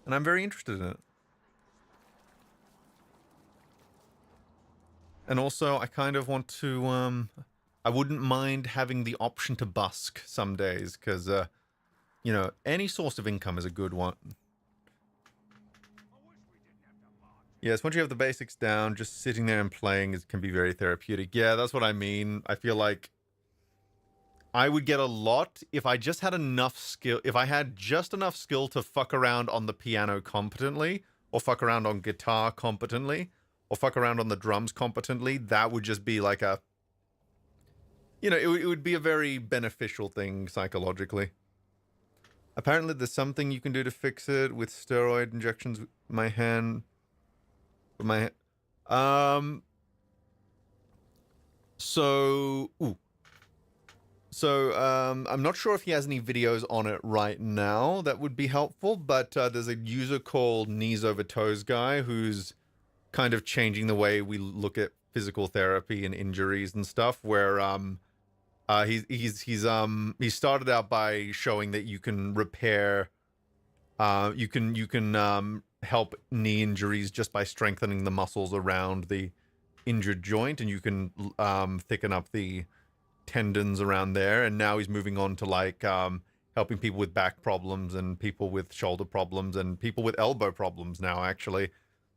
and I'm very interested in it. And also, I kind of want to, I wouldn't mind having the option to busk some days, because, any source of income is a good one. Yes, once you have the basics down, just sitting there and playing can be very therapeutic. Yeah, that's what I mean. I feel like I would get a lot if I just had enough skill, if I had just enough skill to fuck around on the piano competently, or fuck around on guitar competently, or fuck around on the drums competently, that would just be like a, you know, it would be a very beneficial thing psychologically. Apparently there's something you can do to fix it with steroid injections. My hand, my, so, ooh. So, I'm not sure if he has any videos on it right now that would be helpful, but there's a user called Knees Over Toes Guy who's kind of changing the way we look at physical therapy and injuries and stuff, where he started out by showing that you can repair, you can help knee injuries just by strengthening the muscles around the injured joint, and you can thicken up the tendons around there. And now he's moving on to like helping people with back problems and people with shoulder problems and people with elbow problems now, actually.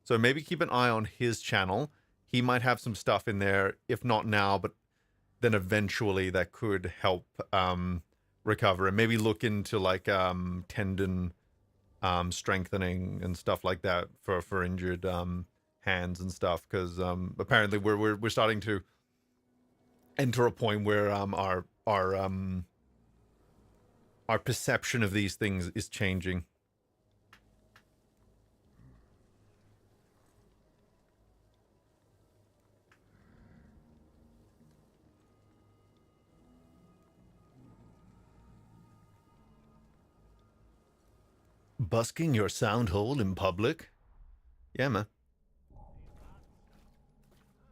So maybe keep an eye on his channel. He might have some stuff in there, if not now, but then eventually that could help recover. And maybe look into like tendon strengthening and stuff like that for injured hands and stuff, because apparently we're starting to enter a point where our perception of these things is changing. Busking your sound hole in public? Yeah, man.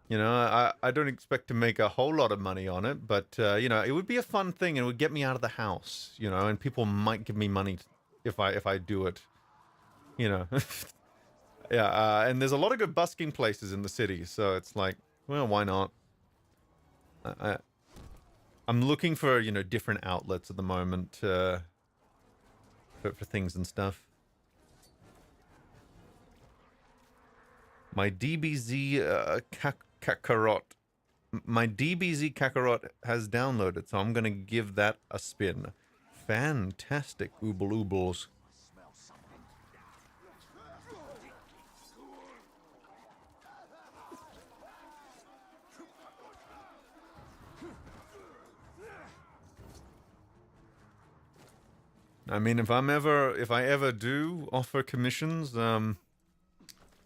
You know, I don't expect to make a whole lot of money on it, but, you know, it would be a fun thing and it would get me out of the house, you know, and people might give me money if I do it, you know. Yeah, and there's a lot of good busking places in the city, so it's like, well, why not? I'm looking for, you know, different outlets at the moment for things and stuff. My DBZ Kakarot. My DBZ Kakarot has downloaded, so I'm gonna give that a spin. Fantastic ooble oobles. I mean, if I ever do offer commissions,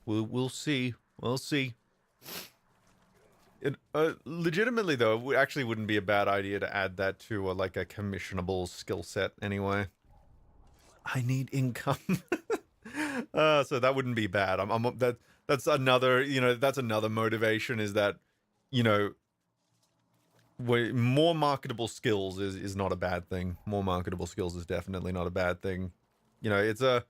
we'll see. We'll see. It, legitimately though, it actually wouldn't be a bad idea to add that to like a commissionable skill set anyway. I need income. So that wouldn't be bad. That's another, you know, that's another motivation, is that, you know, more marketable skills is not a bad thing. More marketable skills is definitely not a bad thing. You know, it's a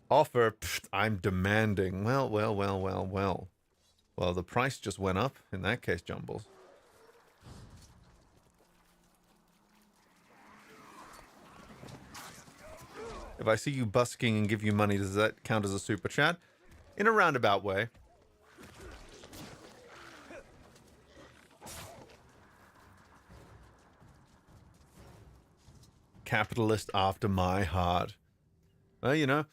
offer. Pfft, I'm demanding. Well. Well, the price just went up in that case, Jumbles. If I see you busking and give you money, does that count as a super chat? In a roundabout way. Capitalist after my heart. Well, you know,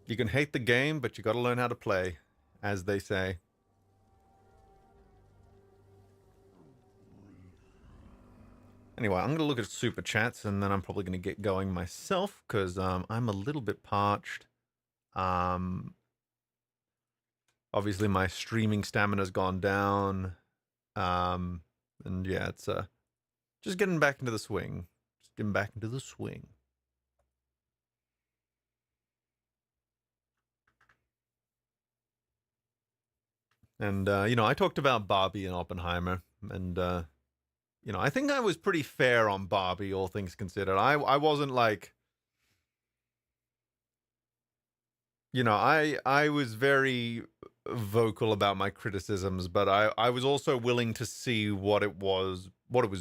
you can hate the game, but you gotta learn how to play, as they say. Anyway, I'm gonna look at super chats, and then I'm probably gonna get going myself, because I'm a little bit parched. Obviously my streaming stamina's gone down. And yeah, it's just getting back into the swing. Getting back into the swing. And, you know, I talked about Barbie and Oppenheimer, and, you know, I think I was pretty fair on Barbie, all things considered. I wasn't like, you know, I was very vocal about my criticisms, but I was also willing to see what it was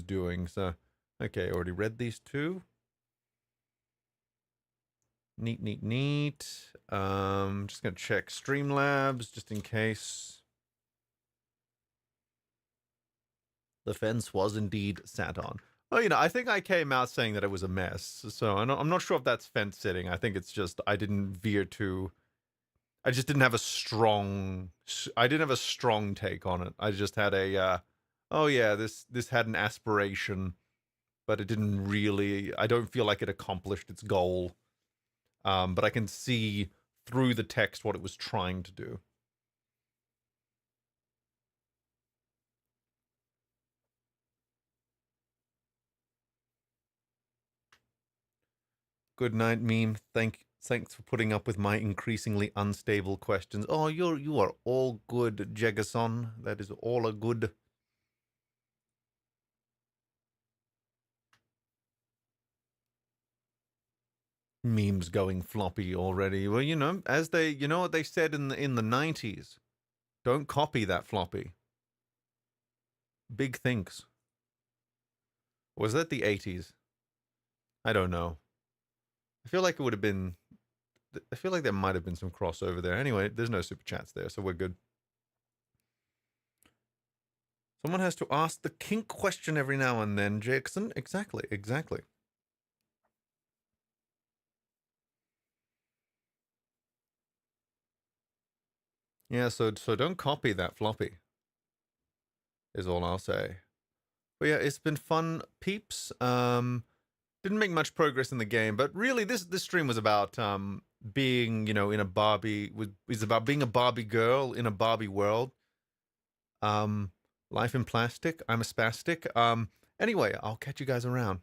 doing, so... Okay, already read these two. Neat. Just gonna check Streamlabs just in case. The fence was indeed sat on. Well, I think I came out saying that it was a mess. So I'm not sure if that's fence sitting. I think it's just I didn't veer too. I just didn't have a strong. I didn't have a strong take on it. I just had a. Oh yeah, this had an aspiration, but it didn't really. I don't feel like it accomplished its goal. But I can see through the text what it was trying to do. Good night, meme. Thanks for putting up with my increasingly unstable questions. Oh, you are all good, Jegason. That is all a good. Memes going floppy already. Well, as you know what they said in the 90s. Don't copy that floppy. Big thinks. Was that the 80s? I don't know. I feel like it would have been. I feel like there might have been some crossover there. Anyway, there's no super chats there, so we're good. Someone has to ask the kink question every now and then, Jackson. Exactly. Yeah, so don't copy that floppy. Is all I'll say. But yeah, it's been fun, peeps. Didn't make much progress in the game, but really this stream was about being, in a Barbie, is about being a Barbie girl in a Barbie world. Life in plastic. I'm a spastic. Anyway, I'll catch you guys around.